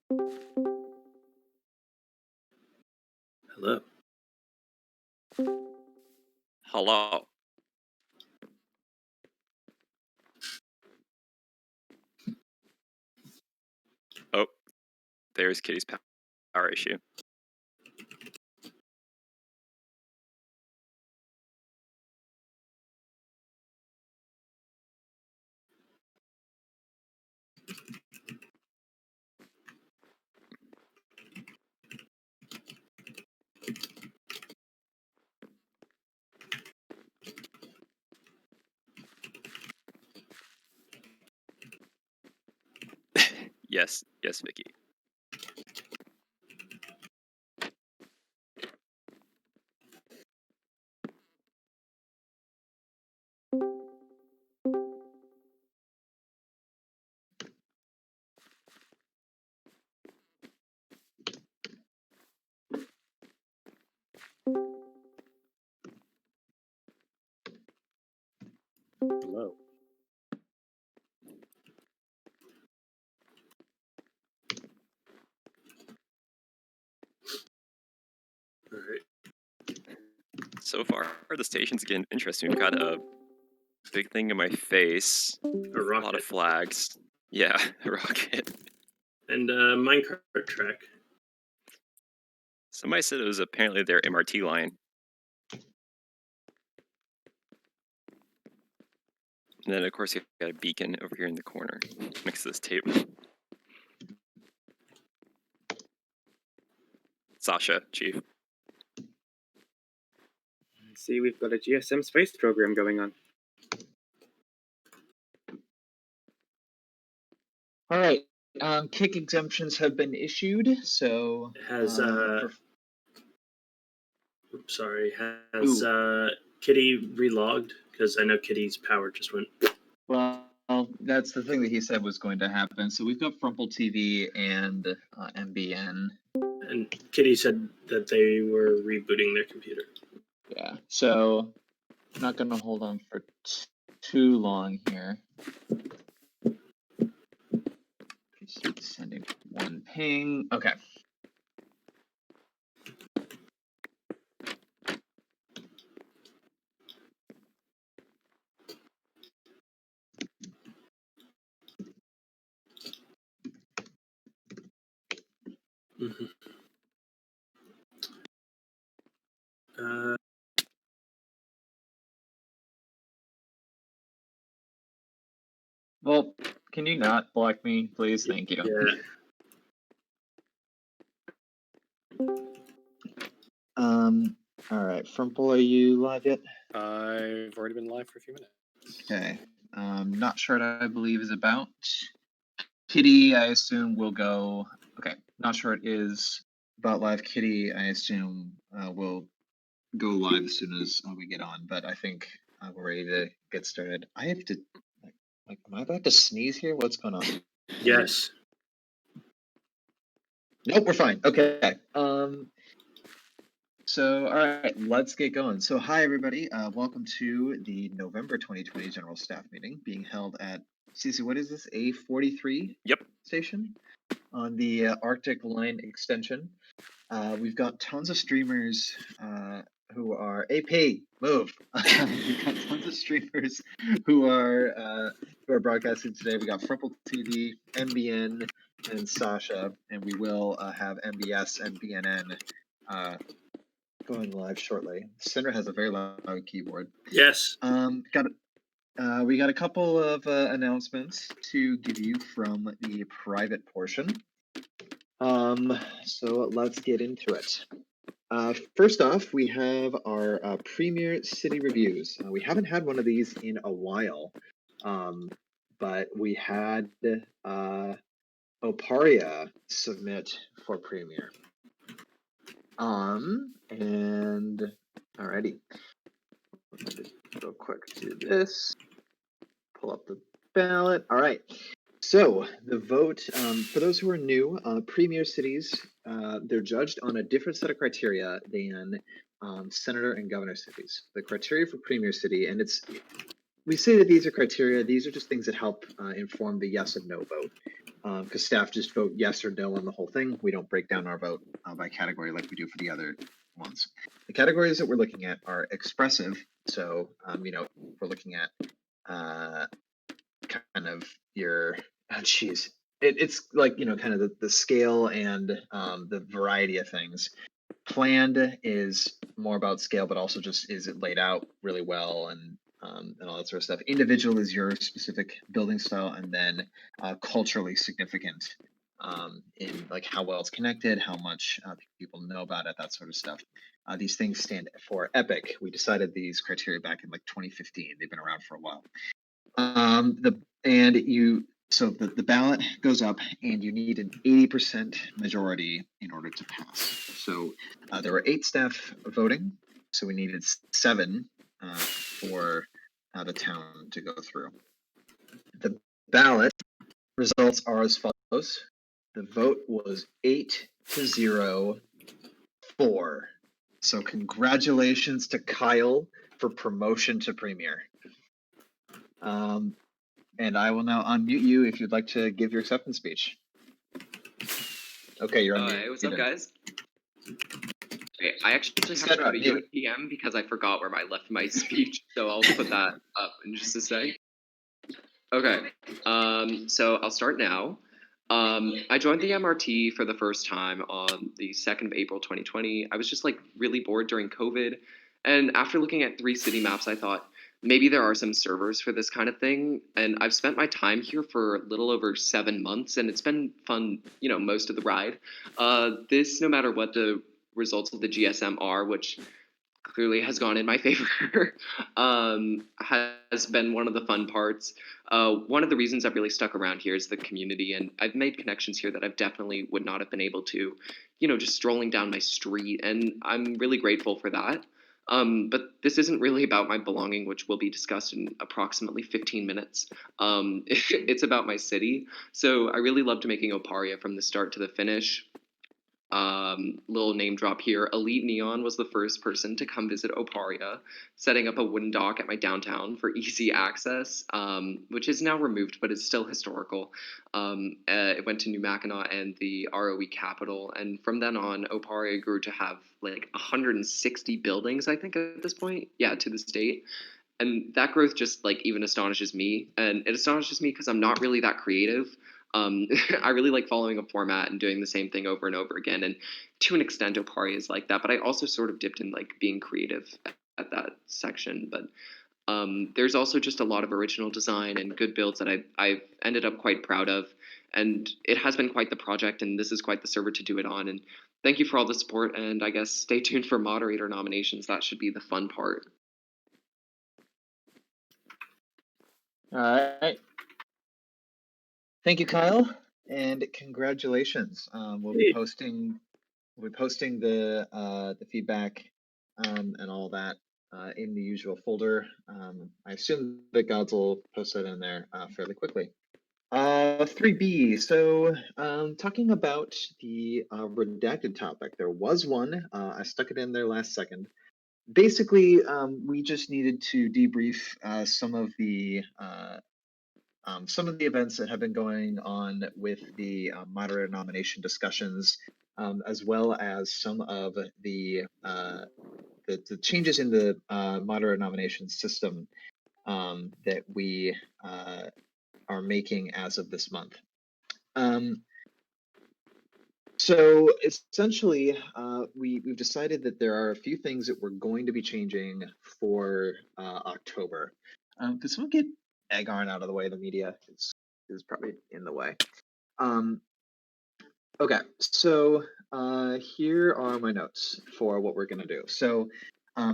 Hello. Hello. Oh, there's Kitty's power issue. Yes, Vicky. Hello. All right. So far, the station's getting interesting. We've got a big thing in my face, A rocket. a lot of flags. Yeah, a rocket. And minecart track. Somebody said it was apparently their MRT line. And then, of course, you've got a beacon over here in the corner next to this table. Sasha, Chief. I see we've got a GSM space program going on. All right. Kick exemptions have been issued, so... Has, sorry, has Kitty relogged? Because I know Kitty's power just went... Well, that's the thing that he said was going to happen. So we've got Frumple TV and MBN. And Kitty said that they were rebooting their computer. Yeah, so I'm not going to hold on for too long here. Just sending one ping. Okay. Mm-hmm. Well, can you not block me, please? Thank you. Yeah. All right, Frumple, are you live yet? I've already been live for a few minutes. Okay. Not sure what I believe is about. Kitty, I assume, will go. Okay. Not sure it is about live. Kitty, I assume, will go live as soon as we get on. But I think we're ready to get started. I have to. Like, am I about to sneeze here? What's going on? Yes. Nope, we're fine. Okay. So, all right, let's get going. So, hi, everybody. Welcome to the November 2020 General Staff Meeting being held at, Cece, what is this, A43 Yep. station on the Arctic Line Extension. We've got tons of streamers who are, AP, move. We've got tons of streamers who are broadcasting today. We got Frumple TV, MBN, and Sasha, and we will have MBS and BNN going live shortly. Cinder has a very loud keyboard. Yes. We got a couple of announcements to give you from the private portion. So let's get into it. First off, we have our Premier City Reviews. We haven't had one of these in a while, but we had Oparia submit for Premier. And alrighty, let me just go quick to this. Pull up the ballot. All right. So the vote, for those who are new, premier cities, they're judged on a different set of criteria than senator and governor cities. The criteria for premier city, and it's we say that these are criteria. These are just things that help inform the yes and no vote. Because staff just vote yes or no on the whole thing. We don't break down our vote by category like we do for the other ones. The categories that we're looking at are expressive. So, we're looking at kind of your, it's like, kind of the scale and the variety of things. Planned is more about scale, but also just is it laid out really well and all that sort of stuff. Individual is your specific building style, and then culturally significant in like how well it's connected, how much people know about it, that sort of stuff. These things stand for epic. We decided these criteria back in like 2015. They've been around for a while. So the ballot goes up, and you need an 80% majority in order to pass. So there were 8 staff voting, so we needed 7 for the town to go through. The ballot results are as follows. The vote was 8-0-4. So congratulations to Kyle for promotion to premier. And I will now unmute you if you'd like to give your acceptance speech. Okay, you're on mute. Hey, what's up, guys? Okay, I actually have to go to UNPM because I forgot where I left my speech, so I'll put that up in just a sec. Okay, so I'll start now. I joined the MRT for the first time on the 2nd of April 2020. I was just like really bored during COVID, and after looking at 3 city maps, I thought maybe there are some servers for this kind of thing. And I've spent my time here for a little over 7 months, and it's been fun, most of the ride. This, no matter what the results of the GSM are, which clearly has gone in my favor, has been one of the fun parts. One of the reasons I've really stuck around here is the community, and I've made connections here that I definitely would not have been able to, just strolling down my street, and I'm really grateful for that. But this isn't really about my belonging, which will be discussed in approximately 15 minutes. It's about my city. So I really loved making Oparia from the start to the finish. Little name drop here. Elite Neon was the first person to come visit Oparia, setting up a wooden dock at my downtown for easy access, which is now removed, but it's still historical. It went to New Mackinac and the ROE capital, and from then on, Oparia grew to have like 160 buildings, I think, at this point. Yeah, to this date. And that growth just like even astonishes me, and it astonishes me because I'm not really that creative. I really like following a format and doing the same thing over and over again, and to an extent, Oparia is like that. But I also sort of dipped in like being creative at that section. But there's also just a lot of original design and good builds that I've ended up quite proud of, and it has been quite the project, and this is quite the server to do it on. And thank you for all the support, and I guess stay tuned for moderator nominations. That should be the fun part. All right. Thank you, Kyle, and congratulations. We'll be posting the feedback and all that in the usual folder. I assume that Gods will post that in there fairly quickly. 3B. So talking about the redacted topic, there was one. I stuck it in there last second. Basically, we just needed to debrief some of the events that have been going on with the moderator nomination discussions, as well as some of the changes in the moderator nomination system that we are making as of this month. So essentially, we've decided that there are a few things that we're going to be changing for October. Could someone get Agarn out of the way? The media is probably in the way. Okay, so here are my notes for what we're gonna do. So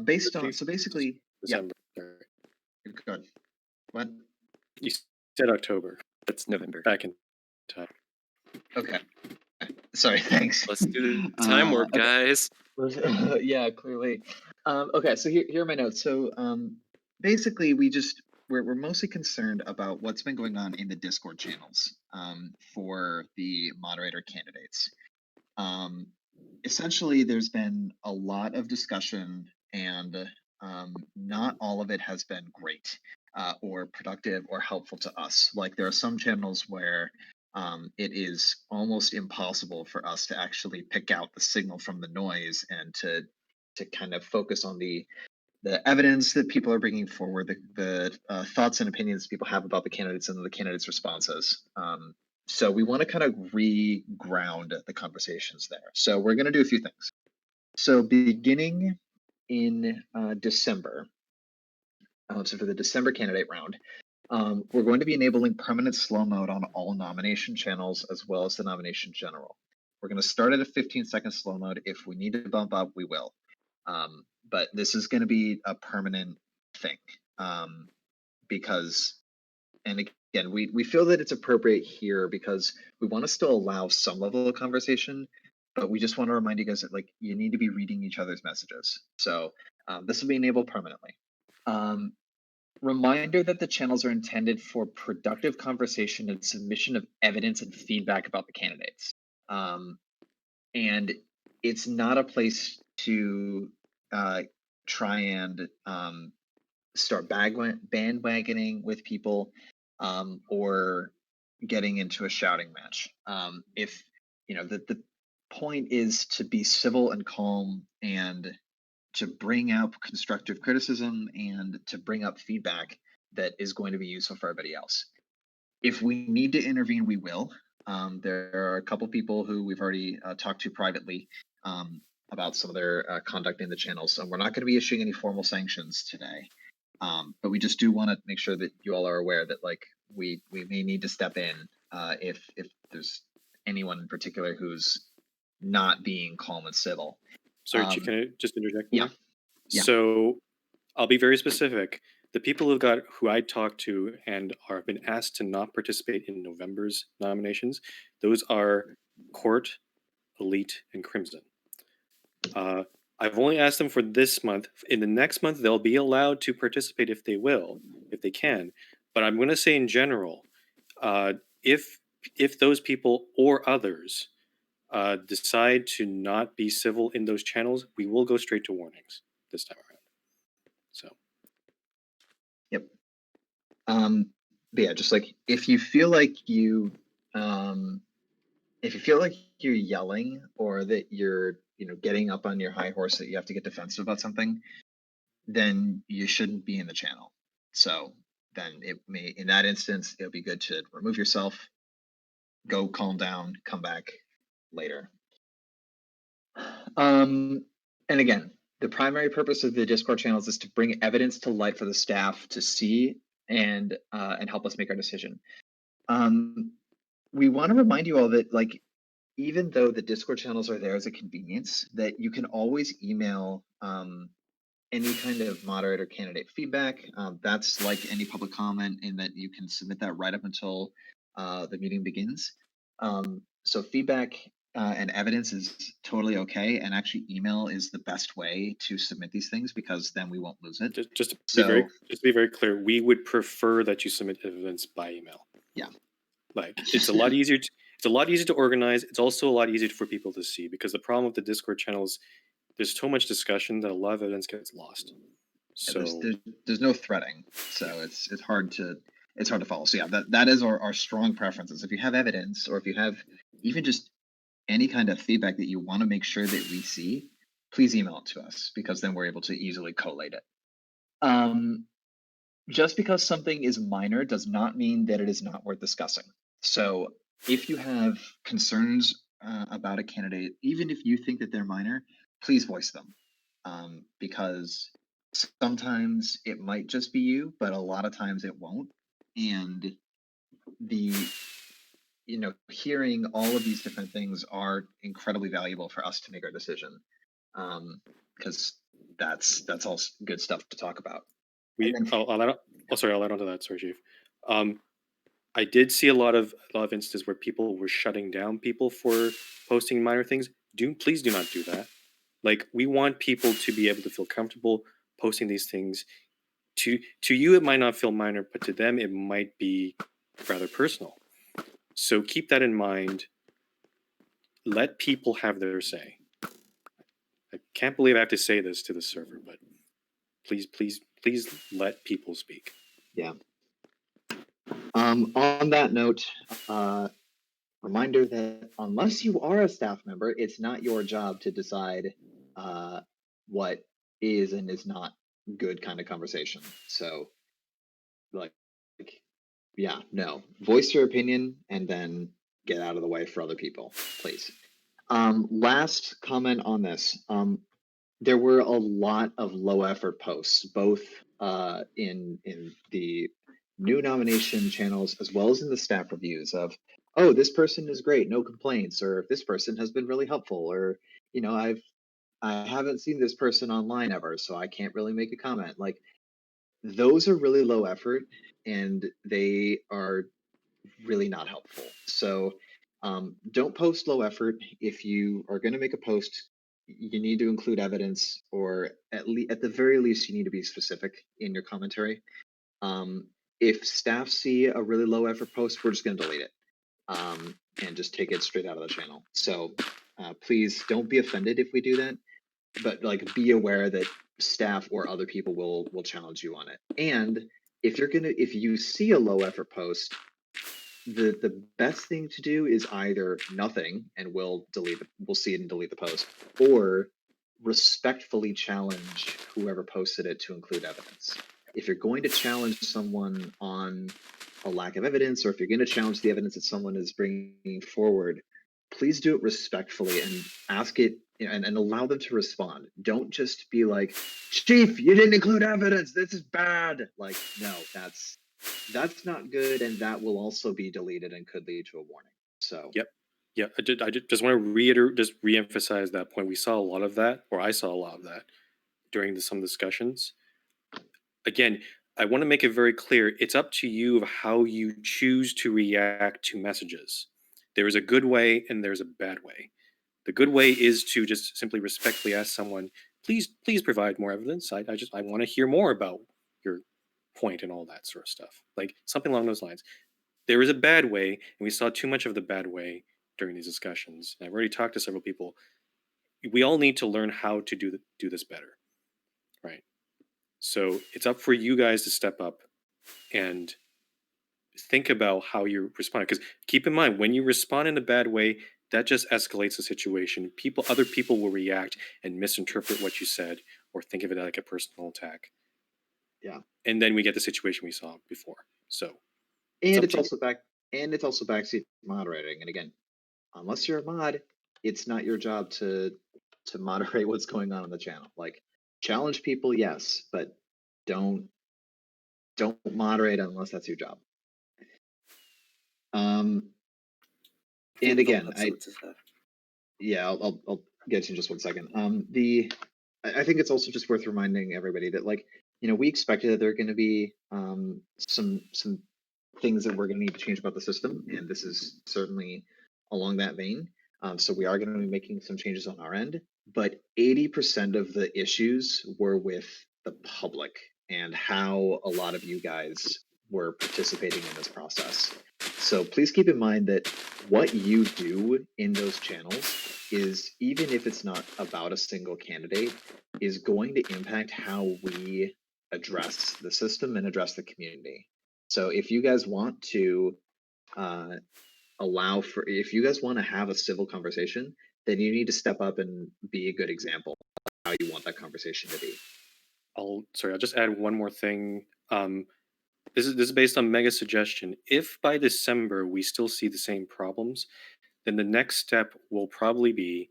basically, December. yeah. Good. What? You said October. That's November. Back in time. Okay. Sorry. Thanks. Let's do the time warp, okay. guys. Yeah, clearly. Okay, so here are my notes. So basically, we're mostly concerned about what's been going on in the Discord channels for the moderator candidates. Essentially, there's been a lot of discussion, and not all of it has been great. or productive or helpful to us. Like there are some channels where it is almost impossible for us to actually pick out the signal from the noise and to kind of focus on the evidence that people are bringing forward, the thoughts and opinions people have about the candidates and the candidates' responses. So we want to kind of re-ground the conversations there. So we're going to do a few things. So beginning in December, so for the December candidate round, we're going to be enabling permanent slow mode on all nomination channels as well as the nomination general. We're going to start at a 15-second slow mode. If we need to bump up, we will. But this is going to be a permanent thing because, and again, we feel that it's appropriate here because we want to still allow some level of conversation, but we just want to remind you guys that like you need to be reading each other's messages. So this will be enabled permanently. Reminder that the channels are intended for productive conversation and submission of evidence and feedback about the candidates. And it's not a place to try and start bandwagoning with people or getting into a shouting match. If you know the point is to be civil and calm and to bring up constructive criticism and to bring up feedback that is going to be useful for everybody else. If we need to intervene, we will. There are a couple people who we've already talked to privately about some of their conduct in the channel. So we're not going to be issuing any formal sanctions today. But we just do want to make sure that you all are aware that like we may need to step in if there's anyone in particular who's not being calm and civil. Sorry, Chief, can I just interject? Yeah. Yeah. So I'll be very specific. The people who I talked to and are been asked to not participate in November's nominations, those are Court, Elite, and Crimson. I've only asked them for this month. In the next month, they'll be allowed to participate if they can. But I'm going to say in general, if those people or others decide to not be civil in those channels, we will go straight to warnings this time around. So. Yep. But yeah, just like if you feel like you're yelling or that you're getting up on your high horse that you have to get defensive about something, then you shouldn't be in the channel. So then in that instance, it'll be good to remove yourself, go calm down, come back later. And again, the primary purpose of the Discord channels is to bring evidence to light for the staff to see and help us make our decision. We want to remind you all that like even though the Discord channels are there as a convenience, that you can always email any kind of moderator candidate feedback. That's like any public comment in that you can submit that right up until the meeting begins. So feedback and evidence is totally okay, and actually email is the best way to submit these things because then we won't lose it. Just to be very clear, we would prefer that you submit evidence by email. Yeah, like it's a lot easier. It's a lot easier to organize. It's also a lot easier for people to see because the problem with the Discord channels, there's so much discussion that a lot of evidence gets lost. So there's no threading, so it's hard to follow. So yeah, that is our strong preferences. If you have evidence or if you have even just any kind of feedback that you want to make sure that we see, please email it to us because then we're able to easily collate it. Just because something is minor does not mean that it is not worth discussing. So if you have concerns about a candidate, even if you think that they're minor, please voice them because sometimes it might just be you, but a lot of times it won't. And hearing all of these different things are incredibly valuable for us to make our decision because that's all good stuff to talk about. I'll add on to that. Sorry, Chief. I did see a lot of instances where people were shutting down people for posting minor things. Please do not do that. Like we want people to be able to feel comfortable posting these things. To you, it might not feel minor, but to them, it might be rather personal. So keep that in mind. Let people have their say. I can't believe I have to say this to the server, but please let people speak. Yeah. On that note, reminder that unless you are a staff member, it's not your job to decide what is and is not good kind of conversation. So, like, yeah, no. Voice your opinion and then get out of the way for other people, please. Last comment on this. There were a lot of low effort posts, both in the new nomination channels as well as in the staff reviews of, oh, this person is great, no complaints, or this person has been really helpful, or I haven't seen this person online ever, so I can't really make a comment. Like, those are really low effort and they are really not helpful. So don't post low effort. If you are going to make a post, you need to include evidence, or at the very least, you need to be specific in your commentary. If staff see a really low effort post, we're just going to delete it and just take it straight out of the channel. So please don't be offended if we do that, but like be aware that staff or other people will challenge you on it. And if you see a low effort post, the best thing to do is either nothing and we'll see it and delete the post, or respectfully challenge whoever posted it to include evidence. If you're going to challenge someone on a lack of evidence, or if you're going to challenge the evidence that someone is bringing forward, please do it respectfully and ask it and allow them to respond. Don't just be like, Chief, you didn't include evidence, this is bad. Like, no, that's not good, and that will also be deleted and could lead to a warning. So Yep. Yeah, I just want to reemphasize that point. We saw a lot of that, or I saw a lot of that during some discussions. Again, I want to make it very clear, it's up to you of how you choose to react to messages. There is a good way and there's a bad way. The good way is to just simply respectfully ask someone, please provide more evidence. I want to hear more about your point and all that sort of stuff. Like something along those lines. There is a bad way, and we saw too much of the bad way during these discussions. And I've already talked to several people. We all need to learn how to do this better, right? So it's up for you guys to step up and think about how you respond. Because keep in mind, when you respond in a bad way, that just escalates the situation. Other people will react and misinterpret what you said or think of it like a personal attack. Yeah. And then we get the situation we saw before. So it's also backseat moderating. And again, unless you're a mod, it's not your job to moderate what's going on the channel. Like, challenge people, yes, but don't moderate unless that's your job. And again, I'll get to you in just 1 second. I think it's also just worth reminding everybody that, like, we expected that there are going to be some things that we're going to need to change about the system, and this is certainly along that vein. So we are going to be making some changes on our end, but 80% of the issues were with the public and how a lot of you guys were participating in this process. So please keep in mind that what you do in those channels is, even if it's not about a single candidate, is going to impact how we address the system and address the community. So if you guys want to if you guys want to have a civil conversation, then you need to step up and be a good example of how you want that conversation to be. I'll just add one more thing. This is based on Mega's suggestion. If by December we still see the same problems, then the next step will probably be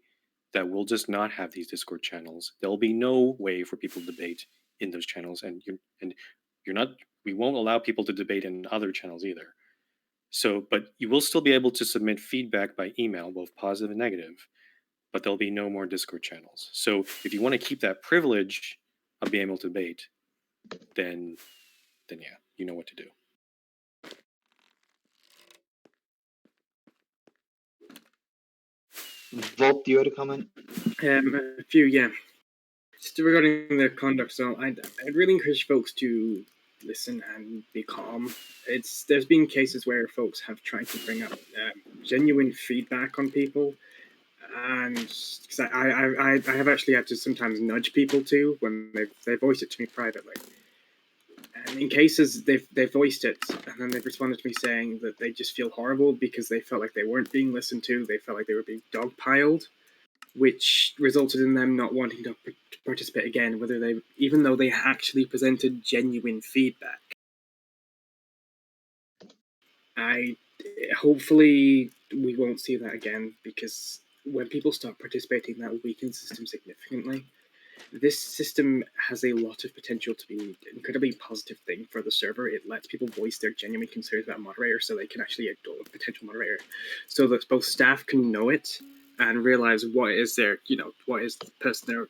that we'll just not have these Discord channels. There'll be no way for people to debate in those channels, and we won't allow people to debate in other channels either. So, but you will still be able to submit feedback by email, both positive and negative, but there'll be no more Discord channels. So if you want to keep that privilege of being able to debate, then yeah, you know what to do. Volp, do you have a comment? A few, yeah. Just regarding the conduct, so I'd really encourage folks to listen and be calm. There's been cases where folks have tried to bring up genuine feedback on people, and because I have actually had to sometimes nudge people too when they voice it to me privately. And in cases they've voiced it, and then they've responded to me saying that they just feel horrible because they felt like they weren't being listened to. They felt like they were being dogpiled, which resulted in them not wanting to participate again, even though they actually presented genuine feedback. Hopefully we won't see that again, because when people start participating, that weakens the system significantly. This system has a lot of potential to be an incredibly positive thing for the server. It lets people voice their genuine concerns about moderator, so they can actually adore a potential moderator, so that both staff can know it and realize what is the person they're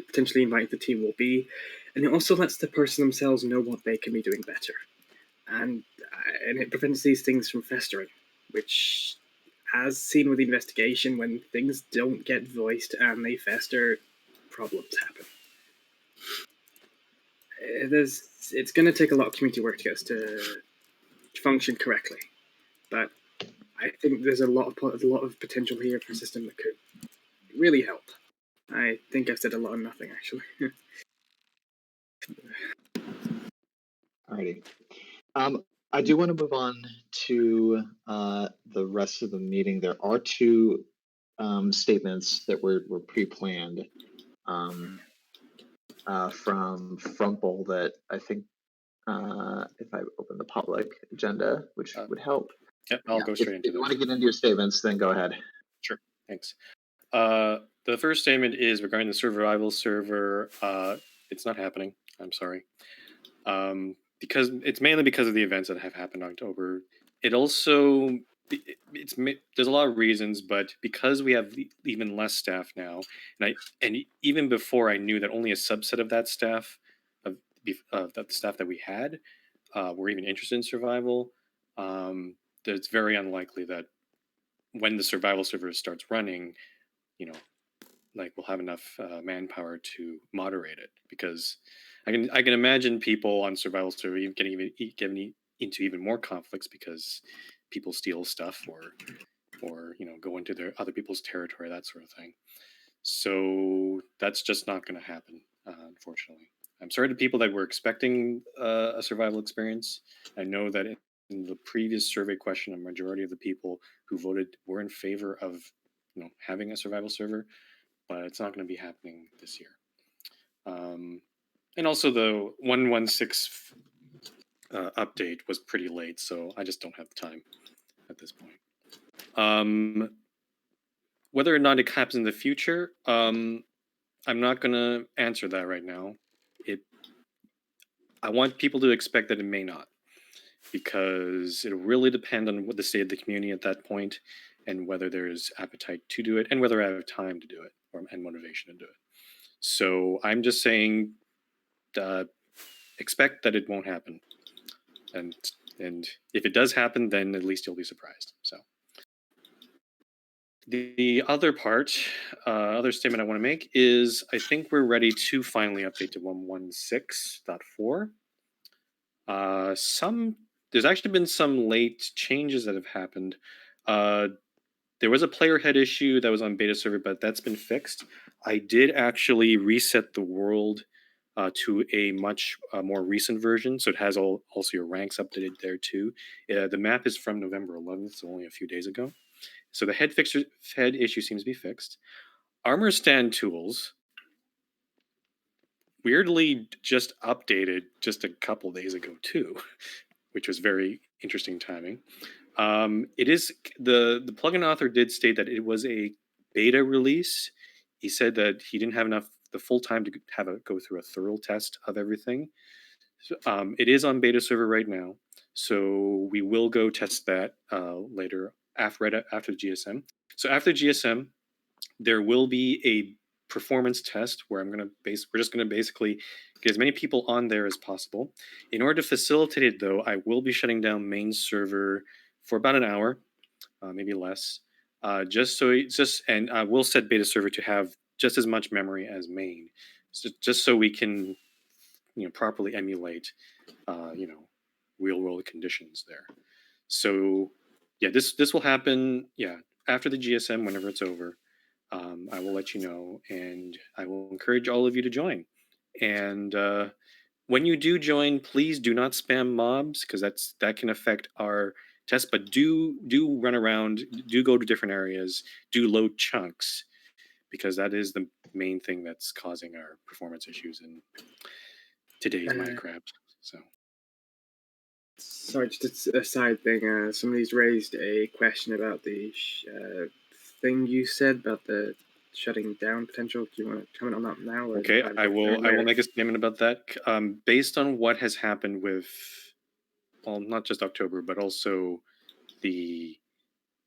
potentially inviting the team will be, and it also lets the person themselves know what they can be doing better, and it prevents these things from festering, which, as seen with the investigation, when things don't get voiced and they fester, problems happen. It's going to take a lot of community work to get us to function correctly, but I think there's a lot of potential here for a system that could really help. I think I've said a lot of nothing, actually. Alrighty. I do want to move on to the rest of the meeting. There are two statements that were pre-planned from Frumple that I think if I open the public agenda, which would help. Yep, I'll go straight into If you want to get into your statements, then go ahead. Sure, thanks. The first statement is regarding the survival server. It's not happening. I'm sorry. Because it's mainly because of the events that have happened in October. It also there's a lot of reasons, but because we have even less staff now, and even before I knew that only a subset of that staff of the staff that we had were even interested in survival, that it's very unlikely that when the survival server starts running, like we'll have enough manpower to moderate it, because I can imagine people on survival server getting into even more conflicts because people steal stuff or go into their other people's territory, that sort of thing. So that's just not going to happen, unfortunately. I'm sorry to people that were expecting a survival experience. I know that in the previous survey question, a majority of the people who voted were in favor of having a survival server, but it's not going to be happening this year. And also the 116 update was pretty late, so I just don't have the time at this point. Whether or not it happens in the future, I'm not going to answer that right now. I want people to expect that it may not, because it'll really depend on what the state of the community at that point, and whether there's appetite to do it, and whether I have time to do it, and motivation to do it. So I'm just saying, expect that it won't happen, and if it does happen, then at least you'll be surprised. So the other part, other statement I want to make is I think we're ready to finally update to 116.4. There's actually been some late changes that have happened. There was a player head issue that was on beta server, but that's been fixed. I did actually reset the world to a much more recent version, so it has also your ranks updated there too. The map is from November 11th, so only a few days ago. So the head issue seems to be fixed. Armor stand tools weirdly just updated just a couple days ago too, which was very interesting timing. It is the plugin author did state that it was a beta release. He said that he didn't have the full time to go through a thorough test of everything. So, it is on beta server right now, so we will go test that later after the GSM. So after GSM, there will be a performance test where we're just going to basically get as many people on there as possible. In order to facilitate it, though, I will be shutting down main server for about an hour, maybe less, and I will set beta server to have just as much memory as main, just so we can properly emulate real world conditions there. So yeah, this will happen after the GSM, whenever it's over. I will let you know, and I will encourage all of you to join. And when you do join, please do not spam mobs because that can affect our test. But do run around, do go to different areas, do load chunks because that is the main thing that's causing our performance issues in today's Minecraft. So. Sorry, just a side thing. Somebody's raised a question about the thing you said about the shutting down potential. Do you want to comment on that now? Or Okay, I will make a statement about that. Based on what has happened with, well, not just October, but also the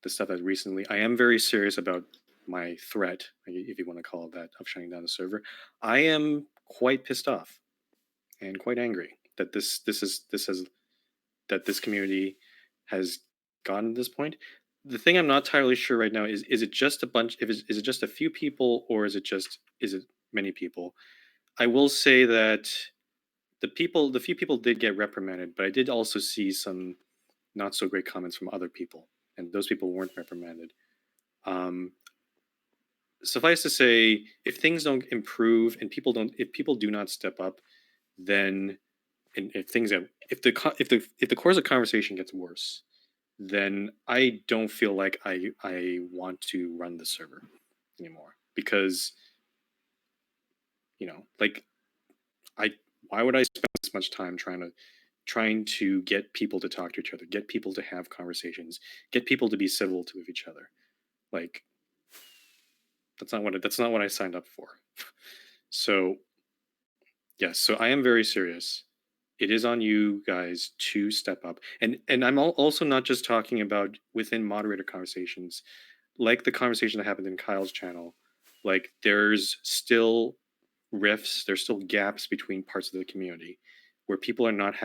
stuff that recently, I am very serious about my threat, if you want to call it that, of shutting down the server. I am quite pissed off and quite angry that this community has gotten to this point. The thing I'm not entirely sure right now is it just a bunch? Is it just a few people, or is it many people? I will say that the few people did get reprimanded, but I did also see some not so great comments from other people, and those people weren't reprimanded. Suffice to say, if things don't improve and if people do not step up, then and if the course of conversation gets worse, then I don't feel like I want to run the server anymore because like why would I spend this much time trying to get people to talk to each other, get people to have conversations, get people to be civil to each other? Like that's not what I signed up for. So yes, so I am very serious. It is on you guys to step up, and I'm also not just talking about within moderator conversations, like the conversation that happened in Kyle's channel. Like there's still rifts, there's still gaps between parts of the community where people are not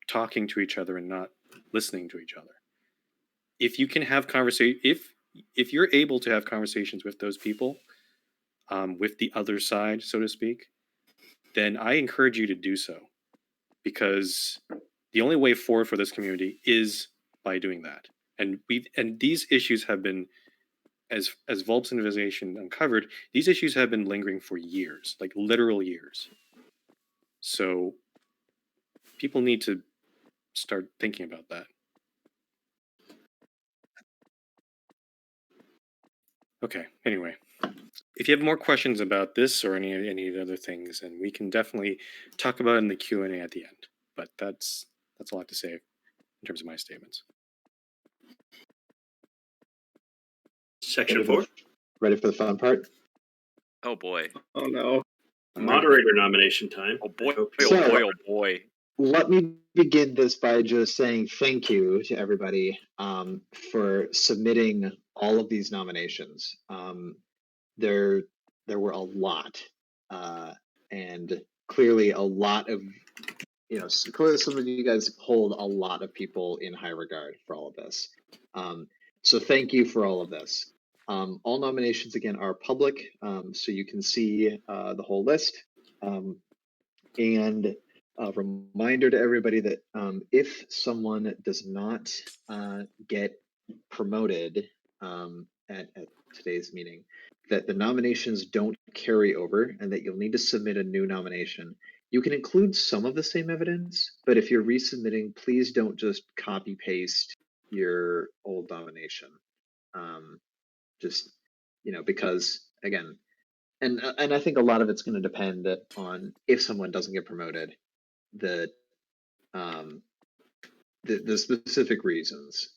talking to each other and not listening to each other. If you can have if you're able to have conversations with those people, with the other side, so to speak, then I encourage you to do so, because the only way forward for this community is by doing that. And these issues have been, as Volp's Investigation uncovered, these issues have been lingering for years, like literal years. So people need to start thinking about that. Okay, anyway. If you have more questions about this or any of the other things, then we can definitely talk about it in the Q&A at the end. But that's all I have to say in terms of my statements. Section 4. Ready for the fun part? Oh boy. Oh no. Moderator nomination time. Oh boy. So- Oh boy. Let me begin this by just saying thank you to everybody for submitting all of these nominations. There were a lot, and clearly a lot of, clearly some of you guys hold a lot of people in high regard for all of this. So thank you for all of this. All nominations, again, are public, so you can see the whole list. And a reminder to everybody that if someone does not get promoted at today's meeting, that the nominations don't carry over and that you'll need to submit a new nomination. You can include some of the same evidence, but if you're resubmitting, please don't just copy paste your old nomination. Just, because again, and I think a lot of it's going to depend on if someone doesn't get promoted, the specific reasons.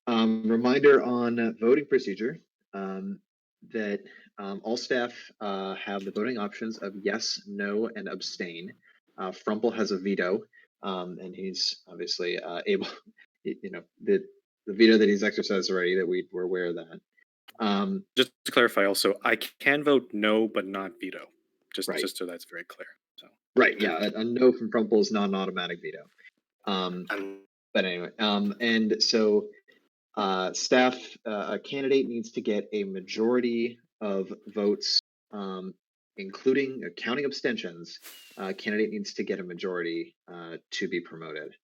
Reminder on voting procedure, that all staff have the voting options of yes, no, and abstain. Frumple has a veto, and he's obviously able, the veto that he's exercised already, that we're aware of that. Just to clarify also, I can vote no, but not veto. Right. Just so that's very clear. So. Right, yeah, a no from Frumple is not an automatic veto. But anyway, and so staff, a candidate needs to get a majority of votes, including counting abstentions. Candidate needs to get a majority to be promoted,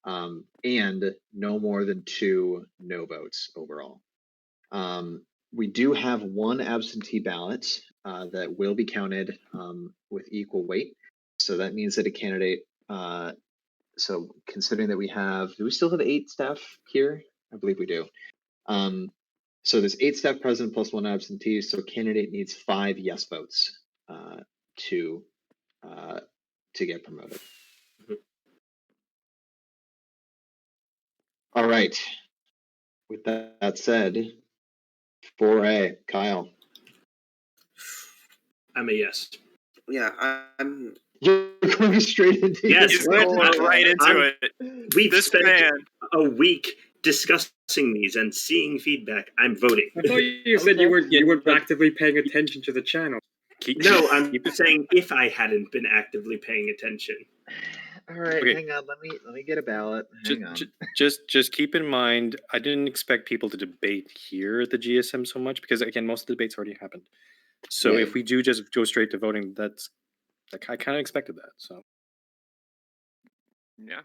and no more than 2 no votes overall. We do have 1 absentee ballot that will be counted with equal weight. So that means that a candidate, so considering that do we still have 8 staff here? I believe we do. So there's 8 staff present plus 1 absentee, so candidate needs 5 yes votes to get promoted. All right. With that said, 4A, Kyle. I'm a yes. Yeah, I'm. You're going straight into Yes, your Going score. right into I'm- it. We've This spent man. a week discussing these and seeing feedback. I'm voting. I thought you said Okay. you weren't actively paying attention to the channel. No, I'm saying if I hadn't been actively paying attention. All right, Okay. hang on. Let me get a ballot. Hang on. Just keep in mind, I didn't expect people to debate here at the GSM so much because again, most of the debates already happened. So Yeah. if we do just go straight to voting, I kind of expected that. So Yeah.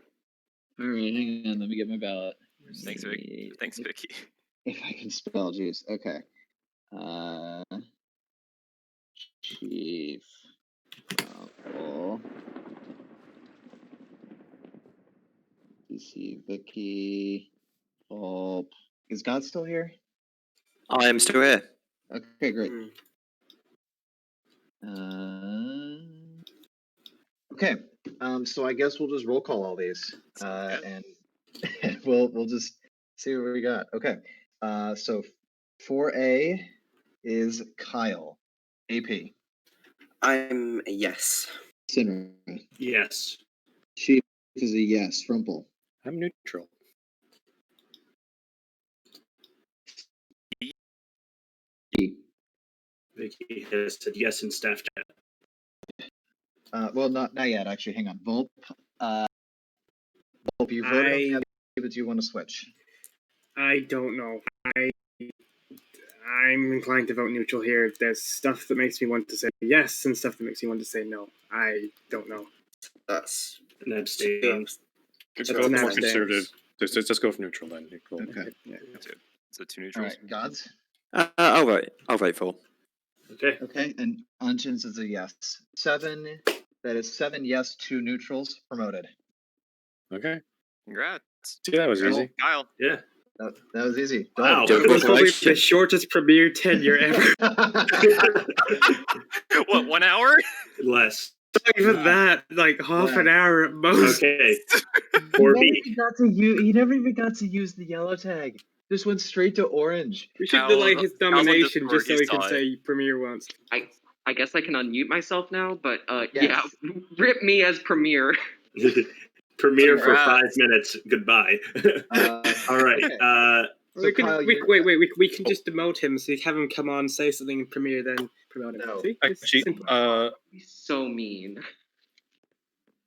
All right, hang on. Let me get my ballot. Thanks, Vic. Thanks, Vicky. If I can spell, jeez. Okay. Chief. Apple. DC Vicky. Pulp. Is God still here? I am still here. Okay, great. Okay. So I guess we'll just roll call all these. And we'll just see what we got. Okay. So 4A is Kyle. AP. I'm a yes. Sinner. Yes. Chief is a yes. Frumple. I'm neutral. Vicky has said yes in staff chat. Well, not yet. Actually, hang on. Volp. Volp, you voted on the other, but do you want to switch? I don't know. I'm inclined to vote neutral here. There's stuff that makes me want to say yes and stuff that makes me want to say no. I don't know. That's And abstain. It's That's more an conservative. Let's go for neutral then. Neutral. Okay. Yeah. So 2 All neutrals. right. Gods. I'll vote for. Okay. Okay. And Unchins is a yes. 7. That is 7 yes, 2 neutrals. Promoted. Okay. Congrats. See, that was Cool. easy. Kyle. That was easy. Wow. It was probably Congratulations. the shortest premiere tenure ever. What, 1 hour? Less. Not even that, like half an hour at most. Okay. He 4B. never even got to use the yellow tag. Just went straight to orange. We should How- delay his how nomination Discord just so you he can saw it. say premiere once. I guess I can unmute myself now, but Yes. yeah, rip me as Premier. Premiere for Congrats. 5 minutes. Goodbye. All right. Okay. So we can, Kyle, we can just demote him, so you have him come on, say something in premiere, then promote him. No. See? It's Actually, simple. He's so mean.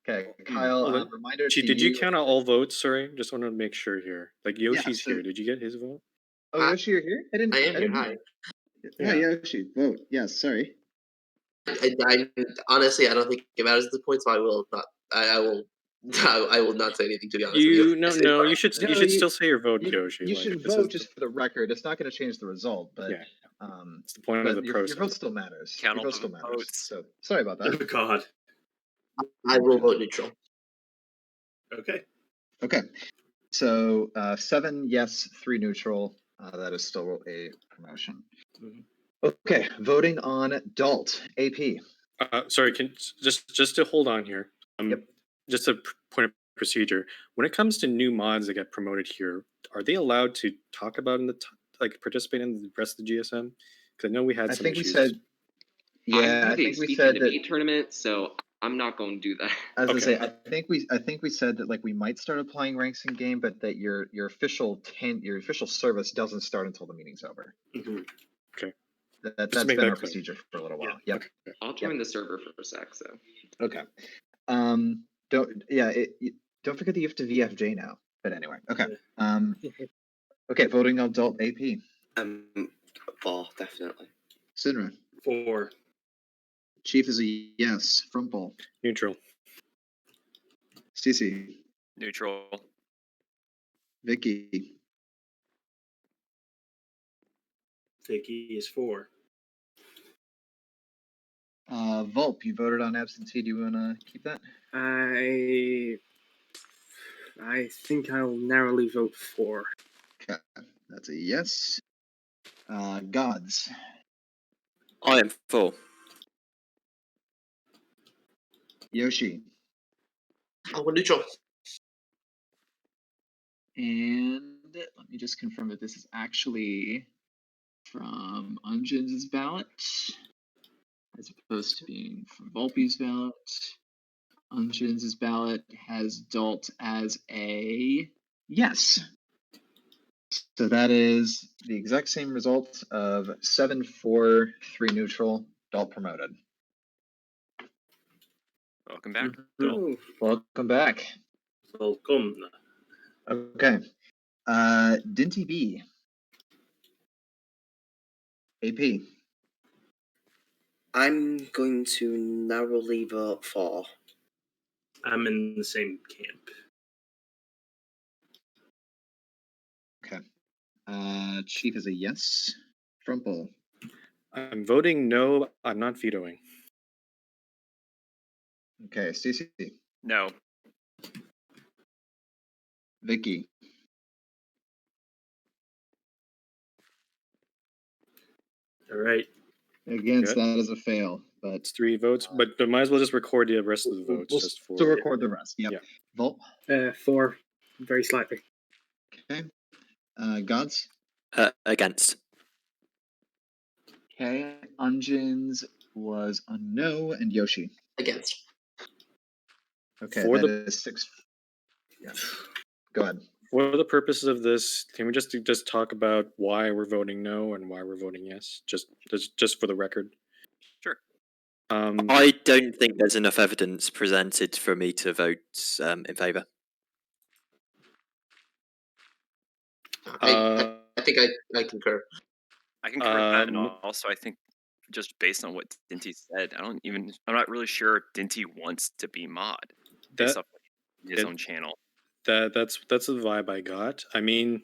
Okay, Kyle. Hold on. Reminder Gee, to did you you. count out all votes? Sorry, just want to make sure here. Like Yoshi's so- here. Did you get his vote? Oh, Yoshi, you're here. I I am here. didn't Hi. Yeah, Yoshi, vote. Yes. Sorry. I honestly, I don't think it matters at this point, so I will not. I will. I will not say anything, to be honest with you. No. You should No, still say your vote, Yoshi. You like, should if this vote is just for the record. It's not going to change the result, but yeah. um, It's the point of but the your process. vote still matters. Count Your all vote still the matters. votes. So sorry about Oh, that. God. I will vote neutral. Okay. Okay. So 7 yes, 3 neutral. That is still a promotion. Mhm. Okay, voting on Dalt AP. Sorry, just to hold on here. Yep. Just a point of procedure. When it comes to new mods that get promoted here, are they allowed to talk about participate in the rest of the GSM? Because I know we had I some think we issues. said. Yeah, I'm I at a think we speech said and that. debate tournament, so I'm not going to do that. I was Okay. gonna say, I think we said that like we might start applying ranks in game, but that your official service doesn't start until the meeting's over. Mhm. That's to make been that our clear. procedure for a little while. Yeah. Yep. Okay. I'll join the server for a sec. So Okay. Don't forget that you have to VFJ now. But anyway, okay. Okay, voting on adult AP. 4, definitely. Sinra. 4. Chief is a yes. Frumple. Neutral. Cece. Neutral. Vicky. Vicky is 4. Volp, you voted on absentee. Do you want to keep that? I think I'll narrowly vote for. Okay, that's a yes. Gods. I am for. Yoshi. I'll go neutral. And let me just confirm that this is actually from Unjin's ballot, as opposed to being from Volpe's ballot. Unjin's ballot has Dalt as a yes. So that is the exact same result of 7-4, 3 neutral, Dalt promoted. Welcome back. Mhm. Welcome back. Welcome. Okay. Dinty B. AP. I'm going to narrowly vote for. I'm in the same camp. Okay. Chief is a yes. Frumple. I'm voting no. I'm not vetoing. Okay. CC. No. Vicky. All right. Against Good. that is a fail, but It's 3 votes, but might as well just record the rest of the votes we'll just for. still record the rest. Yep. Yeah. Volt. 4, very slightly. Okay. Gods. Against. Okay. Unjin's was a no, and Yoshi. Against. Okay, For that the- is 6. Yeah. Go ahead. For the purposes of this, can we just talk about why we're voting no and why we're voting yes? Just for the record. Sure. I don't think there's enough evidence presented for me to vote in favour. I think I concur. I concur with that, and Um, also I think just based on what Dinty said, I'm not really sure Dinty wants to be mod based That off his own channel. that's the vibe I got. I mean,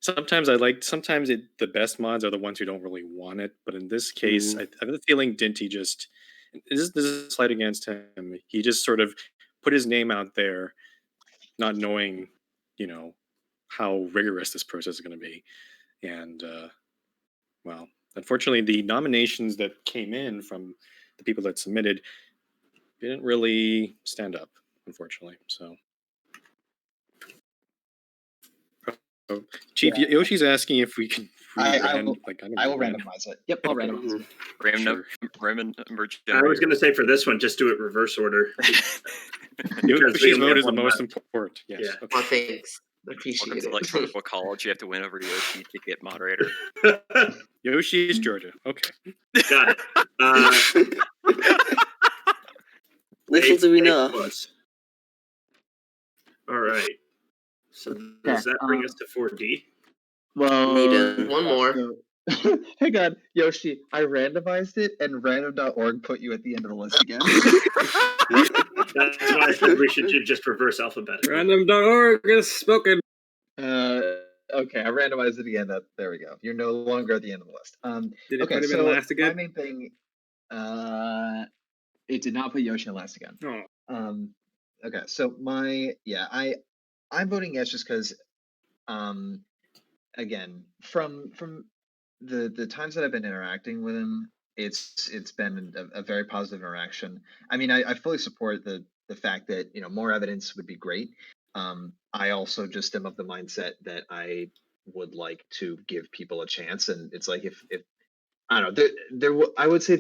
sometimes the best mods are the ones who don't really want it, but in this case, I have a feeling Dinty just this is a slight against him. He just sort of put his name out there, not knowing, how rigorous this process is going to be, and well, unfortunately, the nominations that came in from the people that submitted didn't really stand up, unfortunately. So. Oh, Chief, Yeah. Yoshi's asking if we can I will random. randomize it. Yep, I'll randomize it. Random number I was going to say for this one, just do it reverse order. Yoshi's vote is the most important. Yes. Yeah. Okay. Well, thanks. Welcome Appreciate to it. Electoral College. You have to win over Yoshi to get moderator. Yoshi is Georgia. Okay. Got it. Little do we know. All right. So does that bring us to 4D? Well, Needham. One more. Hang on, Yoshi. I randomized it, and random.org put you at the end of the list again. That's why I said we should do just reverse alphabetically. Random.org is spoken. Okay, I randomized it again. There we go. You're no longer at the end of the list. Did it Okay, put him in so last again? my main thing, it did not put Yoshi in last again. Oh. Okay, so I'm voting yes just because, again, from the times that I've been interacting with him, it's been a very positive interaction. I mean, I fully support the fact that more evidence would be great. I also just am of the mindset that I would like to give people a chance, and it's like if I don't know, I would say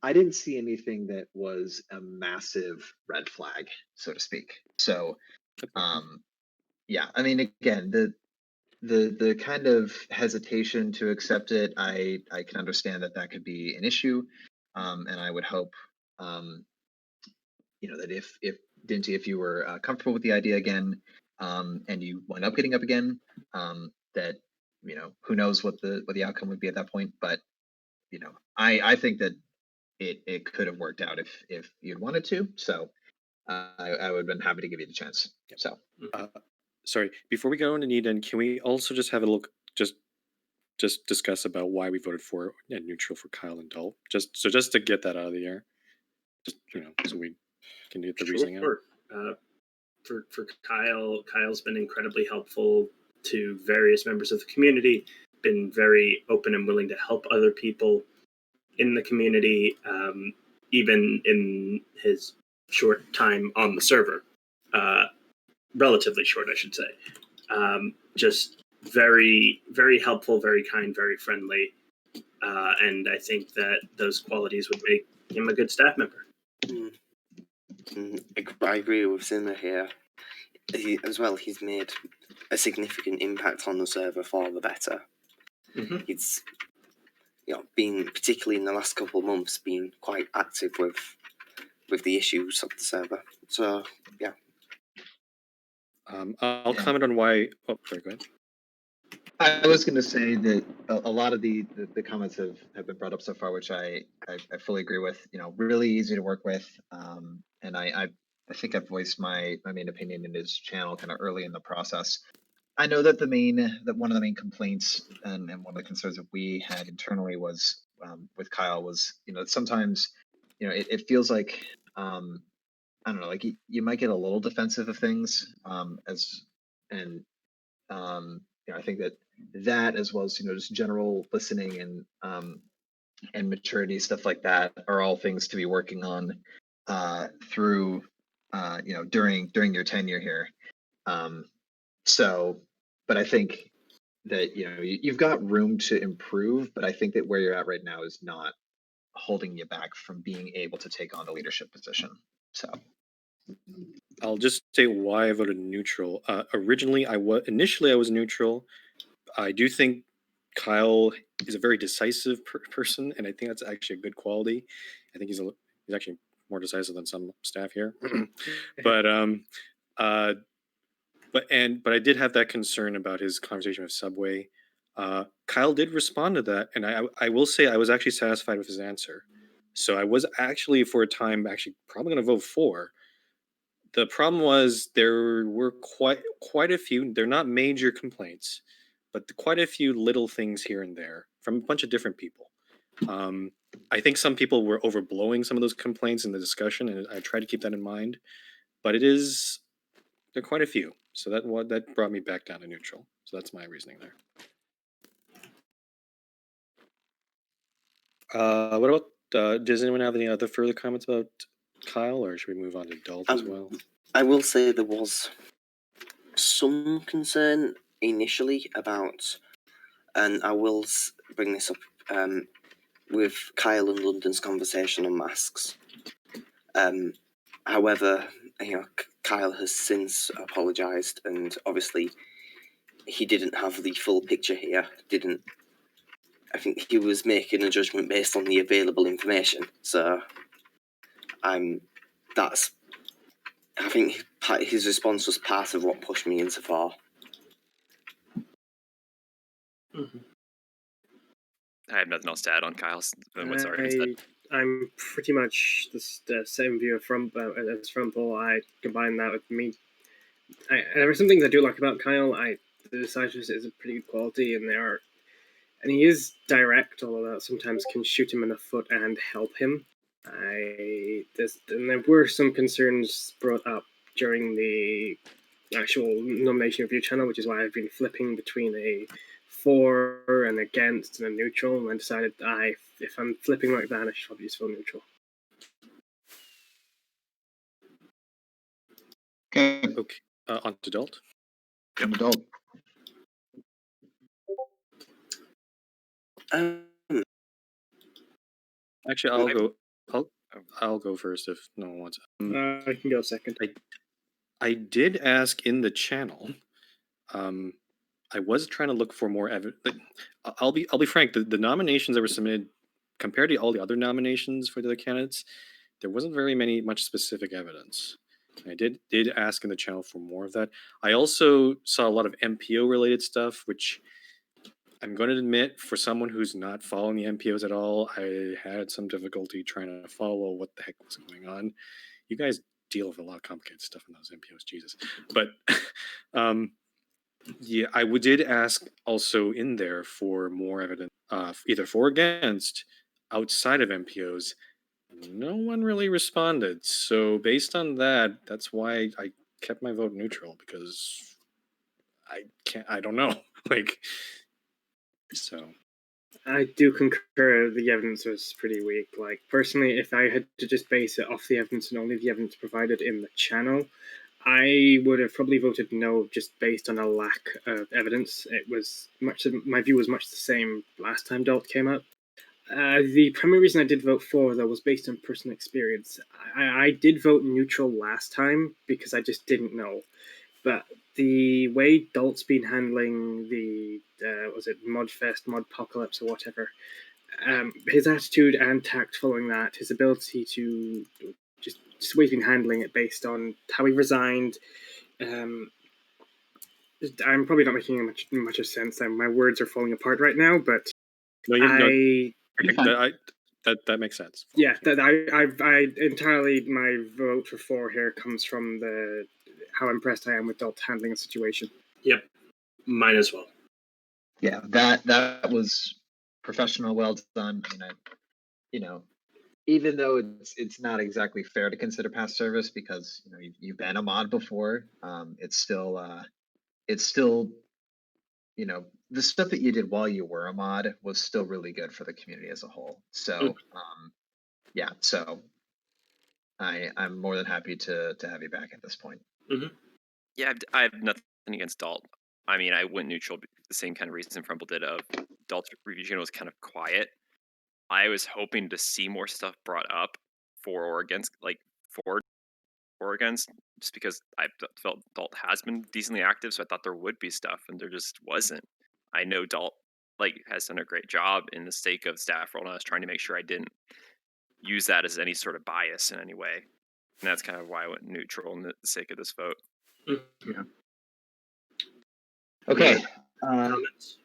I didn't see anything that was a massive red flag, so to speak. So, yeah, I mean, again, the kind of hesitation to accept it, I can understand that could be an issue, and I would hope, that if Dinty, if you were comfortable with the idea again, and you wind up getting up again, that who knows what the outcome would be at that point, but I think that it could have worked out if you'd wanted to, so I would have been happy to give you the chance. So. Sorry, before we go into Needham, can we also just have a look, just just discuss about why we voted for and neutral for Kyle and Dalt. Just to get that out of the air, just so we can get the reasoning out. For Kyle's been incredibly helpful to various members of the community. Been very open and willing to help other people in the community, even in his short time on the server. Relatively short, I should say. Just very, very helpful, very kind, very friendly. And I think that those qualities would make him a good staff member. I agree with Zimmer here. He's made a significant impact on the server for the better. Mm-hmm. It's been, particularly in the last couple of months, been quite active with the issues of the server. So yeah. I'll comment on why. Oh, sorry, go ahead. I was going to say that a lot of the comments have been brought up so far, which I fully agree with. Really easy to work with, and I think I've voiced my main opinion in his channel kind of early in the process. I know that one of the main complaints and one of the concerns that we had internally was with Kyle was sometimes it feels like I don't know, like you might get a little defensive of things I think that as well as just general listening and maturity, stuff like that, are all things to be working on through during your tenure here. But I think that you've got room to improve, but I think that where you're at right now is not holding you back from being able to take on the leadership position. So I'll just say why I voted neutral. Originally, initially I was neutral. I do think Kyle is a very decisive person, and I think that's actually a good quality. I think he's actually more decisive than some staff here. But I did have that concern about his conversation with Subway. Kyle did respond to that, and I will say I was actually satisfied with his answer. So I was actually, for a time, probably going to vote for. The problem was there were quite a few. They're not major complaints, but quite a few little things here and there from a bunch of different people. I think some people were overblowing some of those complaints in the discussion, and I tried to keep that in mind. But there are quite a few, so that brought me back down to neutral. So that's my reasoning there. What about? Does anyone have any other further comments about Kyle, or should we move on to Dalt as well? I will say there was some concern initially about, and I will bring this up with Kyle and London's conversation on masks. However, Kyle has since apologised, and obviously he didn't have the full picture here. I think he was making a judgment based on the available information. So, I think his response was part of what pushed me into 4. Mm-hmm. I have nothing else to add on Kyle's what's already been said. I'm pretty much the same view as Frontball. I combine that with me. There are some things I do like about Kyle. The decisiveness is a pretty good quality, and he is direct, although that sometimes can shoot him in the foot and help him. And there were some concerns brought up during the actual nomination review channel, which is why I've been flipping between a for and against and a neutral, and I decided if I'm flipping like that, I should probably just vote neutral. Okay. On to Dalt. Yep. Dalt. Actually, I'll go first if no one wants. I can go second. I did ask in the channel. I was trying to look for more evidence. I'll be frank. The nominations that were submitted, compared to all the other nominations for the other candidates, there wasn't much specific evidence. I did ask in the channel for more of that. I also saw a lot of MPO related stuff, which I'm going to admit, for someone who's not following the MPOs at all, I had some difficulty trying to follow what the heck was going on. You guys deal with a lot of complicated stuff in those MPOs, Jesus. But Yeah, did ask also in there for more evidence, either for or against, outside of MPOs. No one really responded. So based on that, that's why I kept my vote neutral, because I don't know. Like, so. I do concur the evidence was pretty weak. Like, personally, if I had to just base it off the evidence and only the evidence provided in the channel, I would have probably voted no just based on a lack of evidence. It was my view was much the same last time Dalt came up. The primary reason I did vote for, though, was based on personal experience. I did vote neutral last time because I just didn't know. But the way Dalt's been handling the, was it Modfest, Modpocalypse, or whatever, his attitude and tact following that, his ability to just the way he's been handling it based on how he resigned. I'm probably not making much of sense. My words are falling apart right now, but that makes sense. Yeah, that I entirely my vote for 4 here comes from the how impressed I am with Dalt handling the situation. Yep, mine as well. Yeah, that was professional, well done. And even though it's not exactly fair to consider past service because you've been a mod before, it's still the stuff that you did while you were a mod was still really good for the community as a whole. So yeah, so I'm more than happy to have you back at this point. Mm-hmm. Yeah, I have nothing against Dalt. I mean, I went neutral the same kind of reason Frumble did. Of Dalt's review channel was kind of quiet. I was hoping to see more stuff brought up for or against, just because I felt Dalt has been decently active, so I thought there would be stuff, and there just wasn't. I know Dalt has done a great job in the sake of staff role, and I was trying to make sure I didn't use that as any sort of bias in any way, and that's kind of why I went neutral in the sake of this vote. Yeah. Okay. Comments.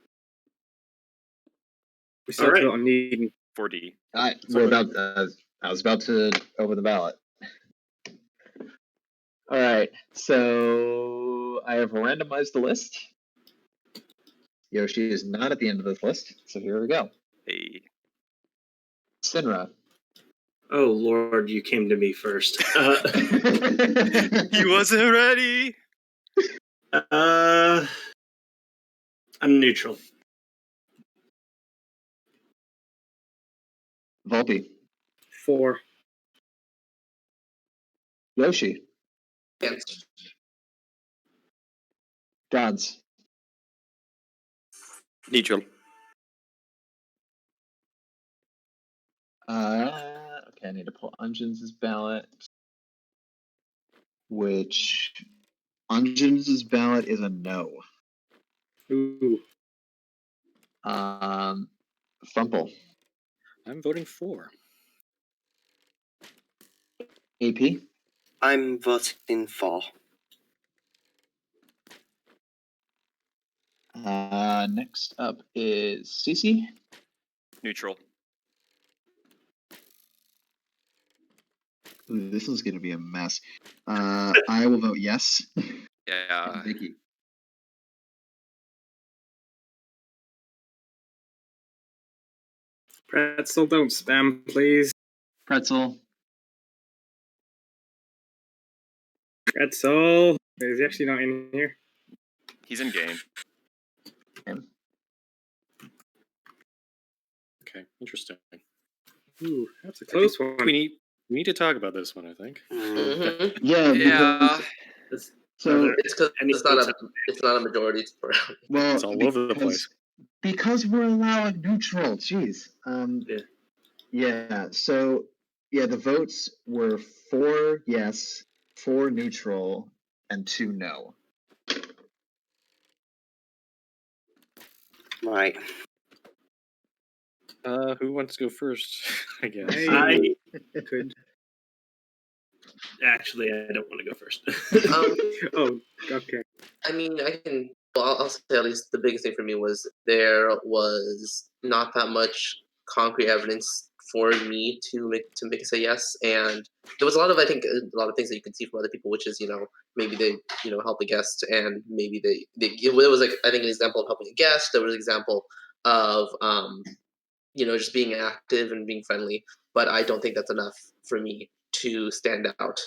We still right. on needing 4D. I was about to open the ballot. All right, so I have randomized the list. Yoshi is not at the end of this list, so here we go. Hey. Sinra. Oh Lord, you came to me first. He wasn't ready. I'm neutral. Volpe. 4. Yoshi. Against. Gods. Neutral. Okay, I need to pull Unjins' ballot. Which Unjins' ballot is a no. Ooh. Frumple. I'm voting for. AP. I'm voting for. Next up is Cece. Neutral. Ooh, this is going to be a mess. I will vote yes. Yeah. Vicky. Pretzel, don't spam, please. Pretzel. Pretzel. Is he actually not in here? He's in game. Okay, interesting. Ooh, that's a close one. We need to talk about this one, I think. Mm-hmm. Yeah. Yeah. So it's because it's not a majority. Well, it's all over the place. Because we're allowing neutral. Jeez. Yeah. So yeah, the votes were 4 yes, 4 neutral, and 2 no. Right. Who wants to go first? I guess. I could. Actually, I don't want to go first. Oh, okay. I mean, I can. Well, I'll say at least the biggest thing for me was there was not that much concrete evidence for me to make say yes. And there was a lot of things that you can see from other people, which is maybe they help a guest, and maybe it was like I think an example of helping a guest. There was an example of just being active and being friendly. But I don't think that's enough for me to stand out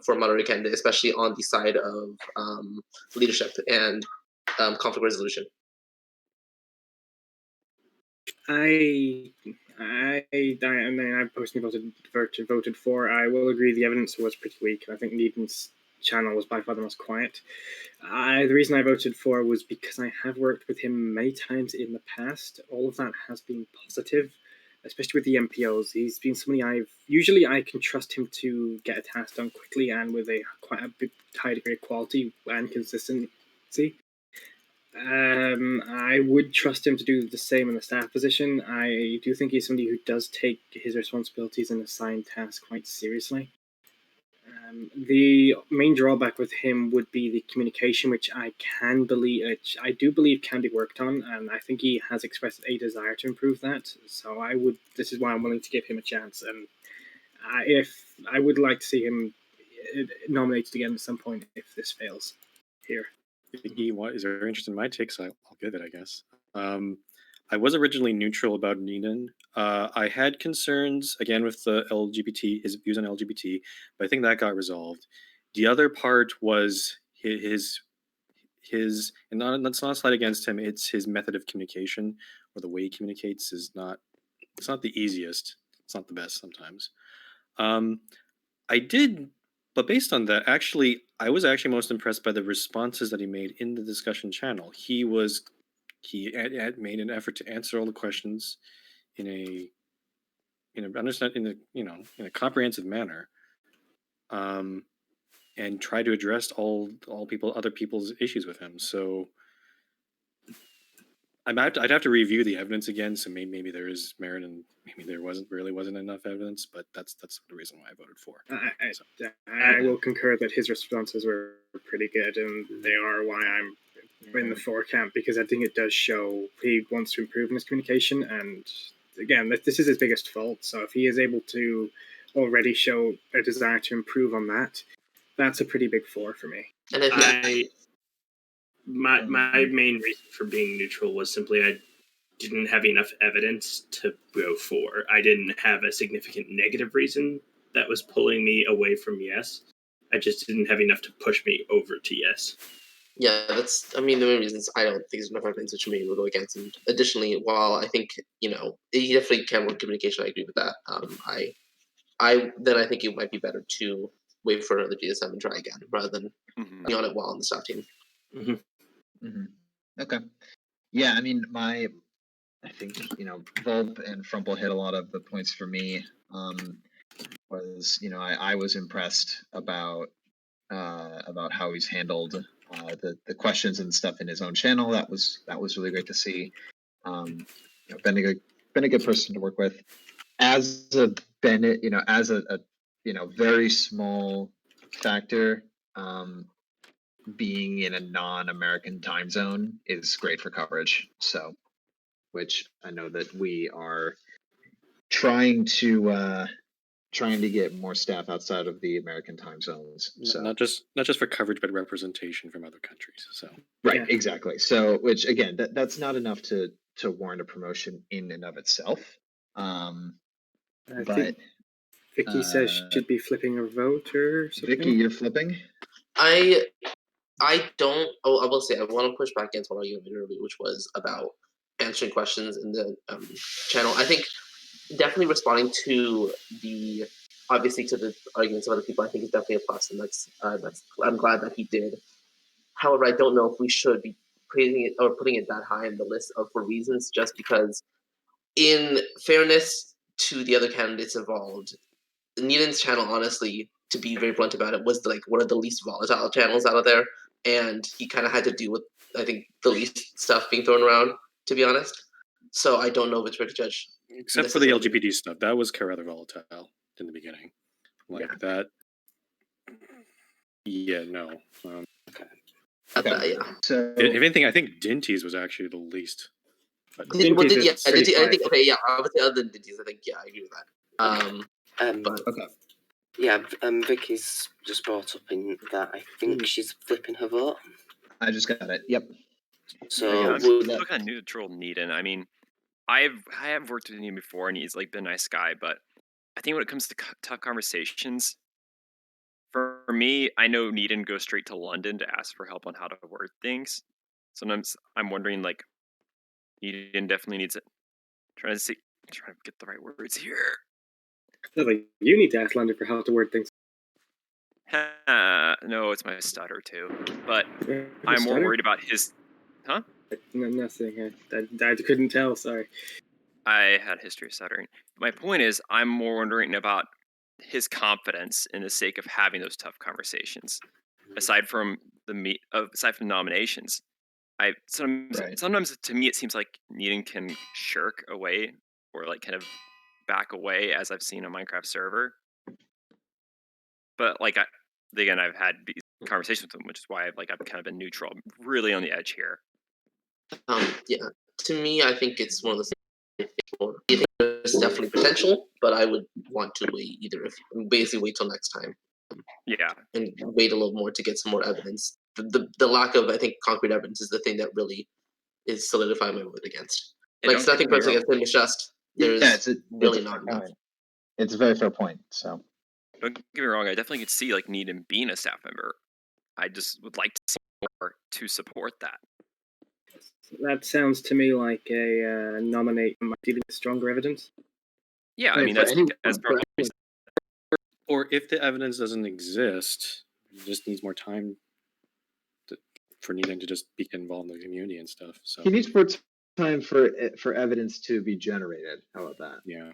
for a moderator candidate, especially on the side of leadership and conflict resolution. I mean, I personally voted for. I will agree the evidence was pretty weak. I think Needham's channel was by far the most quiet. The reason I voted for was because I have worked with him many times in the past. All of that has been positive, especially with the MPOs. He's been somebody I can trust him to get a task done quickly and with quite a big, high degree of quality and consistency. I would trust him to do the same in the staff position. I do think he's somebody who does take his responsibilities and assigned tasks quite seriously. The main drawback with him would be the communication, which I do believe can be worked on, and I think he has expressed a desire to improve that. So this is why I'm willing to give him a chance, and if I would like to see him nominated again at some point if this fails here. Is there interest in my take? So I'll give it, I guess. I was originally neutral about Neenan. I had concerns again with the LGBT, his views on LGBT, but I think that got resolved. The other part was his and that's not a slight against him. It's his method of communication, or the way he communicates it's not the easiest. It's not the best sometimes. But based on that, I was actually most impressed by the responses that he made in the discussion channel. He had made an effort to answer all the questions in a comprehensive manner, and try to address other people's issues with him. So I'd have to review the evidence again. So maybe there is merit, and maybe there wasn't enough evidence. But that's the reason why I voted for. I will concur that his responses were pretty good, and they are why I'm in the for camp, because I think it does show he wants to improve in his communication. And again, this is his biggest fault. So if he is able to already show a desire to improve on that, that's a pretty big for me. And my main reason for being neutral was simply I didn't have enough evidence to go for. I didn't have a significant negative reason that was pulling me away from yes. I just didn't have enough to push me over to yes. Yeah, the main reasons I don't think there's enough evidence which made me go against. And additionally, while I think he definitely can work communication, I agree with that. I think it might be better to wait for another GSM and try again rather than be on it while on the staff team. Okay. Yeah, I mean, I think Volp and Frumple hit a lot of the points for me. I was impressed about how he's handled the questions and stuff in his own channel. That was really great to see. Been a good person to work with. As a Bennett, as a very small factor, being in a non-American time zone is great for coverage. So, which I know that we are trying to get more staff outside of the American time zones. So not just for coverage, but representation from other countries. So right, exactly. So, which again, that's not enough to warrant a promotion in and of itself. I think Vicky says should be flipping a vote or something. Vicky, you're flipping? I don't. Oh, I will say I want to push back against what I made earlier, which was about answering questions in the channel. I think definitely responding to the arguments of other people, I think is definitely a plus, and that's I'm glad that he did. However, I don't know if we should be praising it or putting it that high in the list for reasons, just because, in fairness to the other candidates involved, Needham's channel, honestly, to be very blunt about it, was one of the least volatile channels out of there, and he kind of had to deal with, I think, the least stuff being thrown around, to be honest. So I don't know if it's fair to judge. Except for the LGBT stuff, that was rather volatile in the beginning. That. Yeah, no. Okay. Yeah. So if anything, I think Dinty's was actually the least Dinties is pretty I think quiet. okay, yeah. Obviously, other than Dinties, I think I agree with that. But Okay. Yeah, Vicky's just brought up in that I think she's flipping her vote. I just got it. Yep. So I'm would still kind of neutral Needon. I mean, I have worked with him before, and he's like been a nice guy. But I think when it comes to tough conversations, for me, I know Needon goes straight to London to ask for help on how to word things. Sometimes I'm wondering, like, Needon definitely needs it. Trying to get the right words here. Like, you need to ask London for how to word things. No, it's my stutter too. But I'm more worried about his. Huh? No, nothing. I couldn't tell. Sorry. I had a history of stuttering. My point is, I'm more wondering about his confidence in the sake of having those tough conversations. Aside from nominations, sometimes to me it seems like Needon can shirk away or like kind of back away, as I've seen on Minecraft server. But like again, I've had these conversations with him, which is why I've kind of been neutral, I'm really on the edge here. Yeah, to me, I think it's one of those things. I think there's definitely potential, but I would want to basically wait till next time. Yeah, and wait a little more to get some more evidence. The lack of, I think, concrete evidence is the thing that really is solidifying my vote against. Like, it's nothing personal against him. It's just there's really not enough. It's a very fair point. So don't get me wrong. I definitely could see like Needham being a staff member. I just would like to see more to support that. That sounds to me like a nominate dealing with stronger evidence. Yeah, I mean that's as probably. Or if the evidence doesn't exist, it just needs more time for Needham to just be involved in the community and stuff. So he needs more time for evidence to be generated. How about that? Yeah.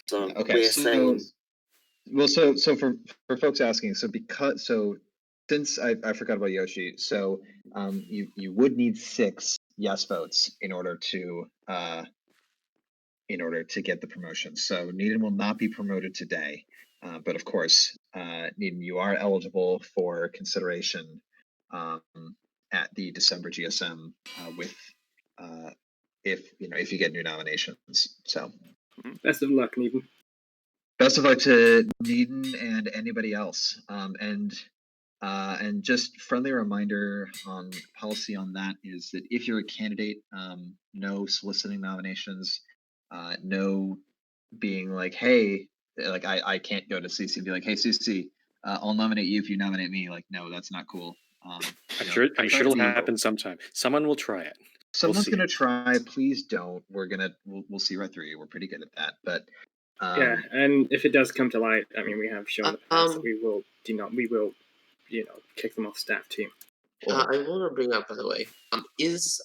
So okay. we're saying. Well, so for folks asking, since I forgot about Yoshi, so you would need 6 yes votes in order to get the promotion. So Needham will not be promoted today, but of course, Needham, you are eligible for consideration at the December GSM if you get new nominations. So best of luck, Needham. Best of luck to Needham and anybody else. And just friendly reminder on policy on that is that if you're a candidate, no soliciting nominations, no being like, hey, like I can't go to CC and be like, hey, CC, I'll nominate you if you nominate me. Like, no, that's not cool. I'm sure it'll happen sometime. Someone will try it. Someone's gonna try. Please don't. We'll see right through you. We're pretty good at that. But yeah, and if it does come to light, I mean, we have shown in the past that we will kick them off staff team. I want to bring up, by the way,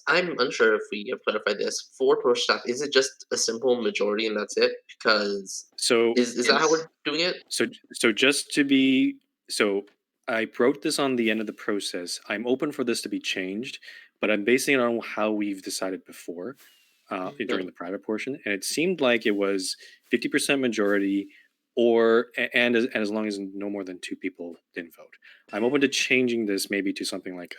I'm unsure if we have clarified this for pro staff. Is it just a simple majority and that's it? Because is that how we're doing it? So just to be I wrote this on the end of the process. I'm open for this to be changed, but I'm basing it on how we've decided before during the private portion, and it seemed like it was 50% majority, and as long as no more than 2 people didn't vote. I'm open to changing this maybe to something like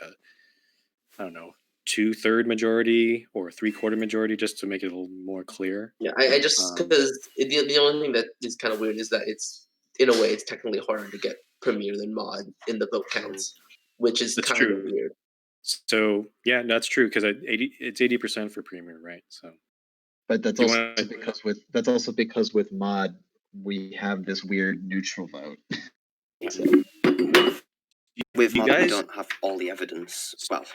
I don't know, 2/3 majority or 3/4 majority, just to make it a little more clear. Yeah, I just because the only thing that is kind of weird is that it's in a way it's technically harder to get premier than mod in the vote counts, which is kind of weird. So yeah, that's true because it's 80% for premier, right? So, but that's also because with mod we have this weird neutral vote. With mod, we don't have all the evidence. Well,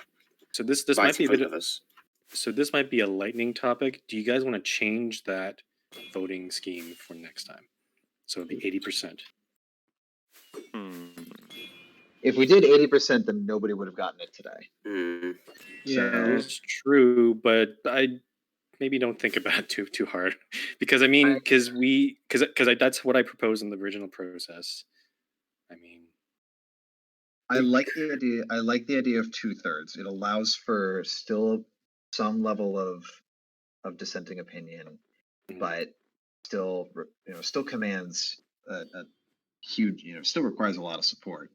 so this might be a bit of us. So this might be a lightning topic. Do you guys want to change that voting scheme for next time? So it'd be 80%. If we did 80%, then nobody would have gotten it today. Yeah, that's true, but I maybe don't think about it too hard because because that's what I proposed in the original process. I mean, I like the idea. I like the idea of 2/3. It allows for still some level of dissenting opinion, but still commands a huge. Still requires a lot of support.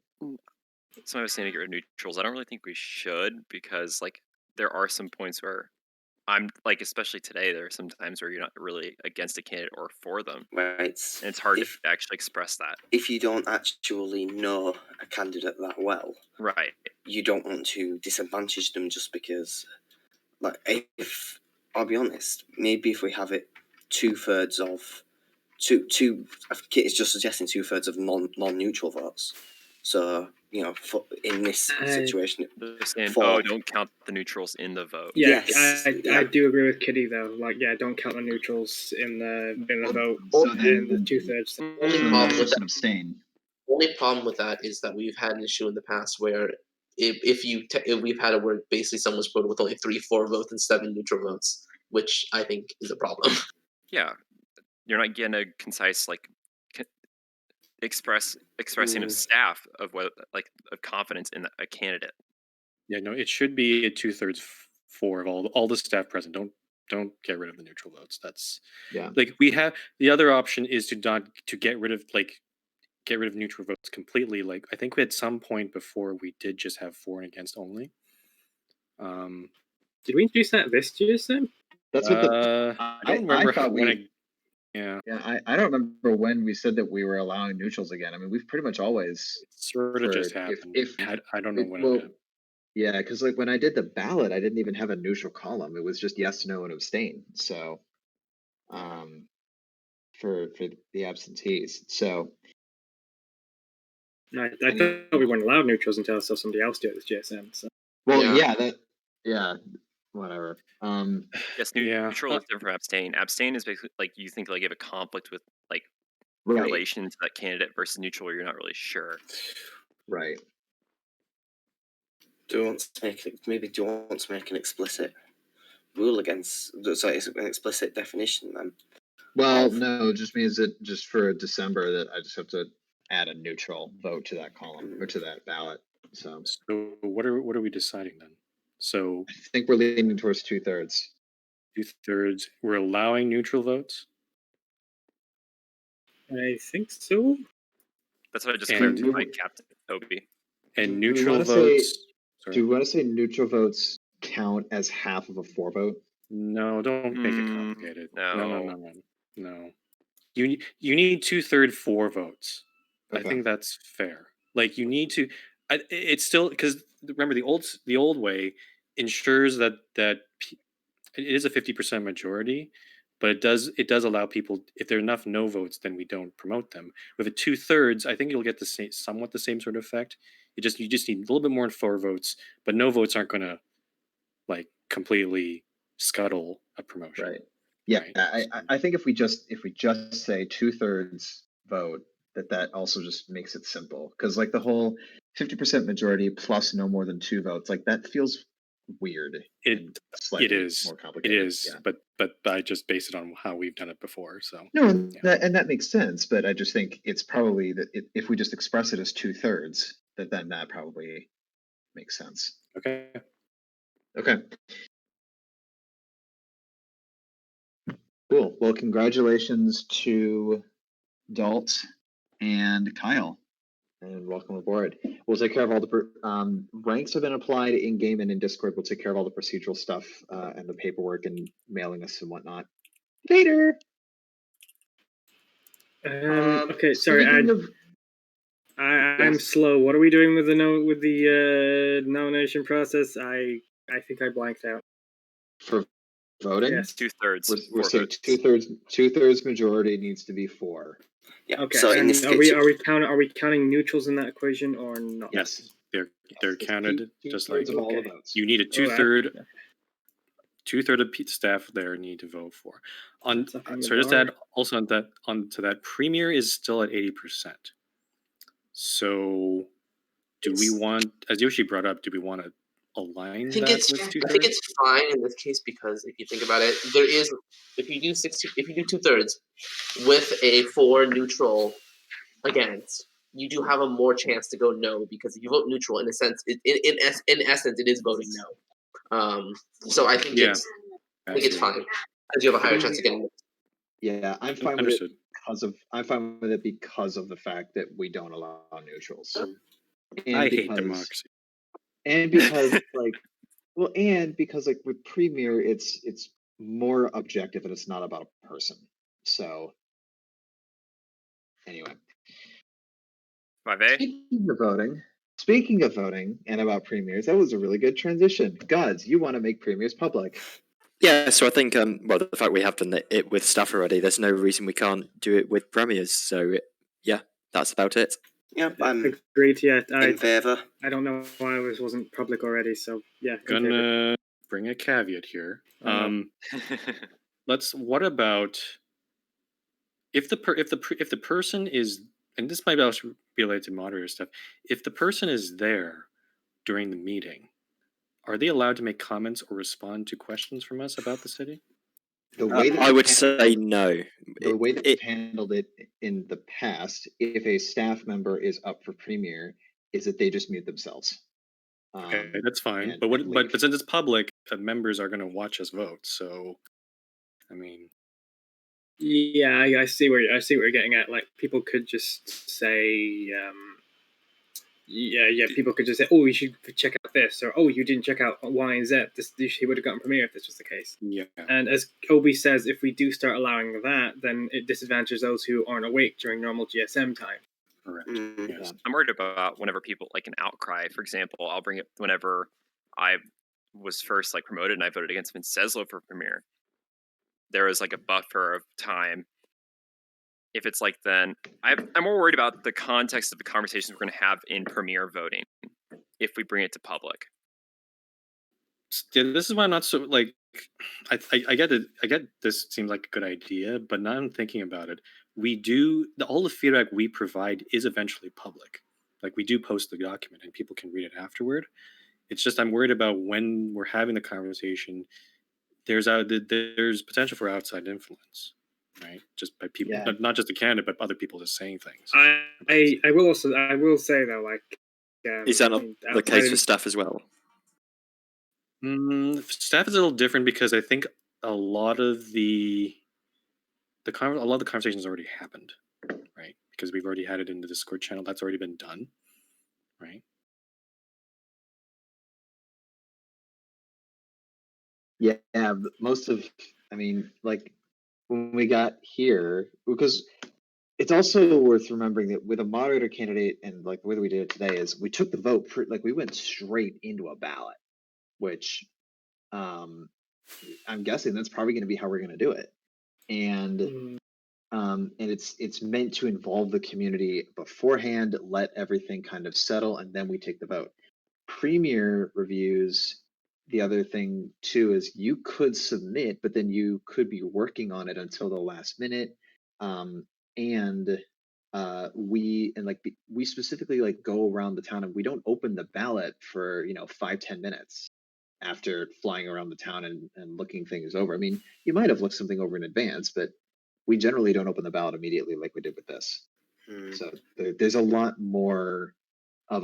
So I was saying to get rid of neutrals. I don't really think we should because, like, there are some points where I'm like, especially today, there are some times where you're not really against a candidate or for them, Right. and it's hard to actually express that. If you don't actually know a candidate that well, Right. you don't want to disadvantage them just because. Like, if I'll be honest, maybe if we have it 2/3 of two, I think Kit is just suggesting 2/3 of non-neutral votes. So in this situation, They're saying, for- don't count the neutrals in the vote. Yeah, Yes, I do agree with Kitty though. Like, yeah, don't count the neutrals in the vote, So and then, the 2/3. so Only then problem that's with just that. an abstain. Only problem with that is that we've had an issue in the past where if we've had it where basically someone's voted with only 3-4 votes and 7 neutral votes, which I think is a problem. Yeah, you're not getting a concise expressing of staff of what of confidence in a candidate. Yeah, no, it should be a 2/3 for of all the staff present. Don't get rid of the neutral votes. That's like we have the other option is to get rid of neutral votes completely. Like I think at some point before we did just have for and against only. Did we introduce that this GSM? That's what I don't remember thought when. Yeah, I don't remember when we said that we were allowing neutrals again. I mean, we've pretty much always sort of just happened. I don't know when it happened. Yeah, because like when I did the ballot, I didn't even have a neutral column. It was just yes, no, and abstain. So, for the absentees. So, I thought we weren't allowed neutrals until I saw somebody else do it with GSM. So. Well, whatever. Yes, neutral is different from abstain. Abstain is basically like you think like you have a conflict with relation to that candidate versus neutral where you're not really sure. Right. Do you want to make an explicit rule against? Sorry, an explicit definition then. Well, no, it just means that just for December that I just have to add a neutral vote to that column or to that ballot. So what are we deciding then? So I think we're leaning towards 2/3. 2/3. We're allowing neutral votes. I think so. That's what I just clarified, Captain Obi. And neutral votes. Do we want to say neutral votes count as half of a 4 vote? No, don't make it complicated. No. No. You need 2/3 4 votes. Okay. I think that's fair. Like you need to. It's still because remember the old way ensures that it is a 50% majority, but it does allow people if there are enough no votes, then we don't promote them. With a 2/3, I think you'll get somewhat the same sort of effect. You just need a little bit more 4 votes, but no votes aren't going to completely scuttle a promotion. Right. Yeah, right? I think if we just say 2/3 vote, that also just makes it simple because like the whole 50% majority plus no more than 2 votes, like that feels weird. It is more complicated. It is, yeah. but I just base it on how we've done it before. So no, and that makes sense. But I just think it's probably that if we just express it as 2/3, then that probably makes sense. Okay. Cool. Well, congratulations to Dalt and Kyle, and welcome aboard. We'll take care of all the ranks have been applied in game and in Discord. We'll take care of all the procedural stuff and the paperwork and mailing us and whatnot later. Okay, sorry. I'm slow. What are we doing with the nomination process? I think I blanked out. For voting? Yes. 2/3. We're saying 2/3 majority needs to be 4. Yeah. Okay. So in this are we counting neutrals in that equation or not? Yes. They're counted just like of all the votes. you need a 2/3. 2/3 of staff there need to vote for. Just add also onto that premier is still at 80%. So do we want, as Yoshi brought up, do we want to align that with 2/3? I think it's fine in this case because if you think about it, there is if you do 2/3 with a 4 neutral against, you do have a more chance to go no because if you vote neutral, in a sense, in essence, it is voting no. So I think it's fine because you have a higher chance of getting. Yeah, I'm fine with it because of the fact that we don't allow neutrals. And I hate democracy. And because like Well, and because like with Premiere, it's more objective and it's not about a person. So anyway, 5A? speaking of voting and about premieres, that was a really good transition. Gods, you want to make premieres public. Yeah, so I think, well, the fact we have done it with staff already, there's no reason we can't do it with premiers. So, yeah, that's about it. Yep, I'm Agreed. Yeah, in favour. I don't know why it wasn't public already. So yeah, in favor. Gonna bring a caveat here. What about if the person is, and this might also be related to moderator stuff. If the person is there during the meeting, are they allowed to make comments or respond to questions from us about the city? The way that I would say no. The way that we've handled it in the past, if a staff member is up for premiere, is that they just mute themselves. Okay, that's fine. and But since it's public, members are going to watch us vote. So, I mean, Yeah, I see where you're getting at. Like, people could just say, people could just say, "Oh, you should check out this," or "Oh, you didn't check out Y and Z. He would have gotten premiere if this was the case." yeah. And as Obi says, if we do start allowing that, then it disadvantages those who aren't awake during normal GSM time. Correct. Mm. Yes. I'm worried about whenever people, like an outcry, for example, I'll bring it whenever I was first like promoted and I voted against Vince Ceslo for premiere. There was like a buffer of time. If it's like then, I'm more worried about the context of the conversations we're going to have in premiere voting if we bring it to public. Yeah, this is why I'm not so like. I get it. I get this seems like a good idea, but now I'm thinking about it. We do all the feedback we provide is eventually public. Like we do post the document and people can read it afterward. It's just I'm worried about when we're having the conversation. There's potential for outside influence, right? Just by people, not just the candidate, but other people just saying things. I will say though, like, is that not the case for staff as well? Staff is a little different because I think a lot of the conversations already happened, right? Because we've already had it in the Discord channel. That's already been done, right? Yeah, most of, I mean, like when we got here, because it's also worth remembering that with a moderator candidate and like the way that we did it today is we took the vote, like we went straight into a ballot, which I'm guessing that's probably going to be how we're going to do it. And it's meant to involve the community beforehand, let everything kind of settle, and then we take the vote. Premier reviews, the other thing too is you could submit, but then you could be working on it until the last minute. We specifically like go around the town and we don't open the ballot for 5-10 minutes after flying around the town and looking things over. I mean, you might have looked something over in advance, but we generally don't open the ballot immediately like we did with this. So there's a lot more of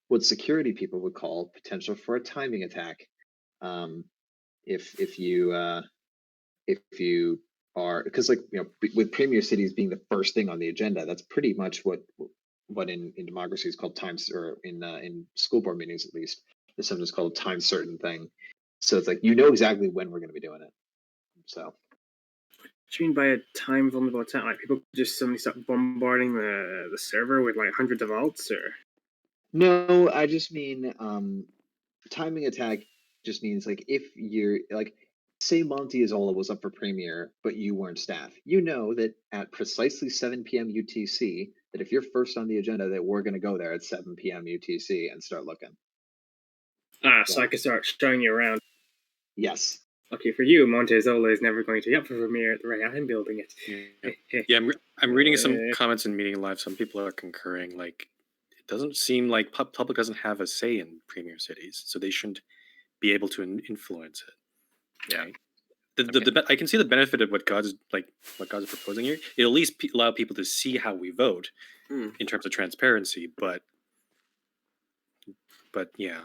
what security people would call potential for a timing attack. If you are, because like with premier cities being the first thing on the agenda, that's pretty much what in democracy is called times, or in school board meetings at least, there's something that's called a time certain thing. So it's like exactly when we're going to be doing it. So. What do you mean by a time vulnerable attack? Like people just suddenly start bombarding the server with like hundreds of alts, or? No, I just mean timing attack just means like if you're like, say Monty Isola was up for premiere, but you weren't staff. You know that at precisely 7 p.m. UTC, that if you're first on the agenda, that we're going to go there at 7 p.m. UTC and start looking. So I can start showing you around. Yes. Okay, for you, Monte Isola is never going to be up for premiere at the rate I'm building it. Yeah, I'm reading some comments in Meeting Live. Some people are concurring. Like, it doesn't seem like public doesn't have a say in premier cities, so they shouldn't be able to influence it. Yeah. Right? I can see the benefit of what God's proposing here. It at least allow people to see how we vote in terms of transparency. But yeah.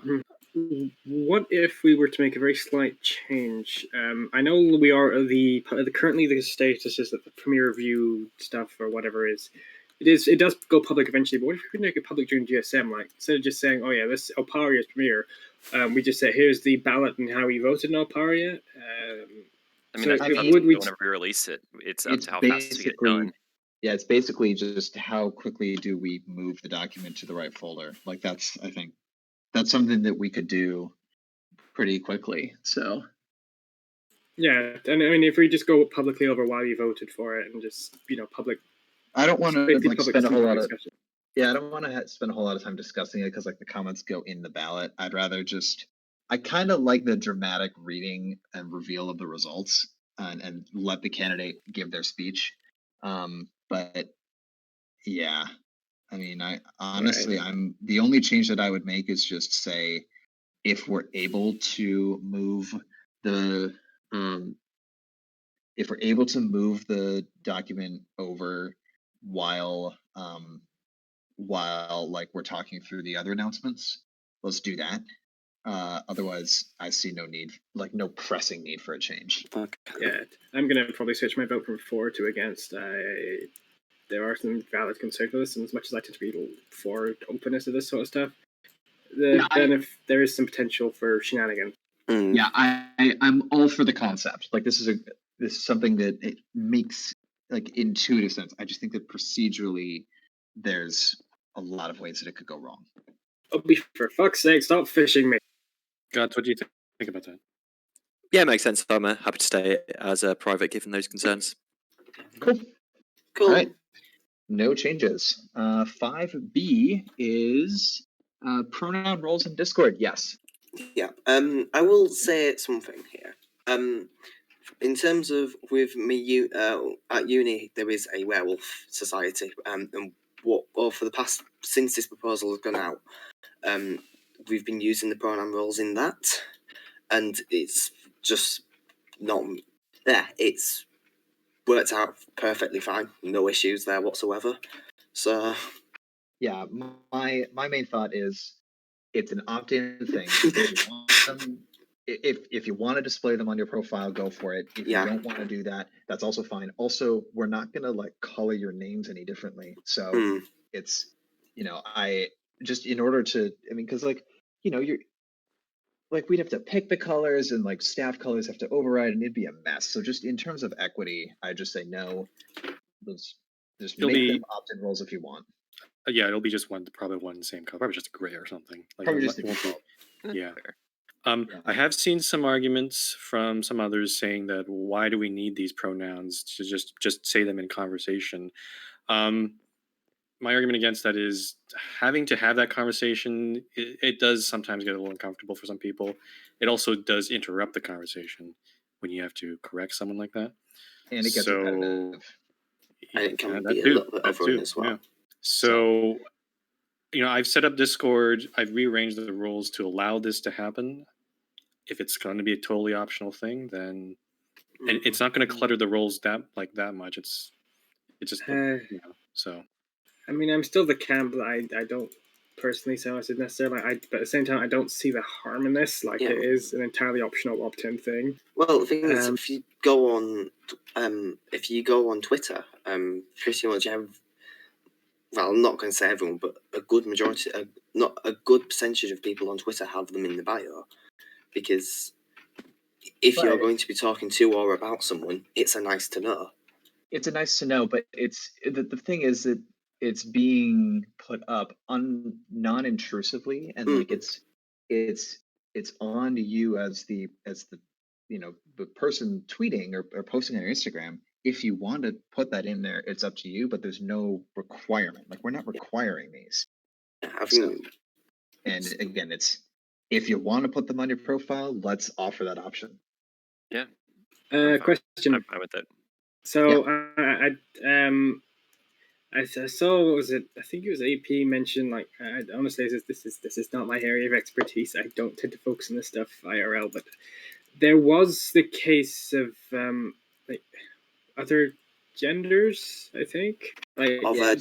What if we were to make a very slight change? I know we are currently the status is that the premier review stuff or whatever is It does go public eventually, but what if we could make it public during GSM? Like, instead of just saying, oh yeah, this Oparia's premiere, we just say, here's the ballot and how we voted in Oparia. I mean, so that's it would we whenever we release it, it's up It's to how fast we get it done. yeah, it's basically just how quickly do we move the document to the right folder. Like I think that's something that we could do pretty quickly. So yeah, and I mean, if we just go publicly over why we voted for it and just public, I don't want to basically like public spend a whole lot of discussion. yeah, I don't want to spend a whole lot of time discussing it because like the comments go in the ballot. I'd rather I kind of like the dramatic reading and reveal of the results and let the candidate give their speech. But yeah, I mean, I honestly, I'm the only change that I would make is just say if we're able to move the if we're able to move the document over while like we're talking through the other announcements, let's do that. Otherwise, I see no pressing need for a change. Okay. Yeah, I'm gonna probably switch my vote from for to against. There are some valid concerns for this, and as much as I tend to be for openness to this sort of stuff, then if there is some potential for shenanigans. Yeah, I'm all for the concept. Like this is something that it makes like intuitive sense. I just think that procedurally, there's a lot of ways that it could go wrong. Oh, for fuck's sake, stop fishing me. God, what do you think about that? Yeah, it makes sense. I'm happy to stay as a private given those concerns. Cool. All right. No changes. 5B is pronoun roles in Discord. Yes. Yeah. I will say something here. In terms of with me, at uni there is a werewolf society. And for the past since this proposal has gone out, we've been using the pronoun roles in that, and it's just not. Yeah, it's worked out perfectly fine. No issues there whatsoever. So yeah, my main thought is it's an opt-in thing. If you want to display them on your profile, go for it. If you don't want to do that, that's also fine. Also, we're not gonna like color your names any differently. So it's I just in order to because you're like we'd have to pick the colors and like staff colors have to override and it'd be a mess. So just in terms of equity, I just say no. Just make them opt-in roles if you want. Yeah, it'll be just probably one same color, probably just a gray or something. Like probably just yeah. I have seen some arguments from some others saying that why do we need these pronouns to just say them in conversation? My argument against that is having to have that conversation. It does sometimes get a little uncomfortable for some people. It also does interrupt the conversation when you have to correct someone like that. And it gets repetitive. And it can be a little bit overwhelming as well. Yeah. So, I've set up Discord. I've rearranged the rules to allow this to happen. If it's going to be a totally optional thing, then and it's not going to clutter the roles that much. It's just so. I mean, I'm still the camp that I don't personally say it's necessarily. But at the same time, I don't see the harm in this. Like it is an entirely optional opt-in thing. Well, the thing is, if you go on Twitter, pretty much well, I'm not going to say everyone, but a good majority, not a good percentage of people on Twitter have them in the bio, because if you're going to be talking to or about someone, it's a nice to know. It's a nice to know, but it's the thing is that it's being put up non-intrusively, and like it's on you as the the person tweeting or posting on your Instagram. If you want to put that in there, it's up to you, but there's no requirement. Like we're not requiring these. And again, it's if you want to put them on your profile, let's offer that option. Yeah. Question. I'm fine with it. So I saw, what was it? I think it was AP mentioned. Like, honestly, this is not my area of expertise. I don't tend to focus on this stuff IRL, but there was the case of like other genders. I think of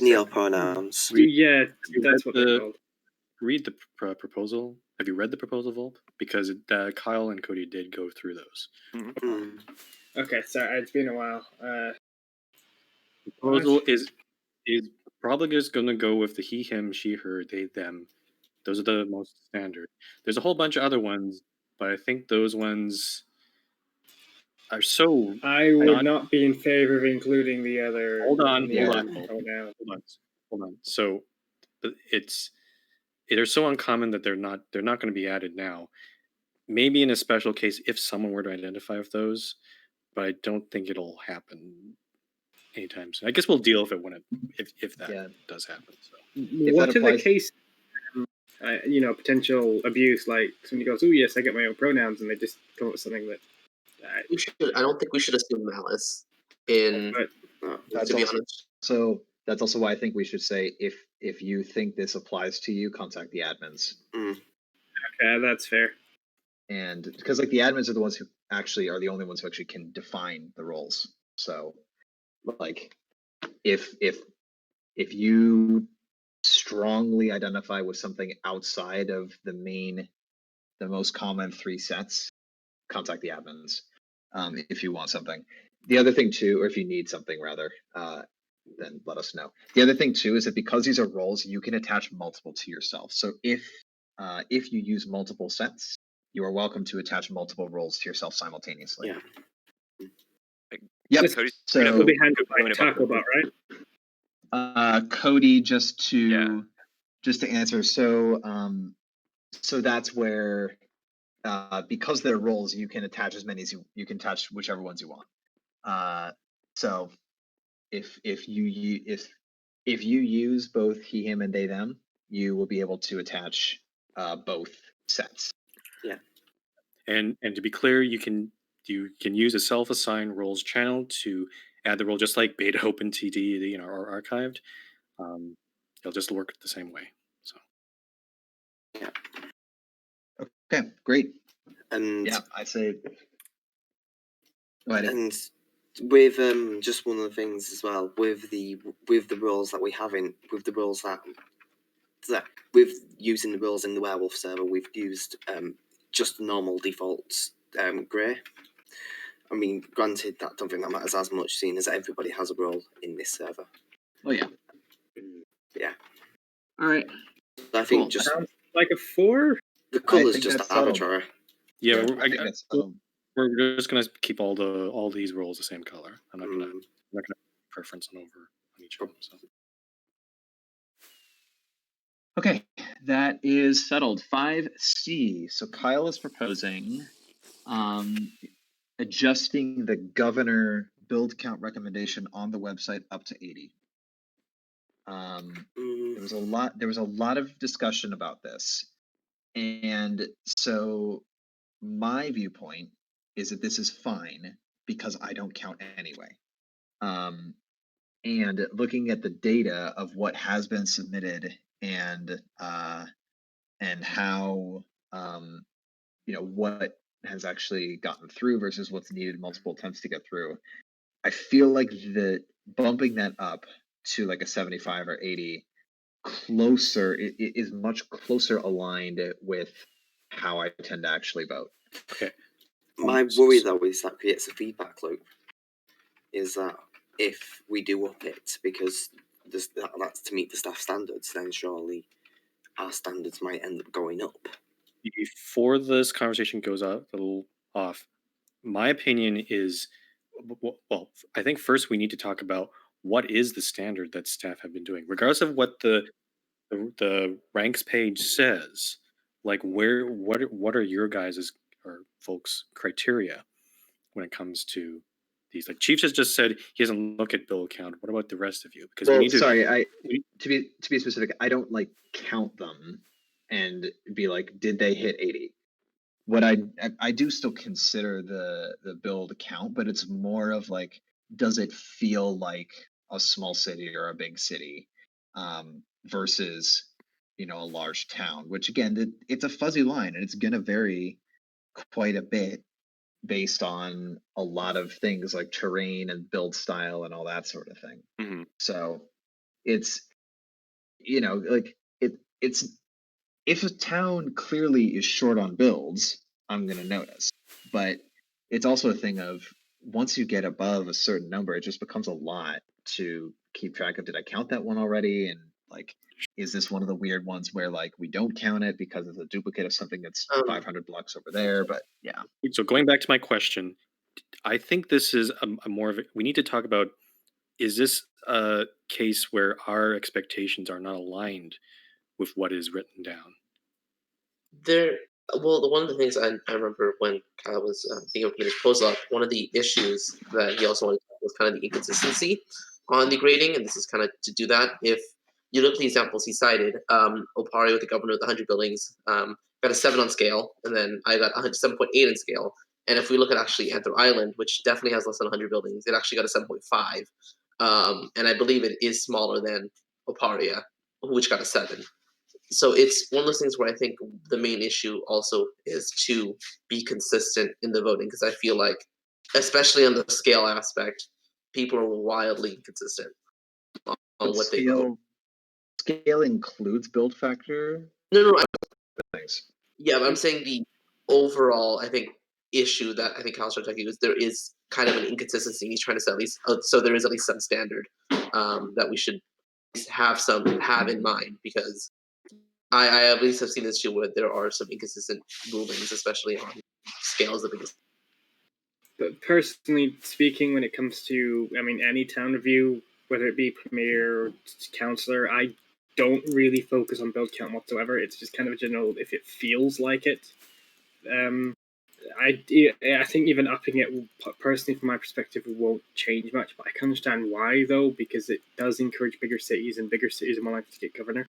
neopronouns. Yeah, that's what they're called. Read the proposal. Have you read the proposal, Volp? Because Kyle and Cody did go through those. Okay, sorry, it's been a while. Proposal is probably just going to go with the he, him, she, her, they, them. Those are the most standard. There's a whole bunch of other ones, but I think those ones are so. I would not be in favor of including the other. Hold on. Hold on. So they're so uncommon that they're not going to be added now. Maybe in a special case if someone were to identify with those, but I don't think it'll happen anytime soon. I guess we'll deal with it when if that does happen. So what in the case, potential abuse, like somebody goes, "Oh yes, I get my own pronouns," and they just come up with something that. I don't think we should assume malice. To be honest. So that's also why I think we should say if you think this applies to you, contact the admins. Okay, that's fair. And because like the admins are the ones who actually are the only ones who actually can define the roles. So like if you strongly identify with something outside of the most common 3 sets, contact the admins if you want something. The other thing too, or if you need something rather, then let us know. The other thing too is that because these are roles, you can attach multiple to yourself. So if you use multiple sets, you are welcome to attach multiple roles to yourself simultaneously. Yep. So it'll be handled by Tacklebot, right? Cody, just to answer. So so that's where because they're roles, you can attach as many as you can attach whichever ones you want. So if you use both he, him, and they, them, you will be able to attach both sets. Yeah. And to be clear, you can use a self-assigned roles channel to add the role, just like beta open TD or archived. It'll just work the same way. So yeah. Okay, great. And yeah, I say. Go ahead. And with just one of the things as well with the roles that we have with the roles that with using the roles in the werewolf server, we've used just normal defaults grey. I mean, granted, I don't think that matters as much, seeing as everybody has a role in this server. Oh yeah. Yeah. All right. I think just sounds like a 4. The color's just arbitrary. Yeah, we're just gonna keep all these roles the same color. I'm not gonna preference on each of them. So. Okay, that is settled. 5C. So Kyle is proposing adjusting the governor build count recommendation on the website up to 80. There was a lot of discussion about this, and so my viewpoint is that this is fine because I don't count anyway. And looking at the data of what has been submitted and how what has actually gotten through versus what's needed multiple attempts to get through, I feel like that bumping that up to like a 75 or 80 closer it is much closer aligned with how I tend to actually vote. Okay. My worry though is that creates a feedback loop. Is that if we do up it because that's to meet the staff standards, then surely our standards might end up going up. Before this conversation goes a little off, my opinion is, well, I think first we need to talk about what is the standard that staff have been doing, regardless of what the ranks page says. Like, what are your guys' or folks' criteria when it comes to these? Like, Chiefs has just said he doesn't look at bill count. What about the rest of you? Because we need to. Sorry, to be specific, I don't like count them and be like, did they hit 80? What I do still consider the build count, but it's more of like, does it feel like a small city or a big city versus a large town, which again it's a fuzzy line and it's gonna vary quite a bit based on a lot of things like terrain and build style and all that sort of thing. Mm-hmm. So it's like it's if a town clearly is short on builds, I'm going to notice. But it's also a thing of once you get above a certain number, it just becomes a lot to keep track of. Did I count that one already? And like, is this one of the weird ones where like we don't count it because it's a duplicate of something that's 500 blocks over there? But yeah. So going back to my question, I think this is a more of we need to talk about, is this a case where our expectations are not aligned with what is written down? One of the things I remember when Kyle was thinking of putting his proposal up, one of the issues that he also wanted to was kind of the inconsistency on the grading, and this is kind of to do that. If you look at the examples he cited, Opario, the governor with 100 buildings, got a 7 on scale, and then I got 7.8 in scale. And if we look at actually Anther Island, which definitely has less than 100 buildings, it actually got a 7.5. And I believe it is smaller than Oparia, which got a 7. So it's one of those things where I think the main issue also is to be consistent in the voting, because I feel like, especially on the scale aspect, people are wildly inconsistent on But what they vote. scale includes build factor. No, Thanks. yeah, but I'm saying the overall, I think, issue that I think Kyle's trying to talk to is there is kind of an inconsistency. He's trying to set at least, so there is at least some standard that we should have in mind, because I at least have seen this issue where there are some inconsistent rulings, especially on scales of biggest. But personally speaking, when it comes to, I mean, any town review, whether it be premier or councillor, I don't really focus on build count whatsoever. It's just kind of a general, if it feels like it. I think even upping it, personally, from my perspective, won't change much. But I can understand why, though, because it does encourage bigger cities, and bigger cities are more likely to get governor.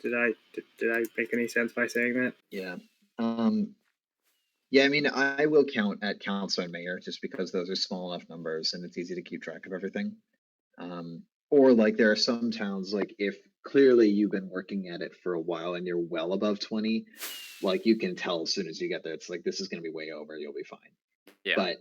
Did I make any sense by saying that? Yeah. Yeah, I mean, I will count at council and mayor just because those are small enough numbers and it's easy to keep track of everything. Or like there are some towns, like if clearly you've been working at it for a while and you're well above 20, like you can tell as soon as you get there, it's like this is going to be way over, you'll be fine. Yeah. But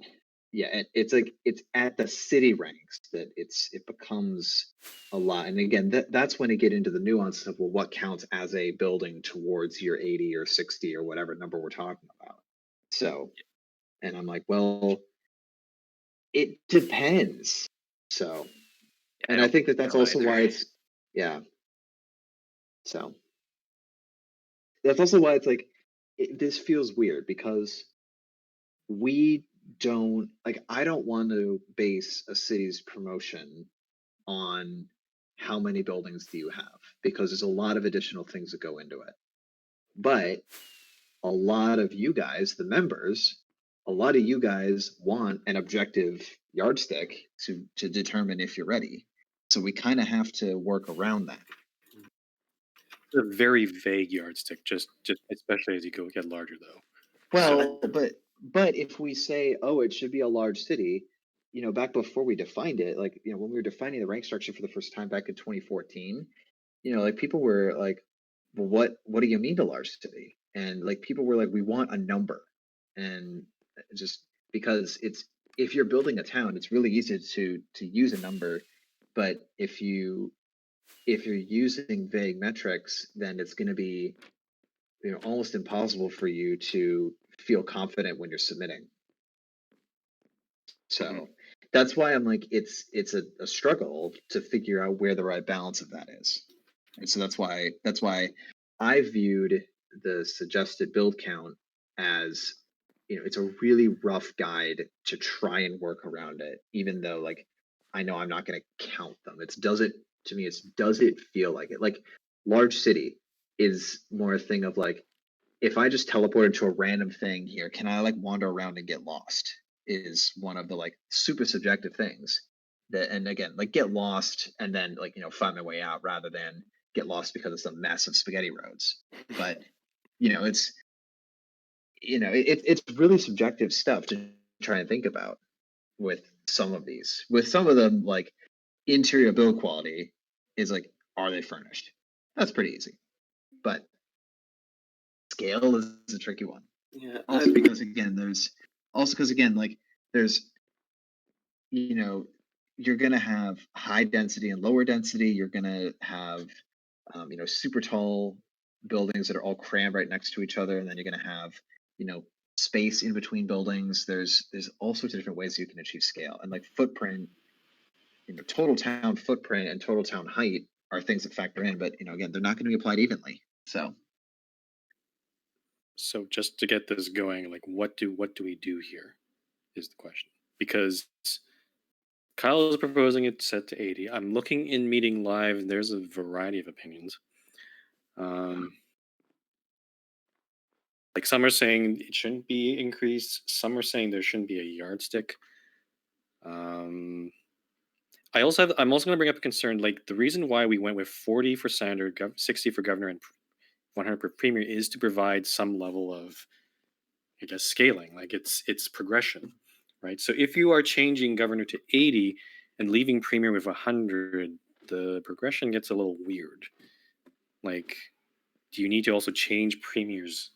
yeah, it's like it's at the city ranks that it becomes a lot. And again, that's when you get into the nuances of, well, what counts as a building towards your 80 or 60 or whatever number we're talking about. So, and I'm like, well, it depends. So, and I think that's also why it's, yeah. So that's also why it's like, this feels weird because we don't, like, I don't want to base a city's promotion on how many buildings do you have, because there's a lot of additional things that go into it. But a lot of you guys, the members, a lot of you guys want an objective yardstick to determine if you're ready. So we kind of have to work around that. It's a very vague yardstick, just especially as you get larger, though. Well, but if we say, oh, it should be a large city, you know, back before we defined it, like, you know, when we were defining the rank structure for the first time back in 2014, you know, like people were like, well, what do you mean a large city? And like people were like, we want a number. And just because it's, if you're building a town, it's really easy to use a number. But if you're using vague metrics, then it's going to be, you know, almost impossible for you to feel confident when you're submitting. So that's why I'm like, it's a struggle to figure out where the right balance of that is. And so that's why I viewed the suggested build count as, you know, it's a really rough guide to try and work around it, even though like I know I'm not going to count them. Does it feel like it? Like large city is more a thing of like, if I just teleported to a random thing here, can I like wander around and get lost? Is one of the like super subjective things that, and again, like get lost and then like, you know, find my way out rather than get lost because it's a massive spaghetti roads. But you know, it's really subjective stuff to try and think about with some of these. With some of them, like interior build quality is like, are they furnished? That's pretty easy. But scale is a tricky one. Yeah. Also because again, there's, you know, you're gonna have high density and lower density. You're gonna have, you know, super tall buildings that are all crammed right next to each other, and then you're gonna have, you know, space in between buildings. There's all sorts of different ways you can achieve scale, and like footprint, total town footprint and total town height are things that factor in, but again, they're not going to be applied evenly. So just to get this going, like what do we do here is the question. Because Kyle is proposing it set to 80. I'm looking in meeting live, and there's a variety of opinions. Like some are saying it shouldn't be increased. Some are saying there shouldn't be a yardstick. I'm also going to bring up a concern. Like the reason why we went with 40 for standard, 60 for governor, and 100 per premier is to provide some level of, I guess, scaling. Like it's progression, right? So if you are changing governor to 80 and leaving premier with 100, the progression gets a little weird. Like, do you need to also change premier's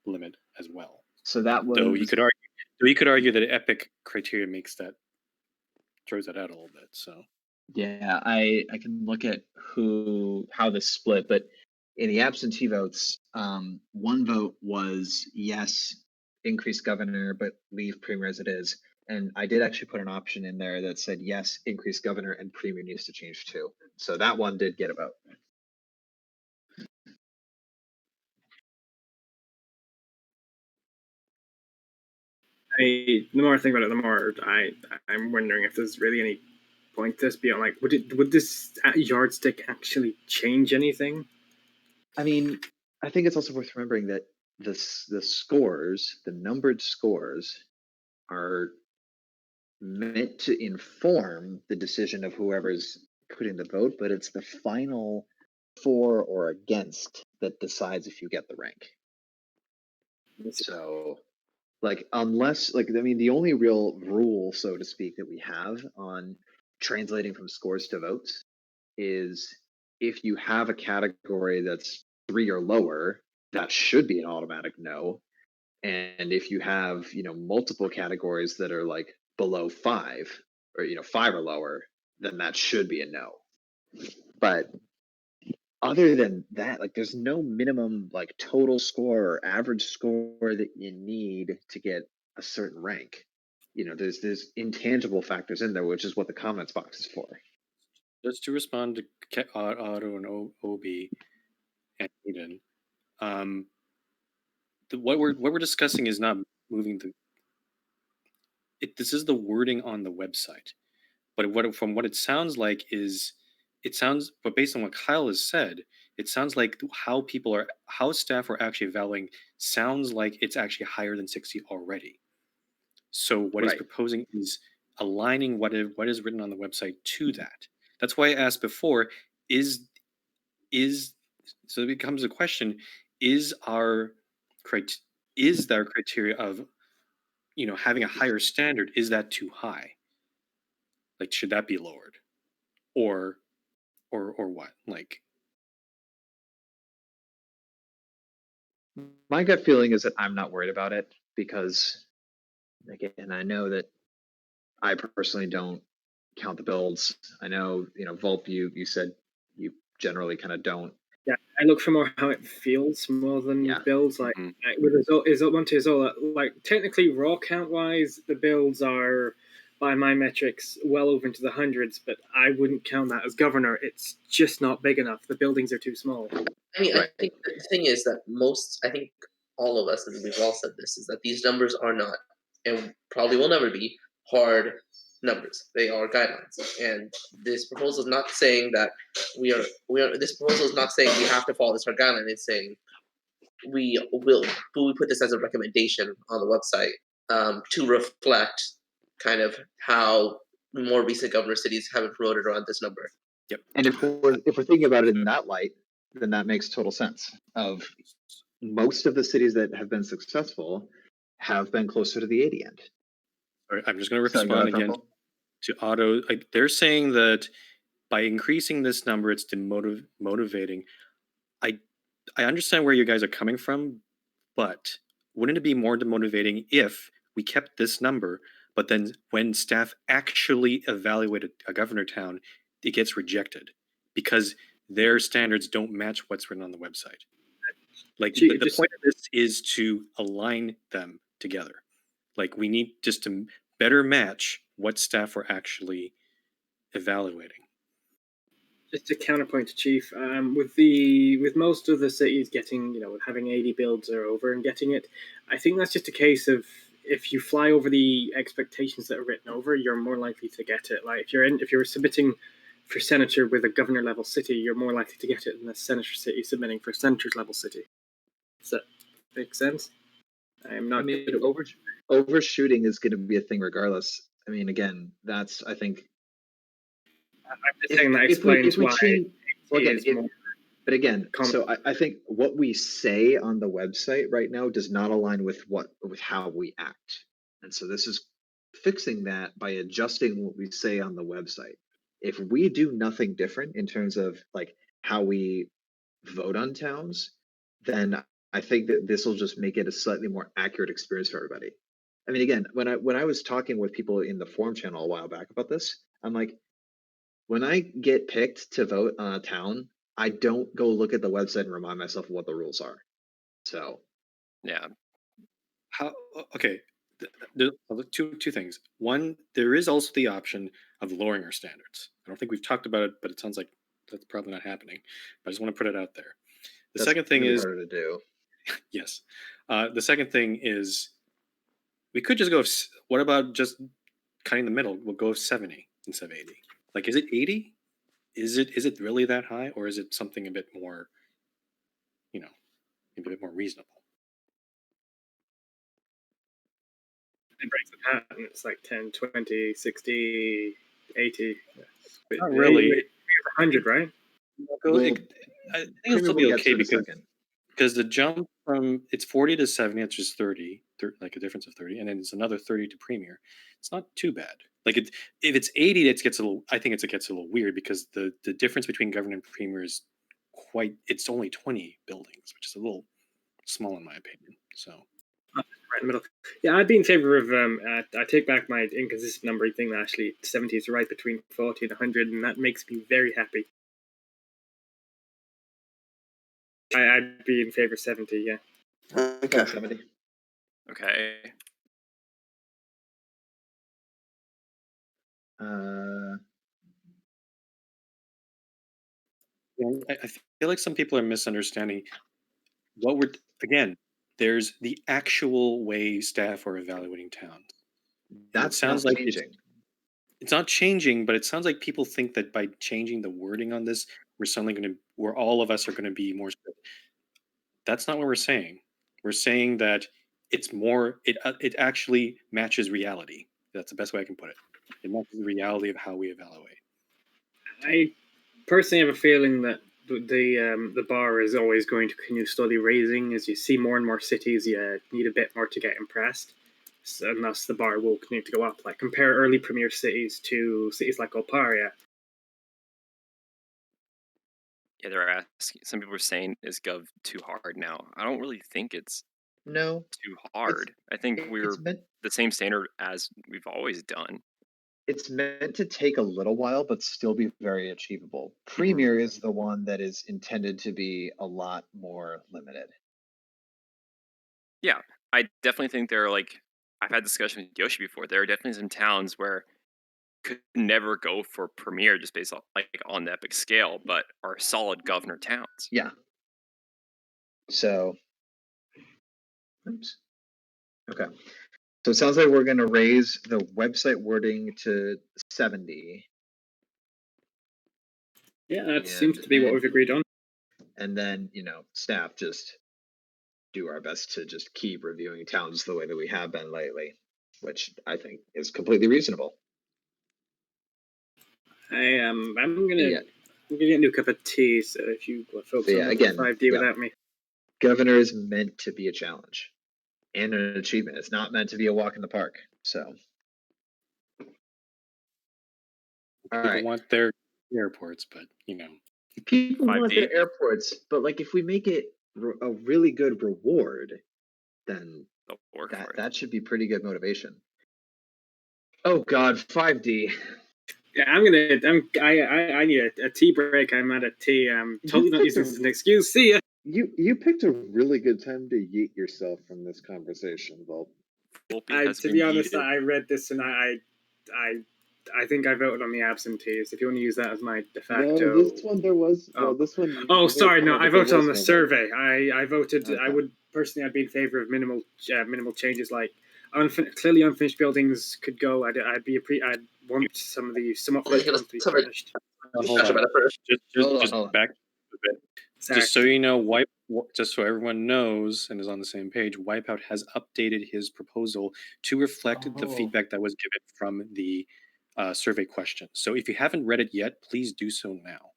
limit as well? So that was. Though you could argue that epic criteria throws that out a little bit. So yeah, I can look at how this split, but in the absentee votes, one vote was yes, increase governor, but leave premier as it is. And I did actually put an option in there that said yes, increase governor, and premier needs to change too. So that one did get a vote. The more I think about it, the more I'm wondering if there's really any point to this beyond like, would this yardstick actually change anything? I mean, I think it's also worth remembering that the scores, the numbered scores, are meant to inform the decision of whoever's putting the vote, but it's the final for or against that decides if you get the rank. So, like, unless, like, I mean, the only real rule, so to speak, that we have on translating from scores to votes is if you have a category that's 3 or lower, that should be an automatic no. And if you have, multiple categories that are like below 5 or, 5 or lower, then that should be a no. But other than that, like there's no minimum like total score or average score that you need to get a certain rank. There's intangible factors in there, which is what the comments box is for. Just to respond to Otto and OB and Eden, what we're discussing is not moving this is the wording on the website. But from what it sounds like but based on what Kyle has said, it sounds like how staff are actually evaluating sounds like it's actually higher than 60 already. So what he's proposing is aligning what is written on the website to that. That's why I asked before, so it becomes a question, is there criteria of having a higher standard, is that too high? Like, should that be lowered? Or what? Like, my gut feeling is that I'm not worried about it because, again, I know that I personally don't count the builds. I know, Volp, you said you generally kind of don't. Yeah, I look for more how it feels more than builds. Like, with result, like technically raw count wise, the builds are, by my metrics, well over into the hundreds, but I wouldn't count that as governor. It's just not big enough. The buildings are too small. I mean, I think the thing is that I think all of us, and we've all said this, is that these numbers are not, and probably will never be, hard numbers. They are guidelines. And this proposal is not saying that this proposal is not saying we have to follow this hard guideline. It's saying we put this as a recommendation on the website to reflect kind of how more recent governor cities have promoted around this number. Yep. And if we're thinking about it in that light, then that makes total sense. Of most of the cities that have been successful have been closer to the 80 end. All right, I'm just going to respond again to Otto. They're saying that by increasing this number, it's motivating. I understand where you guys are coming from, but wouldn't it be more demotivating if we kept this number, but then when staff actually evaluate a governor town, it gets rejected because their standards don't match what's written on the website? Like the point of this is to align them together. Like, we need just to better match what staff we're actually evaluating. Just a counterpoint to Chief, with most of the cities getting, having 80 builds or over and getting it, I think that's just a case of if you fly over the expectations that are written over, you're more likely to get it. Like if you're submitting for senator with a governor level city, you're more likely to get it than a senator city submitting for senator's level city. Does that make sense? I'm not. Overshooting is going to be a thing regardless. I mean, again, that's, I think. I'm just saying that explains why. But again, so I think what we say on the website right now does not align with how we act, and so this is fixing that by adjusting what we say on the website. If we do nothing different in terms of like how we vote on towns, then I think that this will just make it a slightly more accurate experience for everybody. I mean, again, when I was talking with people in the forum channel a while back about this, I'm like, when I get picked to vote on a town, I don't go look at the website and remind myself of what the rules are. So, yeah. Okay, there are two things. One, there is also the option of lowering our standards. I don't think we've talked about it, but it sounds like that's probably not happening. But I just want to put it out there. The second thing is harder to do. Yes. The second thing is we could just go. What about just cutting the middle? We'll go 70 instead of 80. Like, is it 80? Is it really that high, or is it something a bit more, maybe a bit more reasonable? It breaks the pattern. It's like 10, 20, 60, 80. Not really. 100, right? I think it'll still be okay because the jump from it's 40 to 70, it's just 30, like a difference of 30, and then it's another 30 to premier. It's not too bad. Like if it's 80, it gets a little. I think it gets a little weird because the difference between governor and premier is it's only 20 buildings, which is a little small in my opinion. So. Right in the middle. Yeah, I'd be in favor of. I take back my inconsistent numbering thing. That actually 70 is right between 40 and 100, and that makes me very happy. I'd be in favor of 70. Yeah. Okay. 70. Okay. I feel like some people are misunderstanding what we're again. There's the actual way staff are evaluating towns. That sounds like changing. It's not changing, but it sounds like people think that by changing the wording on this, where all of us are going to be more. That's not what we're saying. We're saying that it's more. It actually matches reality. That's the best way I can put it. It matches the reality of how we evaluate. I personally have a feeling that the bar is always going to continue slowly raising as you see more and more cities. You need a bit more to get impressed, and thus the bar will continue to go up. Like compare early premier cities to cities like Oparia. Yeah, they're asking. Some people are saying is Gov too hard now. I don't really think it's too hard. I think we're the same standard as we've always done. It's meant to take a little while, but still be very achievable. Premier is the one that is intended to be a lot more limited. Yeah, I definitely think there are I've had discussions with Yoshi before. There are definitely some towns where could never go for premier just based on on the epic scale, but are solid governor towns. Yeah. So, oops. Okay. So it sounds like we're going to raise the website wording to 70. Yeah, that seems to be what we've agreed on. And then, staff just do our best to just keep reviewing towns the way that we have been lately, which I think is completely reasonable. I'm gonna get a new cup of tea. So if you folks want to 5D without me, governor is meant to be a challenge and an achievement. It's not meant to be a walk in the park. So, people want their airports, but people want their airports. But if we make it a really good reward, then that should be pretty good motivation. Oh God, 5D. Yeah, I need a tea break. I'm at a tea. I'm totally not using this as an excuse. See ya. You picked a really good time to yeet yourself from this conversation, Volp. has To been be honest, muted. I read this and I think I voted on the absentees. If you want to use that as my de facto. No, this one there was. Oh. No, this one. Oh, sorry, no, I voted on the no vote. survey. I voted. Okay. I would personally, I'd be in favor of minimal changes, like clearly unfinished buildings could go. I'd want some of the somewhat finished ones to be finished. Hold on. Just back a bit. Sorry. Just so you know, just so everyone knows and is on the same page, Wipeout has updated his proposal to reflect the feedback that was given from the survey question. So if you haven't read it yet, please do so now.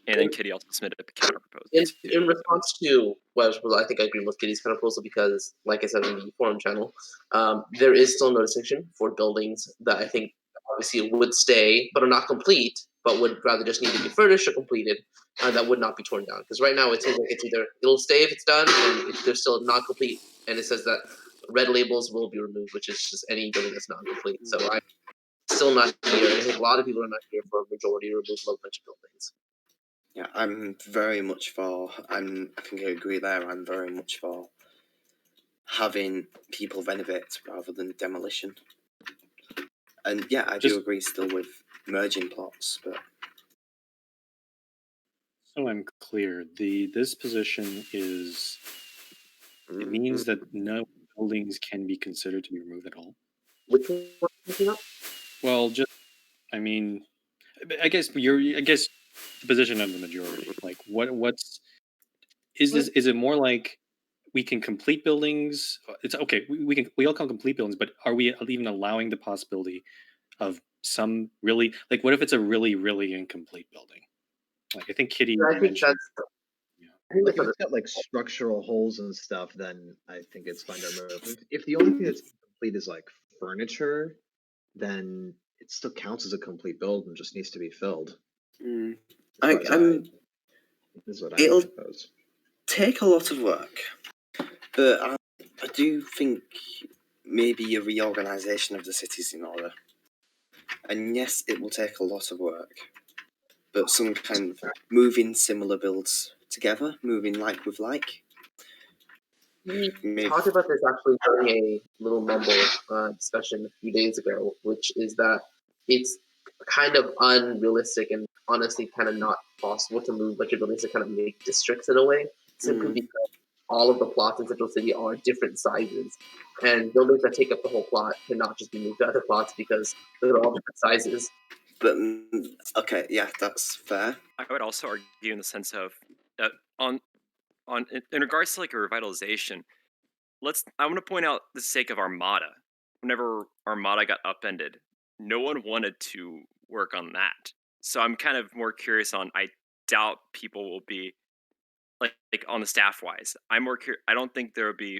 And then Kitty also submitted a counter proposal. In response to Webb's proposal, I think I agree with Kitty's counter proposal because, like I said in the forum channel, there is still no distinction for buildings that I think obviously would stay but are not complete, but would rather just need to be furnished or completed, that would not be torn down. Because right now it seems like it's either it'll stay if it's done, and if they're still not complete, and it says that red labels will be removed, which is just any building that's not complete. So I'm still not here, and I think a lot of people are not here for a majority removal of a bunch of buildings. Yeah, I'm very much for. I think I agree there. I'm very much for having people renovate rather than demolition. And yeah, I do agree still with merging plots, but so I'm clear. This position is. It means that no buildings can be considered to be removed at all. Which one? Well, I mean, I guess the position of the majority. Like, what's is this? Is it more like we can complete buildings? It's okay. We all can complete buildings, but are we even allowing the possibility of some really like? What if it's a really incomplete building? Like I think Kitty mentioned. Like if it's got like structural holes and stuff, then I think it's fine to remove. If the only thing that's incomplete is like furniture, then it still counts as a complete build and just needs to be filled. it'll take a lot of work, but I do think maybe a reorganisation of the city's in order. And yes, it will take a lot of work, but some kind of moving similar builds together, moving like with like. We talked about this actually during a little mumble discussion a few days ago, which is that it's kind of unrealistic and honestly kind of not possible to move bunch of buildings to kind of make districts in a way, simply because all of the plots in Central City are different sizes, and buildings that take up the whole plot cannot just be moved to other plots because they're all different sizes. But okay, yeah, that's fair. I would also argue in the sense of in regards to like a revitalization, I want to point out the sake of Armada. Whenever Armada got upended, no one wanted to work on that. So I'm kind of more curious on. I doubt people will be like on the staff wise. I don't think there will be.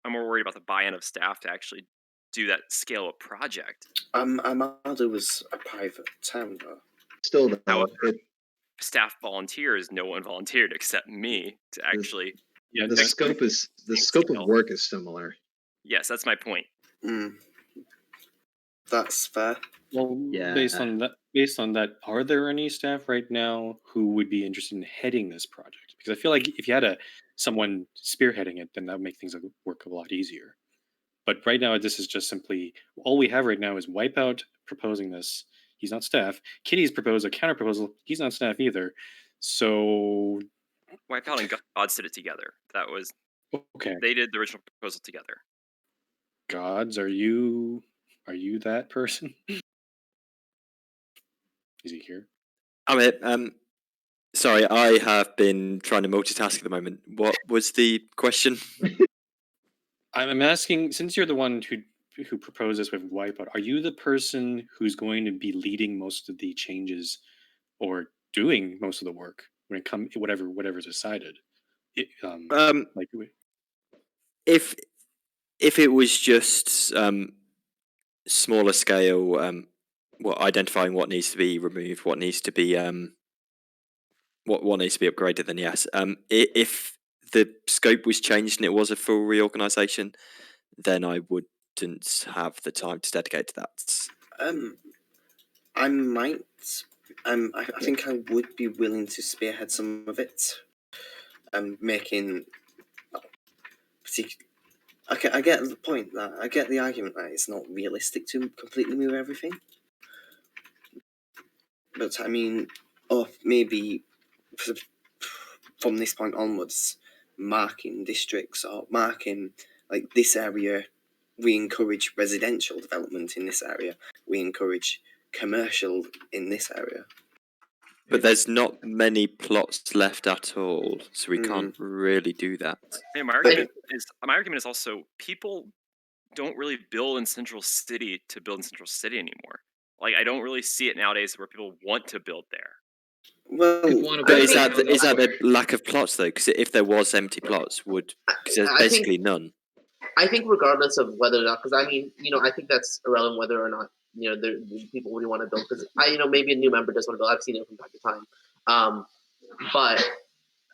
I'm more worried about the buy-in of staff to actually do that scale of project. Armada was a private town though. Still though, staff volunteers. No one volunteered except me to actually. Yeah, the scope of work is similar. Yes, that's my point. That's fair. Well, yeah. Based on that, are there any staff right now who would be interested in heading this project? Because I feel like if you had someone spearheading it, then that would make things work a lot easier. But right now, this is just simply all we have right now is Wipeout proposing this. He's not staff. Kitty's proposed a counter proposal. He's not staff either. So Wipeout and Gods did it together. That was okay. They did the original proposal together. Gods, are you that person? Is he here? I'm here. Sorry, I have been trying to multitask at the moment. What was the question? I'm asking, since you're the one who proposed this with Wipeout, are you the person who's going to be leading most of the changes or doing most of the work when it comes whatever's decided? If it was just smaller scale, identifying what needs to be removed, what needs to be what needs to be upgraded, then yes. If the scope was changed and it was a full reorganisation, then I wouldn't have the time to dedicate to that. I might. I think I would be willing to spearhead some of it, making Okay, I get the point that I get the argument that it's not realistic to completely move everything. But I mean, or maybe from this point onwards, marking districts or marking like this area, we encourage residential development in this area. We encourage commercial in this area. But there's not many plots left at all, so we can't really do that. Yeah, my argument is also people don't really build in Central City to build in Central City anymore. Like I don't really see it nowadays where people want to build there. People Well, wanna But build is around that the elsewhere. lack of plots though? Because if there was empty plots, because there's I think- basically none. I think regardless of whether or not, because I mean, I think that's irrelevant whether or not people really want to build. Because maybe a new member does want to build. I've seen it from time to time. But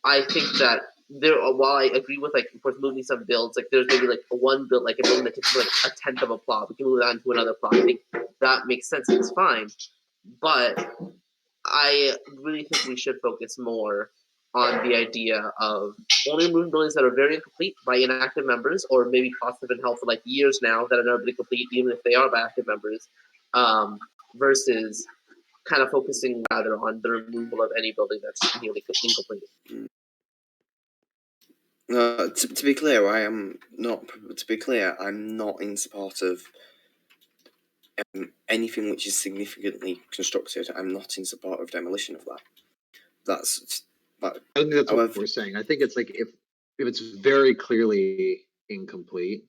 I think that while I agree with of course moving some builds, there's maybe one build, a building that takes a tenth of a plot. We can move that into another plot. I think that makes sense. It's fine, but I really think we should focus more on the idea of only removing buildings that are very incomplete by inactive members, or maybe plots that have been held for years now that are never been complete, even if they are by active members, versus kind of focusing rather on the removal of any building that's nearly incomplete. To be clear, I'm not in support of anything which is significantly constructed. I'm not in support of demolition of that. I think that's what we're saying. I think it's if it's very clearly incomplete,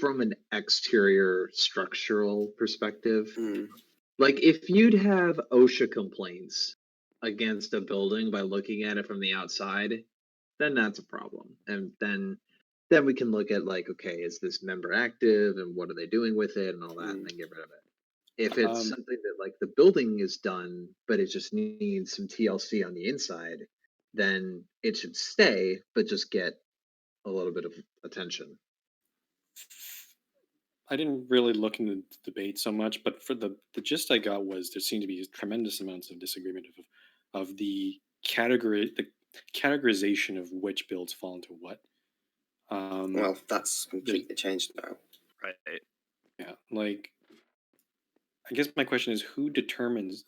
from an exterior structural perspective, if you'd have OSHA complaints against a building by looking at it from the outside, then that's a problem. And then we can look at okay, is this member active and what are they doing with it and all that, and then get rid of it. If it's something that the building is done, but it just needs some TLC on the inside, then it should stay, but just get a little bit of attention. I didn't really look into the debate so much, but for the gist I got was there seemed to be tremendous amounts of disagreement of the categorization of which builds fall into what. Well, that's completely changed now. Right. Yeah, I guess my question is who determines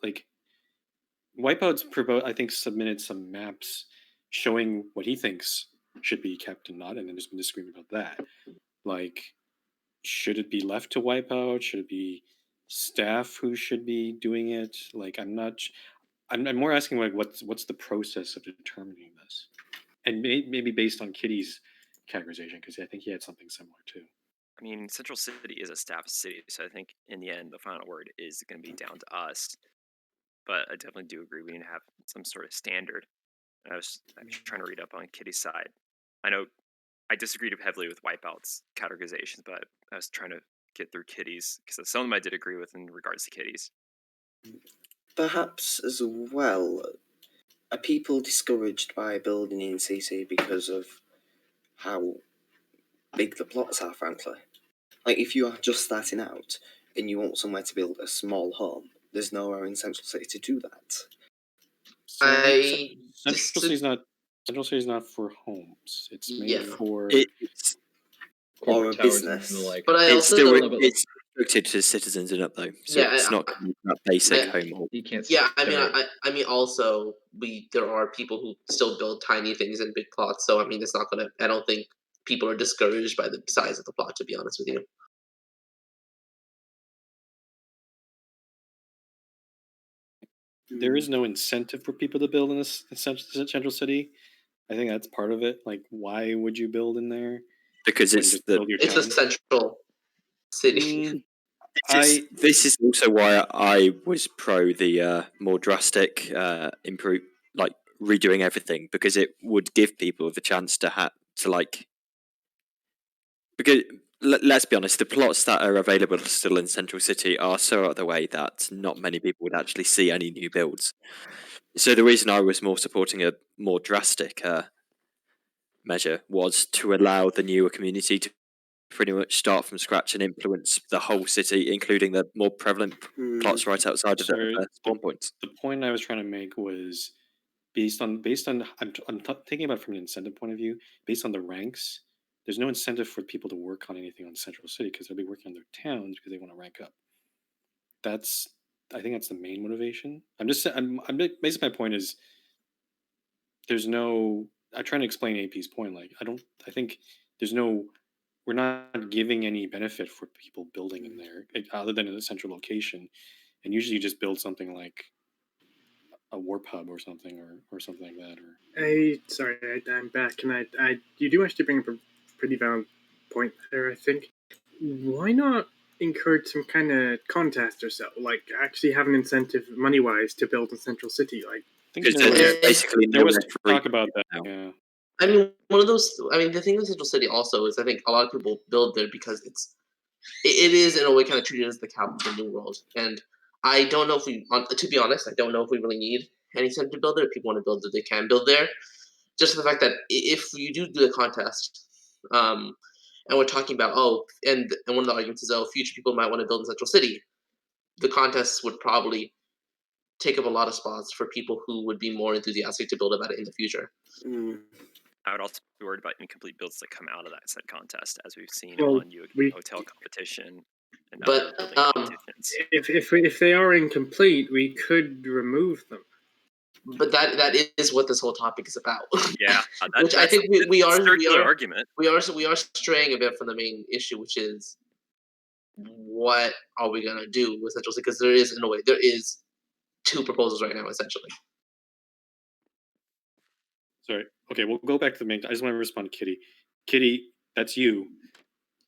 Wipeout's I think submitted some maps showing what he thinks should be kept and not, and then there's been disagreement about that. Should it be left to Wipeout? Should it be staff who should be doing it? I'm not. I'm more asking what's the process of determining this, and maybe based on Kitty's categorization, because I think he had something similar too. I mean, Central City is a staff city, so I think in the end, the final word is going to be down to us. But I definitely do agree we need to have some sort of standard. I'm trying to read up on Kitty's side. I know I disagreed heavily with Wipeout's categorizations, but I was trying to get through Kitty's because some of them I did agree with in regards to Kitty's. Perhaps as well, are people discouraged by building in CC because of how big the plots are, frankly? If you are just starting out and you want somewhere to build a small home, there's nowhere in Central City to do that. Central City is not for homes. It's made for or a business. But it's restricted to citizens and up though, so it's not that basic home. You can't. Yeah, I mean, also there are people who still build tiny things in big plots. So I mean, it's not gonna. I don't think people are discouraged by the size of the plot. To be honest with you. There is no incentive for people to build in this Central City. I think that's part of it. Why would you build in there? Because it's a central city. This is also why I was pro the more drastic improve, redoing everything, because it would give people the chance to because let's be honest, the plots that are available still in Central City are so out of the way that not many people would actually see any new builds. So the reason I was more supporting a more drastic measure was to allow the newer community to pretty much start from scratch and influence the whole city, including the more prevalent plots right outside of the spawn points. The point I was trying to make was based on I'm thinking about it from an incentive point of view, based on the ranks. there's no incentive for people to work on anything on Central City because they'll be working on their towns because they want to rank up. I think that's the main motivation. Basically my point is there's no, I'm trying to explain AP's point. Like, I think there's no, we're not giving any benefit for people building in there other than in a central location. And usually you just build something like a warp hub or something or something like that. I'm back, and you do actually bring up a pretty valid point there. I think. Why not encourage some kind of contest or so? Like actually have an incentive money-wise to build in Central City. Like, basically there was talk about that. Yeah. I mean, the thing with Central City also is I think a lot of people build there because it is in a way kind of treated as the capital of the New World, and I don't know if to be honest, I don't know if we really need any incentive to build there. If people want to build there, they can build there. Just for the fact that if you do the contest, and we're talking about and one of the arguments is future people might want to build in Central City, the contest would probably take up a lot of spots for people who would be more enthusiastic to build about it in the future. I would also be worried about incomplete builds that come out of that said contest, as we've seen Well, on hotel competition and But, other building competitions. If they are incomplete, we could remove them. But that is what this whole topic is about. Yeah, which I think we are argument. We are straying a bit from the main issue, which is what are we gonna do with Central City? Because there is two proposals right now, essentially. Sorry. Okay, we'll go back to the main. I just want to respond to Kitty. Kitty, that's you.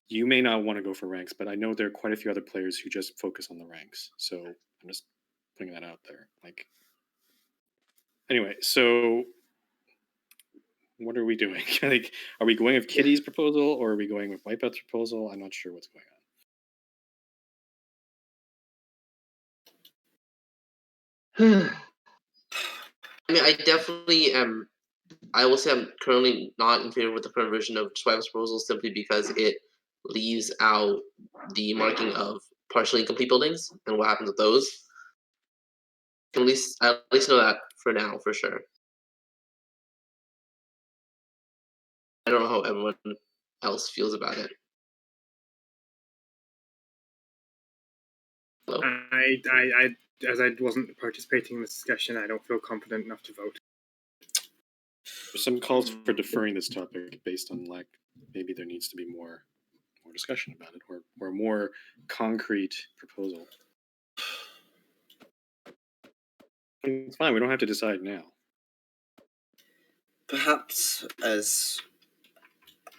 You may not want to go for ranks, but I know there are quite a few other players who just focus on the ranks. So I'm just putting that out there. Like, anyway, so what are we doing? Like, are we going with Kitty's proposal or are we going with Wipeout's proposal? I'm not sure what's going on. I mean, I definitely am. I will say I'm currently not in favor with the current version of Swipe's proposal simply because it leaves out the marking of partially incomplete buildings and what happens with those. I at least know that for now, for sure. I don't know how everyone else feels about it. Hello? As I wasn't participating in this discussion, I don't feel confident enough to vote. There's some calls for deferring this topic based on maybe there needs to be more discussion about it or a more concrete proposal. It's fine. We don't have to decide now. Perhaps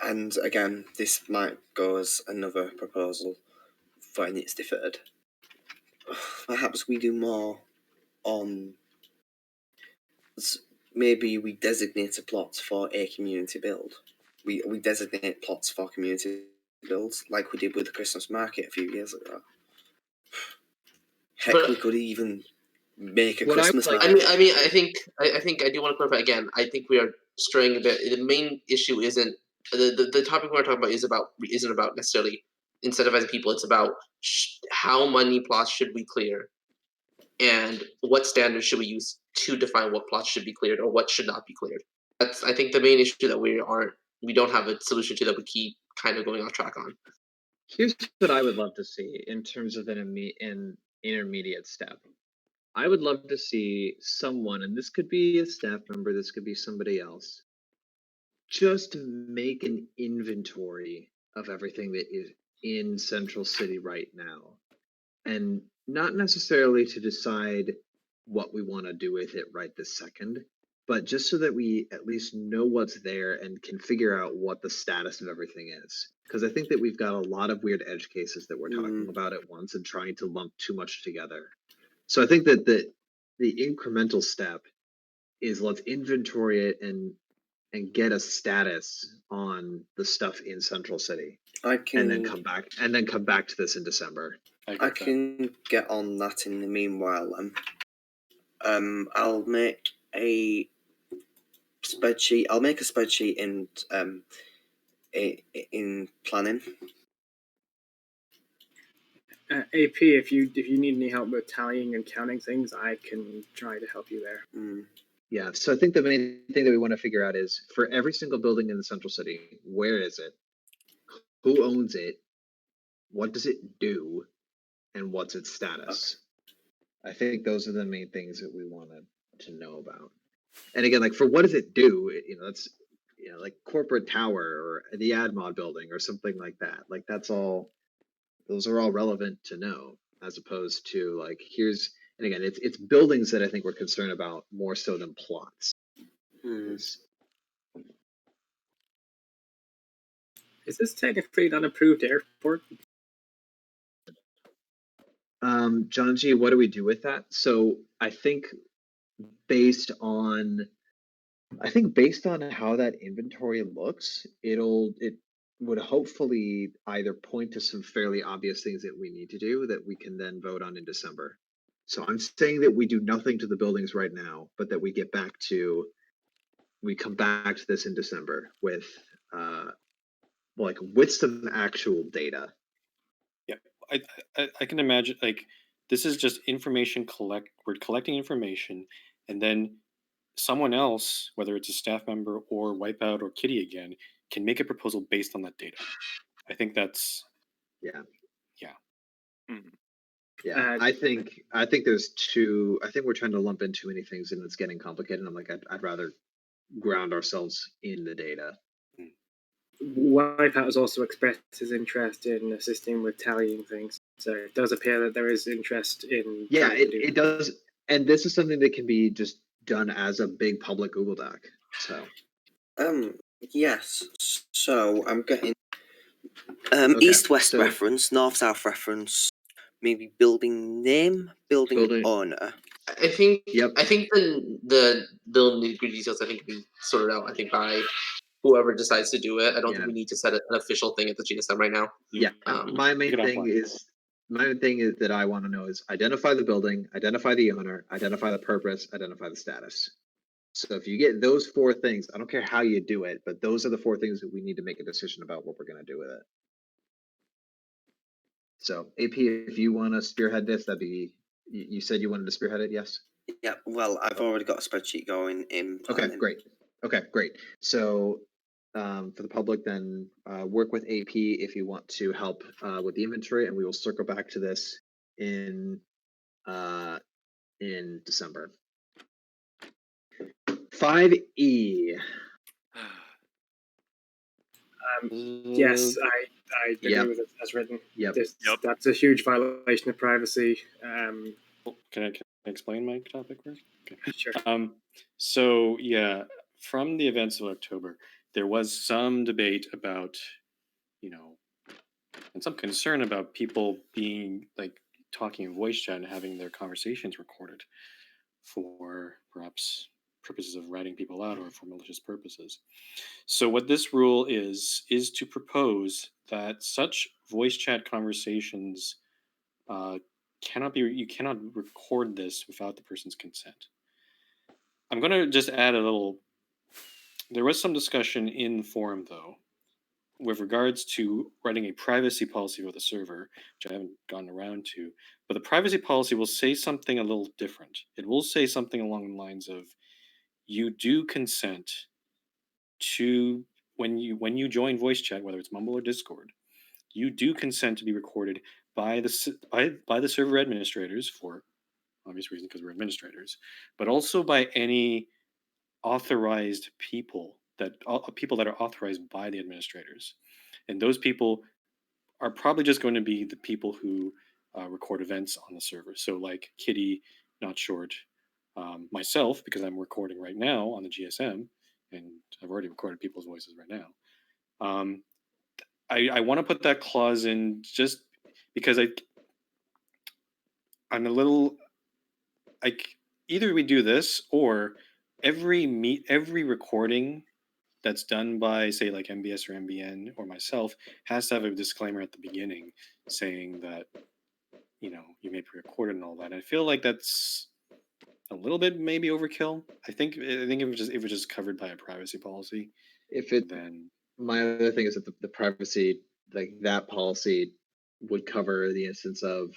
and again, this might go as another proposal when it's deferred. Perhaps we do more on. Maybe we designate a plot for a community build. We designate plots for community builds like we did with the Christmas market a few years ago. Heck, we could even make a Christmas market. I think I do want to clarify again. I think we are straying a bit. The main issue isn't the topic we're talking about isn't about necessarily incentivizing people. It's about how many plots should we clear, and what standards should we use to define what plots should be cleared or what should not be cleared. That's I think the main issue that we don't have a solution to, that we keep kind of going off track on. Here's what I would love to see in terms of an intermediate step. I would love to see someone, and this could be a staff member, this could be somebody else, just make an inventory of everything that is in Central City right now. And not necessarily to decide what we want to do with it right this second, but just so that we at least know what's there and can figure out what the status of everything is. Because I think that we've got a lot of weird edge cases that we're talking about at once and trying to lump too much together. So I think that the incremental step is let's inventory it and get a status on the stuff in Central City. And then come back to this in December. I can get on that in the meanwhile. I'll make a spreadsheet. I'll make a spreadsheet in planning. AP, if you need any help with tallying and counting things, I can try to help you there. Yeah, so I think the main thing that we want to figure out is for every single building in the Central City, where is it? who owns it, what does it do, and what's its status. I think those are the main things that we wanted to know about. And again, like for what does it do? That's like corporate tower or the AdMod building or something like that. Like that's all. Those are all relevant to know, as opposed to like here's. And again, it's buildings that I think we're concerned about more so than plots. Mm. Is this technically an unapproved airport? John G, what do we do with that? So I think based on how that inventory looks, it would hopefully either point to some fairly obvious things that we need to do that we can then vote on in December. So I'm saying that we do nothing to the buildings right now, but that we come back to this in December with with some actual data. Yeah, I can imagine like this is just information we're collecting information, and then someone else, whether it's a staff member or Wipeout or Kitty again, can make a proposal based on that data. I think that's Yeah. Mhm. Yeah, I think there's two. I think we're trying to lump in too many things, and it's getting complicated. I'm like, I'd rather ground ourselves in the data. Wipeout has also expressed his interest in assisting with tallying things, so it does appear that there is interest in. Yeah, it does, and this is something that can be just done as a big public Google Doc. So. Yes. So I'm getting Okay, east-west reference, north-south reference, maybe building name, building owner. I think the nitty-gritty details I think can be sorted out. I think by whoever decides to do it. I don't think we need to set an official thing at the GSM right now. Yeah, my main thing is that I want to know is identify the building, identify the owner, identify the purpose, identify the status. So if you get those four things, I don't care how you do it, but those are the four things that we need to make a decision about what we're going to do with it. So AP, if you want to spearhead this, that'd be. You said you wanted to spearhead it, yes? Yeah. Well, I've already got a spreadsheet going in planning. Okay, great. So for the public, then work with AP if you want to help with the inventory, and we will circle back to this in December. 5E. Yes, I agree with it as written. Yep. That's a huge violation of privacy. Can I explain my topic first? Okay. Sure. So yeah, from the events of October, there was some debate about, and some concern about people being like talking in voice chat and having their conversations recorded for perhaps purposes of writing people out or for malicious purposes. So what this rule is to propose that such voice chat conversations you cannot record this without the person's consent. I'm going to just add a little. There was some discussion in the forum, though, with regards to writing a privacy policy for the server, which I haven't gotten around to. But the privacy policy will say something a little different. It will say something along the lines of, you do consent to when you join voice chat, whether it's Mumble or Discord, you do consent to be recorded by the server administrators for obvious reasons because we're administrators, but also by any authorized people that are authorized by the administrators, and those people are probably just going to be the people who record events on the server. So like Kitty, Not Short, myself, because I'm recording right now on the GSM, and I've already recorded people's voices right now. I want to put that clause in just because I'm a little like either we do this or every recording that's done by say like MBS or MBN or myself has to have a disclaimer at the beginning saying that you may be recorded and all that. I feel like that's a little bit maybe overkill. I think if it was just covered by a privacy policy, then my other thing is that the privacy, like that policy would cover the instance of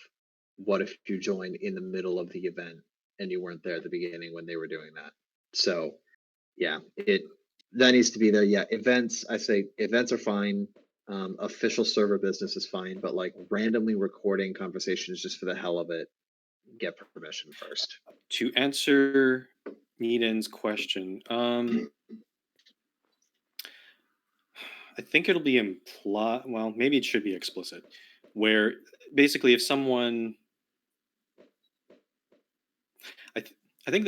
what if you joined in the middle of the event and you weren't there at the beginning when they were doing that. So yeah, that needs to be there. Yeah, events, I say events are fine. Official server business is fine, but like randomly recording conversations just for the hell of it, get permission first. To answer Needon's question, I think it'll be implied. Well, maybe it should be explicit, where basically if someone, I think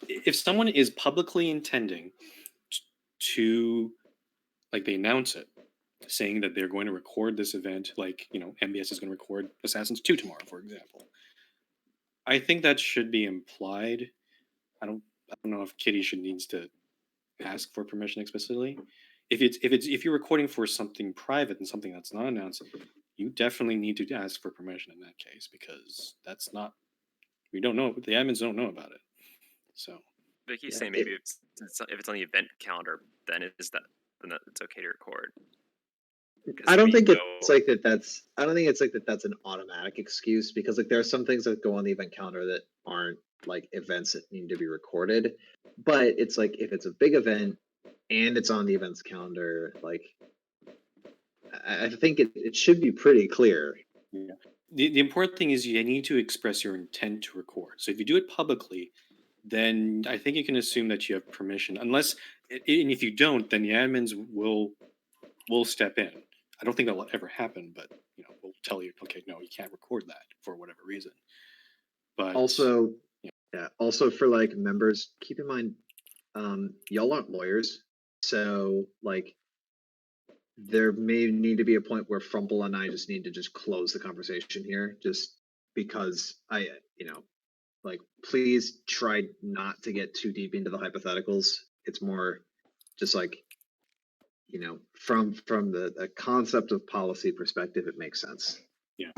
if someone is publicly intending to, like, they announce it, saying that they're going to record this event, like, you know, MBS is going to record Assassins 2 tomorrow, for example. I think that should be implied. I don't know if Kitty needs to ask for permission explicitly. If you're recording for something private and something that's not announced, you definitely need to ask for permission in that case, because that's not, we don't know, the admins don't know about it. So But he's saying maybe if it's on the event calendar, then it's okay to record. I don't think it's like that. I don't think it's like that. That's an automatic excuse, because like there are some things that go on the event calendar that aren't like events that need to be recorded. But it's like if it's a big event and it's on the events calendar, like I think it should be pretty clear. Yeah. The important thing is you need to express your intent to record. So if you do it publicly, then I think you can assume that you have permission. Unless, and if you don't, then the admins will step in. I don't think that will ever happen, but you know, we'll tell you, okay, no, you can't record that for whatever reason. But also, yeah. Also for like members, keep in mind, y'all aren't lawyers, so like there may need to be a point where Frumple and I just need to just close the conversation here, just because like please try not to get too deep into the hypotheticals. It's more just like, from the concept of policy perspective, it makes sense. Yeah,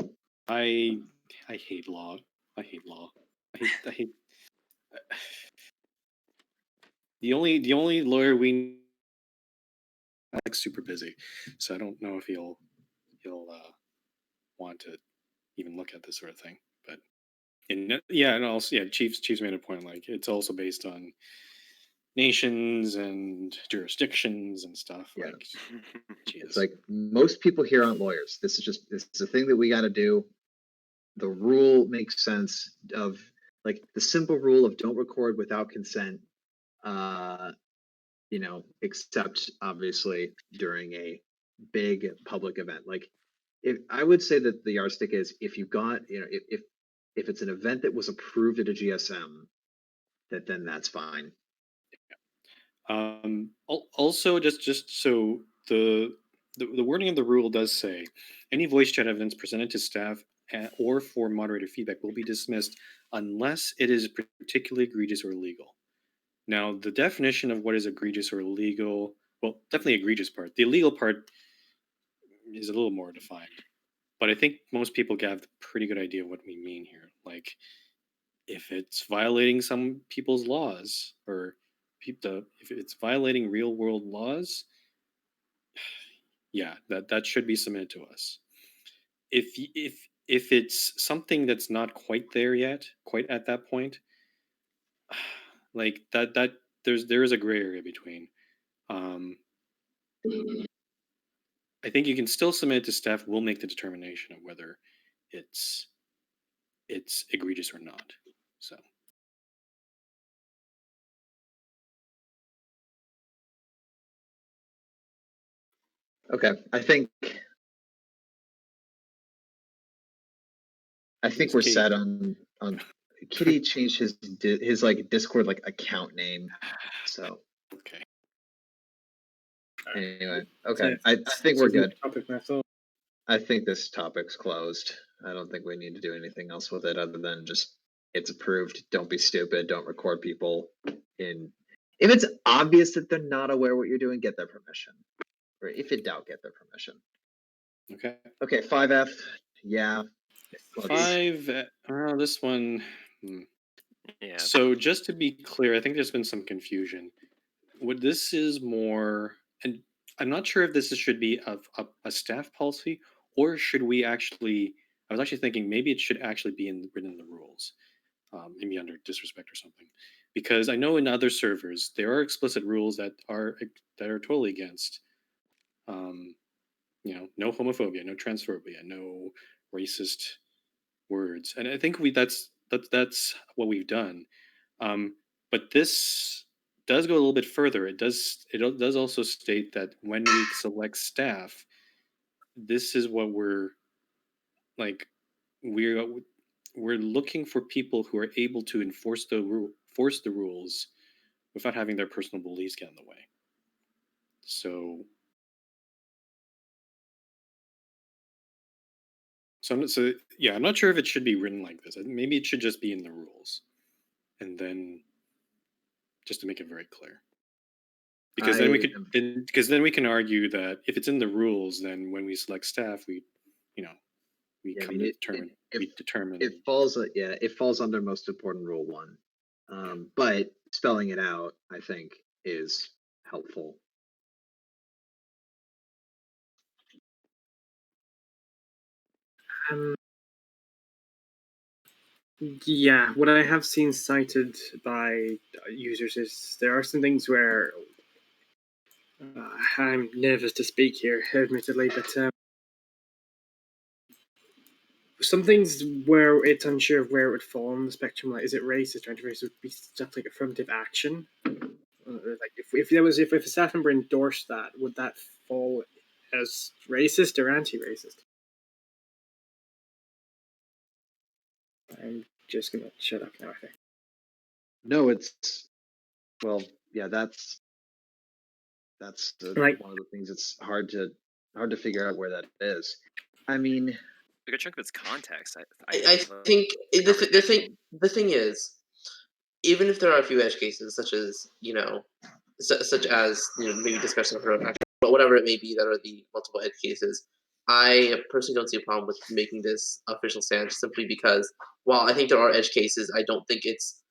I hate law. I hate law. I hate. The only lawyer we like super busy, so I don't know if he'll want to even look at this sort of thing. But and also Chiefs made a point, like it's also based on nations and jurisdictions and stuff. Yeah. Like, it's like most people here aren't lawyers. This is a thing that we got to do. The rule makes sense of like the simple rule of don't record without consent. Except obviously during a big public event. Like, if I would say that the yardstick is if you got, if it's an event that was approved at a GSM, then that's fine. Also, just so the wording of the rule does say, any voice chat evidence presented to staff or for moderator feedback will be dismissed unless it is particularly egregious or illegal. Now, the definition of what is egregious or illegal, well, definitely egregious part. The illegal part is a little more defined, but I think most people have a pretty good idea of what we mean here. Like, if it's violating some people's laws, or if it's violating real world laws, yeah, that should be submitted to us. If it's something that's not quite there yet, quite at that point, like that there is a gray area between. I think you can still submit it to staff. We'll make the determination of whether it's egregious or not. So. Okay, I think we're set on Kitty changed his like Discord like account name, so okay. Anyway, okay, I think we're good. Topic, that's all. I think this topic's closed. I don't think we need to do anything else with it other than just it's approved. Don't be stupid. Don't record people. If it's obvious that they're not aware what you're doing, get their permission. Or if in doubt, get their permission. Okay. Okay, 5F. Yeah. 5. This one. Yeah. So just to be clear, I think there's been some confusion. What this is more, and I'm not sure if this should be a staff policy, or should we actually? I was actually thinking maybe it should actually be written in the rules, maybe under disrespect or something, because I know in other servers there are explicit rules that are totally against no homophobia, no transphobia, no racist words, and I think that's what we've done. But this does go a little bit further. It does also state that when we select staff, this is what we're like. We're looking for people who are able to enforce force the rules without having their personal beliefs get in the way. So I'm not sure if it should be written like this. Maybe it should just be in the rules, and then just to make it very clear. Because then we can argue that if it's in the rules, then when we select staff, we determine it falls under most important rule 1. But spelling it out, I think, is helpful. Yeah, what I have seen cited by users is there are some things where I'm nervous to speak here, admittedly, but some things where it's unsure of where it would fall on the spectrum. Like, is it racist? Anti-racist would be stuff like affirmative action. Like, if a staff member endorsed that, would that fall as racist or anti-racist? I'm just gonna shut up now, I think. No, that's one of the things that's hard to figure out where that is. I mean, like a chunk of its context. I think the thing is, even if there are a few edge cases, such as maybe discussion of action, but whatever it may be, that are the multiple edge cases, I personally don't see a problem with making this official stance, simply because while I think there are edge cases, I don't think it's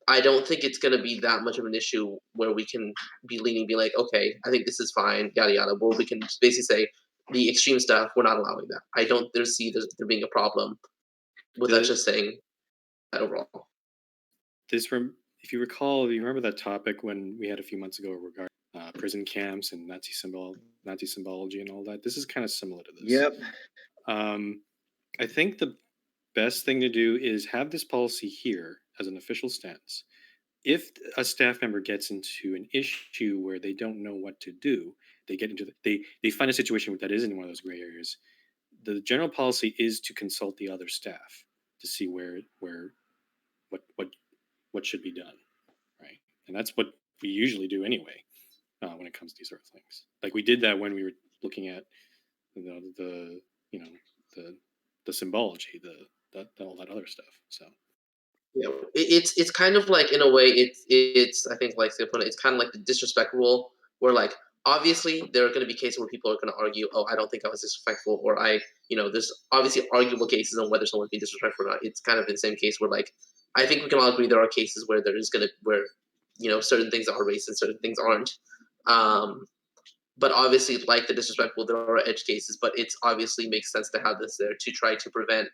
going to be that much of an issue where we can be like, okay, I think this is fine, yada yada. Where we can basically say the extreme stuff, we're not allowing that. I don't see there being a problem with that. Just saying that overall. If you recall, you remember that topic when we had a few months ago regarding prison camps and Nazi symbology and all that. This is kind of similar to this. Yep. I think the best thing to do is have this policy here as an official stance. If a staff member gets into an issue where they don't know what to do, they find a situation that is in one of those gray areas. The general policy is to consult the other staff to see what should be done, right? And that's what we usually do anyway when it comes to these sort of things. Like we did that when we were looking at the symbology, all that other stuff. So yeah, it's kind of like, in a way, it's I think, like the opponent, it's kind of like the disrespect rule, where like obviously there are going to be cases where people are going to argue, oh, I don't think I was disrespectful, or there's obviously arguable cases on whether someone's being disrespectful or not. It's kind of the same case where, like, I think we can all agree there are cases where certain things are racist, certain things aren't. But obviously, like the disrespectful, there are edge cases, but it obviously makes sense to have this there to try to prevent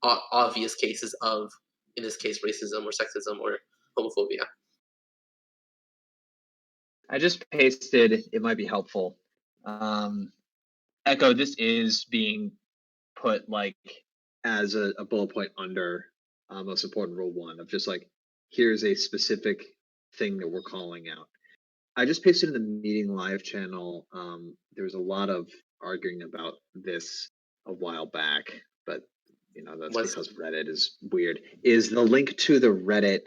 obvious cases of, in this case, racism or sexism or homophobia. I just pasted, it might be helpful. Echo, this is being put like as a bullet point under most important rule 1 of just like, here's a specific thing that we're calling out. I just pasted in the meeting live channel. There was a lot of arguing about this a while back, but that's because Reddit is weird. Is the link to the Reddit?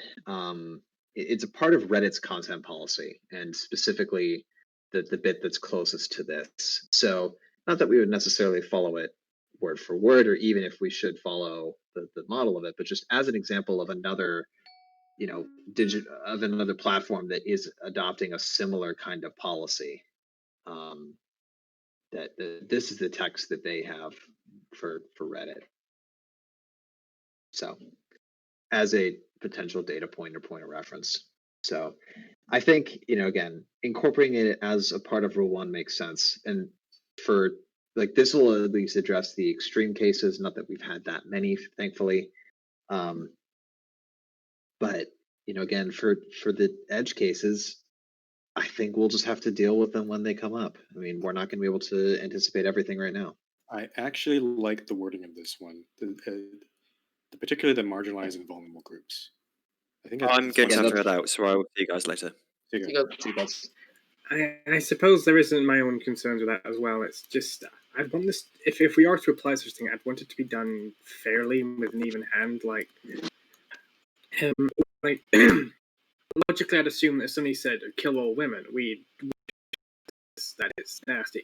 It's a part of Reddit's content policy, and specifically the bit that's closest to this. So not that we would necessarily follow it word for word, or even if we should follow the model of it, but just as an example of another another platform that is adopting a similar kind of policy. This is the text that they have for Reddit. So, as a potential data point or point of reference. So, I think again, incorporating it as a part of Rule 1 makes sense, and for like this will at least address the extreme cases. Not that we've had that many, thankfully, but again, for the edge cases, I think we'll just have to deal with them when they come up. I mean, we're not going to be able to anticipate everything right now. I actually like the wording of this one, particularly the marginalized and vulnerable groups. I think I'm going to have to that's- head out, so I will see you guys later. See you guys. I suppose there isn't my own concerns with that as well. It's just I want this. If we are to apply such a thing, I'd want it to be done fairly with an even hand. Like logically, I'd assume that if somebody said "kill all women," that is nasty.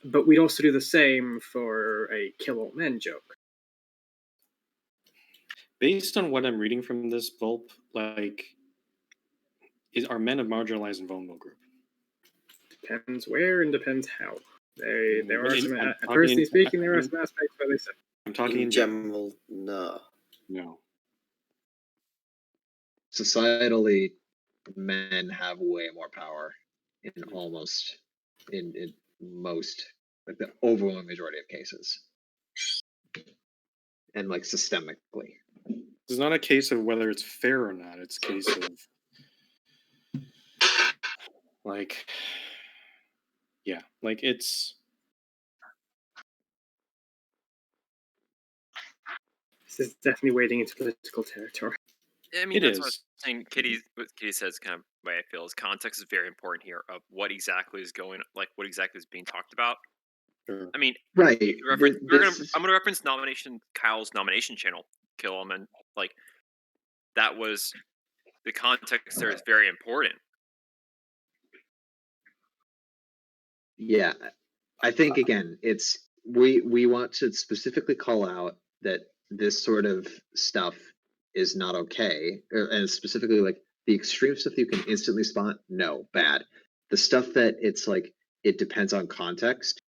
But we'd also do the same for a "kill all men" joke. Based on what I'm reading from this Vulp, like, are men a marginalized and vulnerable group? Depends where and depends how. There are some. I'm Personally speaking, there are some aspects where they said. I'm talking in general. No. No. Societally, men have way more power in most, like the overwhelming majority of cases, and like systemically. It's not a case of whether it's fair or not. It's a case of like, yeah, like it's. This is definitely wading into political territory. I mean, It that's what I is. was saying. What Kitty says kind of the way I feel is context is very important here of what exactly is what exactly is being talked about. Sure. I mean, Right. I'm going to reference Kyle's nomination channel, Kill All Men. Like, that was the context there is very important. Yeah, I think again, it's we want to specifically call out that this sort of stuff is not okay, and specifically like the extreme stuff you can instantly spot, no, bad. The stuff that it's like it depends on context,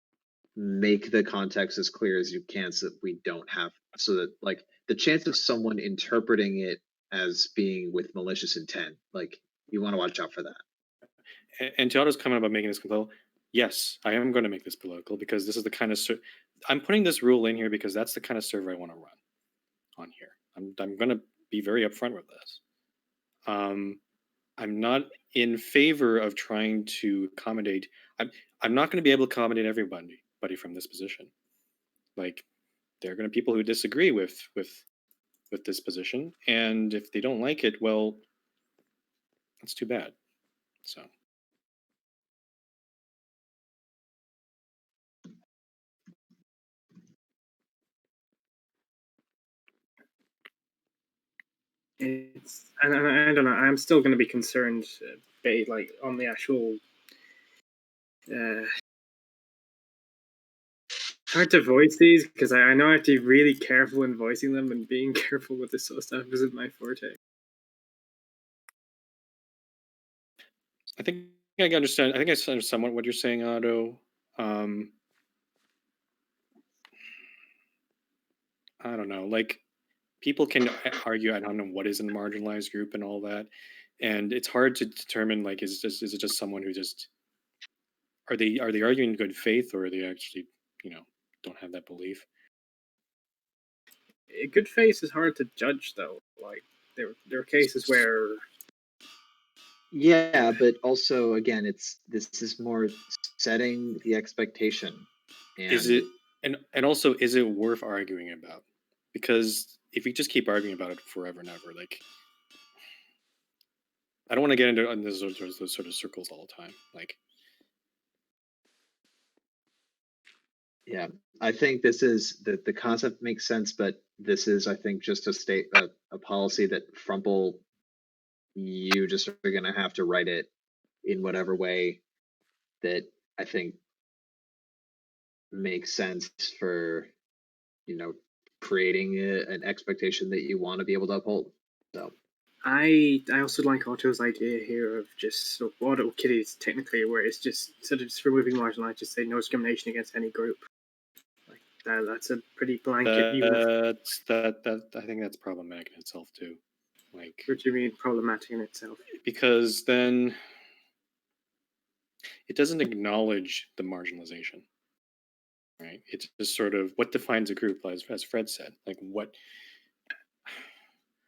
make the context as clear as you can so that we don't have so that like the chance of someone interpreting it as being with malicious intent, like you want to watch out for that. And Tiado's comment about making this political, yes, I am going to make this political because this is the kind of I'm putting this rule in here because that's the kind of server I want to run on here. I'm going to be very upfront with this. I'm not in favor of trying to accommodate. I'm not going to be able to accommodate everybody from this position. Like, there are going to be people who disagree with this position, and if they don't like it, well, that's too bad. So. It's and I don't know. I'm still going to be concerned, like on the actual. Hard to voice these because I know I have to be really careful in voicing them, and being careful with this sort of stuff isn't my forte. I think I understand. I think I understand somewhat what you're saying, Otto. I don't know. Like, people can argue, I don't know what is in the marginalized group and all that, and it's hard to determine. Like, is it just someone who just are they arguing in good faith, or are they actually don't have that belief? Good faith is hard to judge, though. Like there are cases where. Yeah, but also again, this is more setting the expectation. And is it and also is it worth arguing about? Because if we just keep arguing about it forever and ever, like, I don't want to get into those sort of circles all the time. Like, yeah, I think this is the concept makes sense, but this is, I think, just a policy that Frumple, you just are going to have to write it in whatever way that I think makes sense for creating an expectation that you want to be able to uphold. So I also like Otto's idea here of just sort of Otto Kitty's technically, where it's just sort of just removing marginalized, just say no discrimination against any group. Like that's a pretty blanket view. That I think that's problematic in itself too. Like, what do you mean problematic in itself? Because then it doesn't acknowledge the marginalization, right? It's just sort of what defines a group, as Fred said. Like, what,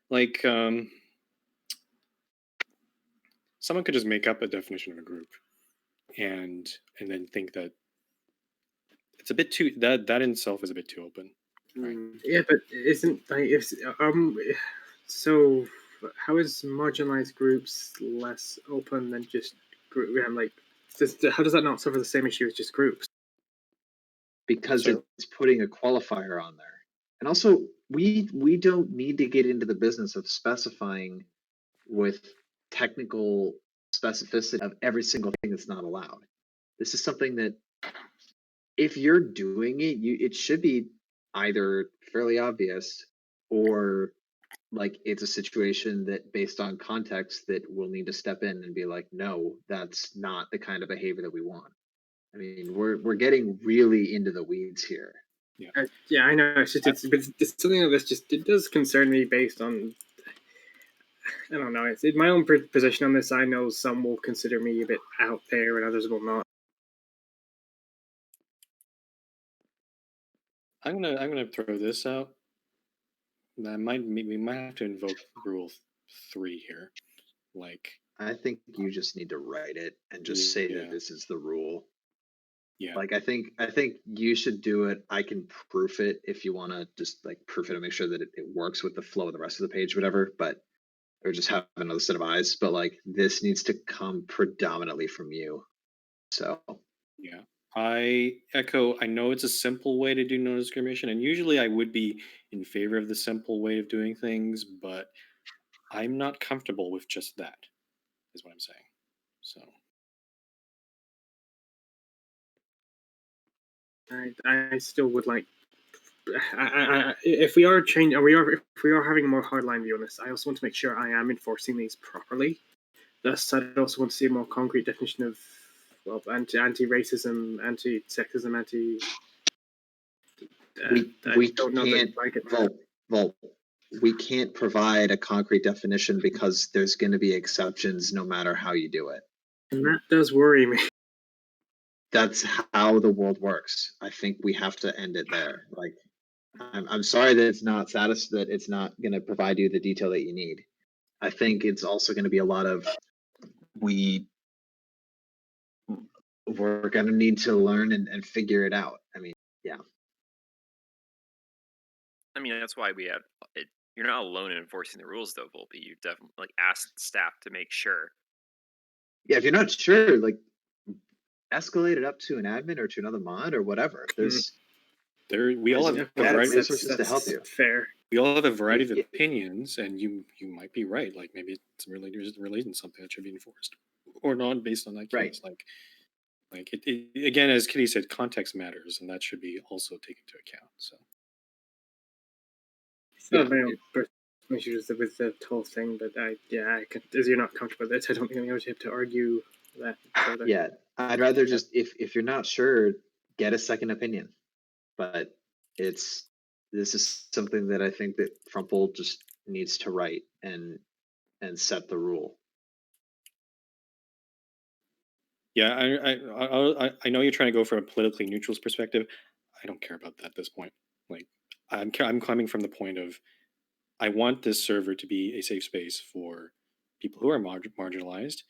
like, someone could just make up a definition of a group, and then think that it's a bit too that in itself is a bit too open. Right. Yeah, but isn't like so? How is marginalized groups less open than just group? Like, how does that not suffer the same issue as just groups? Because So- it's putting a qualifier on there. And also, we don't need to get into the business of specifying with technical specificity of every single thing that's not allowed. This is something that if you're doing it, it should be either fairly obvious or like it's a situation that based on context that we'll need to step in and be like, no, that's not the kind of behavior that we want. I mean, we're getting really into the weeds here. Yeah, I know. It's just but it's something like this. Just it does concern me based on. I don't know. It's my own position on this. I know some will consider me a bit out there, and others will not. I'm gonna throw this out. We might have to invoke Rule 3 here. Like, I think you just need to write it and just say that this is the rule. Yeah. Like I think you should do it. I can proof it if you want to just like proof it and make sure that it works with the flow of the rest of the page, whatever. But or just have another set of eyes. But like this needs to come predominantly from you. So yeah, I echo. I know it's a simple way to do no discrimination, and usually I would be in favor of the simple way of doing things, but I'm not comfortable with just that. Is what I'm saying. So I still would like. If we are changing, if we are having a more hardline view on this, I also want to make sure I am enforcing these properly. Thus, I'd also want to see a more concrete definition of anti-racism, anti-sexism, anti. we can't Volt. We can't provide a concrete definition because there's going to be exceptions no matter how you do it. And that does worry me. That's how the world works. I think we have to end it there. Like, I'm sorry that it's not that it's not going to provide you the detail that you need. I think it's also going to be a lot of we're going to need to learn and figure it out. I mean, yeah. I mean, that's why we have it. You're not alone in enforcing the rules, though, Volpe. You definitely like ask staff to make sure. Yeah, if you're not sure, like escalate it up to an admin or to another mod or whatever. we all have a variety of resources to help you. Fair. We all have a variety of opinions, and you might be right. Like maybe it's really something that should be enforced or not based on that case. Right. Like it again, as Kitty said, context matters, and that should be also taken into account. So. Issues with the whole thing, but as you're not comfortable with it, I don't think I'm going to have to argue that further. Yeah, I'd rather just if you're not sure, get a second opinion. But this is something that I think that Frumple just needs to write and set the rule. Yeah, I know you're trying to go from a politically neutral perspective. I don't care about that at this point. Like, I'm coming from the point of I want this server to be a safe space for people who are marginalized.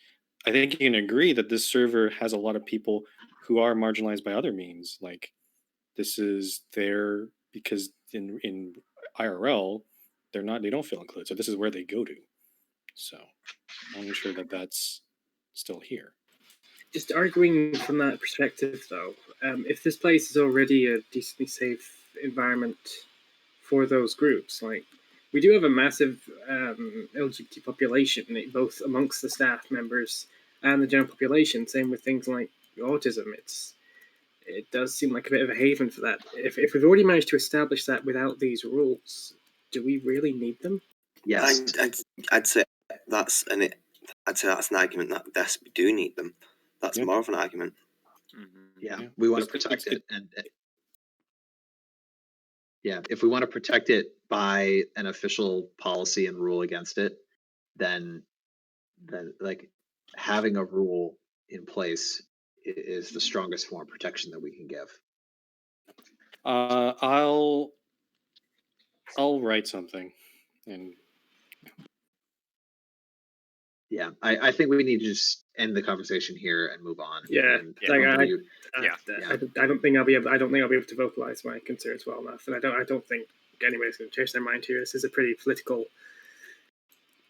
I think you can agree that this server has a lot of people who are marginalized by other means. Like, this is there because in IRL they don't feel included, so this is where they go to. So I want to ensure that that's still here. Just arguing from that perspective, though, if this place is already a decently safe environment for those groups, like we do have a massive LGBT population, both amongst the staff members and the general population. Same with things like autism. It does seem like a bit of a haven for that. If we've already managed to establish that without these rules, do we really need them? Yes, I'd say that's an argument that yes, we do need them. That's more of an argument. Yeah, we want to protect it, and yeah, if we want to protect it by an official policy and rule against it, then like having a rule in place is the strongest form of protection that we can give. I'll write something and Yeah, I think we need to just end the conversation here and move on. Yeah, and like hopefully I don't think I'll be able. I don't think I'll be able to vocalize my concerns well enough, and I don't think anybody's going to change their mind here. This is a pretty political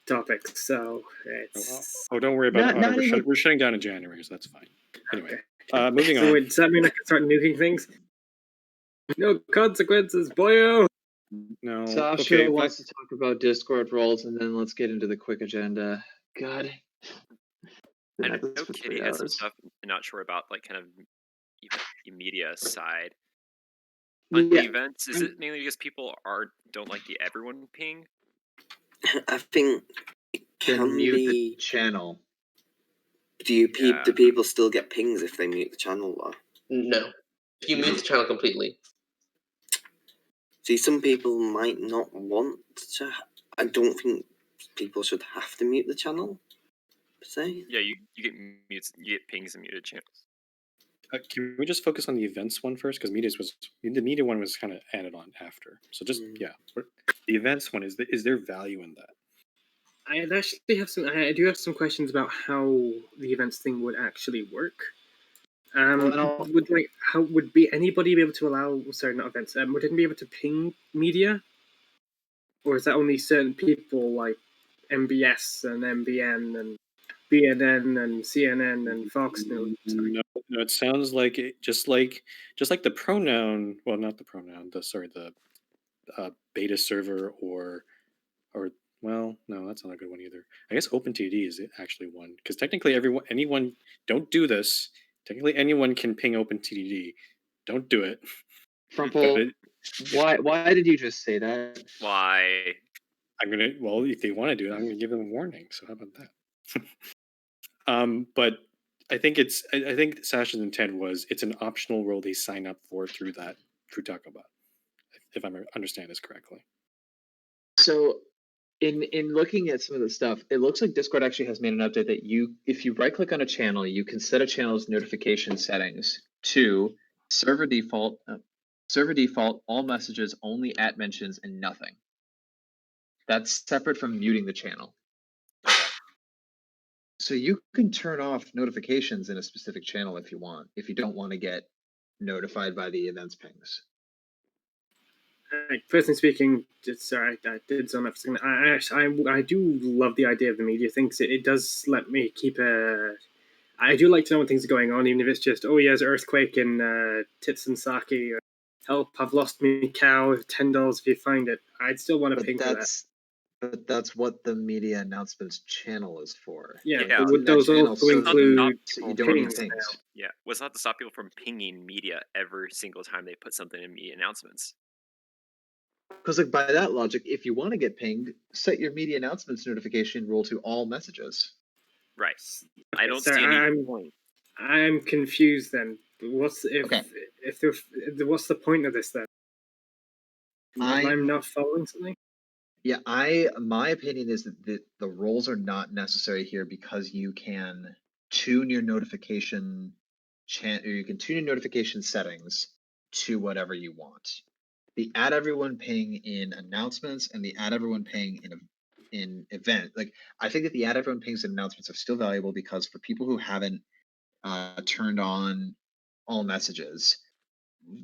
topic, so it's. Oh, don't worry about it. Not even. We're shutting down in January, so that's fine. Anyway, Okay. moving So on. wait, does that mean I can start nuking things? No consequences, boyo. No. Sasha Okay. wants to talk about Discord roles, and then let's get into the quick agenda. God. I know Kitty has some stuff. I'm not sure about like kind of even the media side. On the events, is it mainly because people don't like the everyone ping? I think it Then can mute be. the channel. Do people still get pings if they mute the channel though? No. If you mute the channel completely. See, some people might not want to. I don't think people should have to mute the channel, per se. Yeah, you get mutes, you get pings and muted channels. Can we just focus on the events one first? Because the media one was kind of added on after. So just the events one, is there value in that? I do have some questions about how the events thing would actually work. Would anybody be able to allow? Sorry, not events. Would anybody be able to ping media, or is that only certain people like MBS and MBN and BNN and CNN and Fox News? No, it sounds like just like the pronoun. Well, not the pronoun. The beta server or well, no, that's not a good one either. I guess OpenTD is actually one because technically anyone don't do this. Technically, anyone can ping OpenTD. Don't do it. Frumple, why did you just say that? Why? If they want to do it, I'm gonna give them a warning. So how about that? But I think I think Sasha's intent was it's an optional role they sign up for through Taco Bot, if I'm understanding this correctly. So, in looking at some of the stuff, it looks like Discord actually has made an update that if you right click on a channel, you can set a channel's notification settings to server default, all messages, only at mentions, and nothing. That's separate from muting the channel. So you can turn off notifications in a specific channel if you want, if you don't want to get notified by the events pings. Personally speaking, sorry, I did zone up for a second. I do love the idea of the media thing. It does let me keep I do like to know when things are going on, even if it's just, oh yeah, there's an earthquake in Titsansaki, or help, I've lost me cow, $10 if you find it. I'd still want to ping for that. But that's what the media announcements channel is for. Yeah, but would those also include you don't need pings? Yeah, was not to stop people from pinging media every single time they put something in media announcements. Because like by that logic, if you want to get pinged, set your media announcements notification rule to all messages. Right. I don't see any point. I'm confused then. What's what's the point of this then? I'm not following something. Yeah, my opinion is that the roles are not necessary here because you can tune your notification settings to whatever you want. The add everyone ping in announcements and the add everyone ping in event, like I think that the add everyone pings and announcements are still valuable because for people who haven't turned on all messages,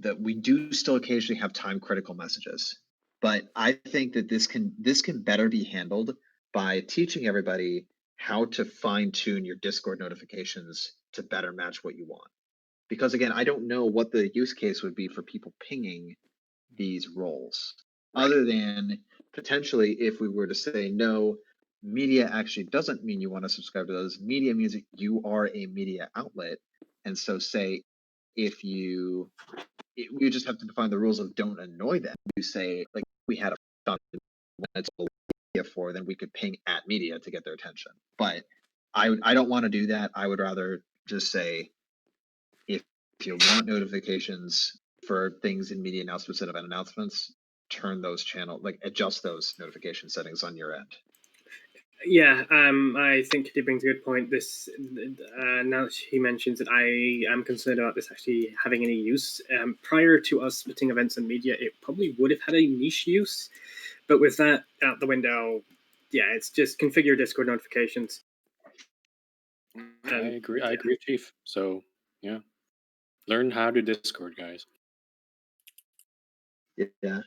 that we do still occasionally have time critical messages. But I think that this can better be handled by teaching everybody how to fine tune your Discord notifications to better match what you want. Because again, I don't know what the use case would be for people pinging these roles, other than potentially if we were to say no, media actually doesn't mean you want to subscribe to those. Media means that you are a media outlet, and so say if we just have to define the rules of don't annoy them. You say like we had a when it's media for, then we could ping at media to get their attention. But I don't want to do that. I would rather just say if you want notifications for things in media announcements and event announcements, turn those adjust those notification settings on your end. Yeah, I think he brings a good point. This now that he mentions it, I am concerned about this actually having any use. Prior to us splitting events and media, it probably would have had a niche use, but with that out the window, yeah, it's just configure Discord notifications. I agree. I agree, Chief. So yeah, learn how to Discord, guys. Yeah,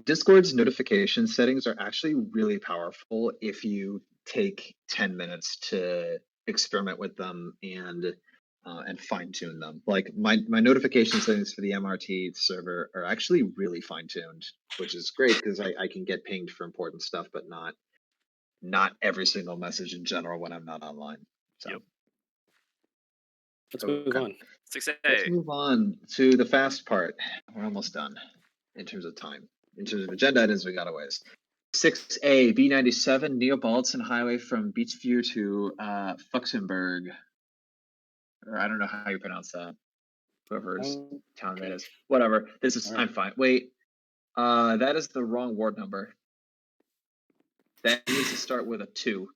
Discord's notification settings are actually really powerful if you take 10 minutes to experiment with them and fine tune them. Like my notification settings for the MRT server are actually really fine tuned, which is great because I can get pinged for important stuff, but not every single message in general when I'm not online. So Yep. Let's move on. 6A. let's move on to the fast part. We're almost done in terms of time. In terms of agenda items, we got a ways. 6A, B97, Neapolitan Highway from Beachview to Fuxenberg. Or I don't know how you pronounce that. Whoever's town that is. Whatever. This is, I'm fine. Wait, that is the wrong ward number. That needs to start with a 2.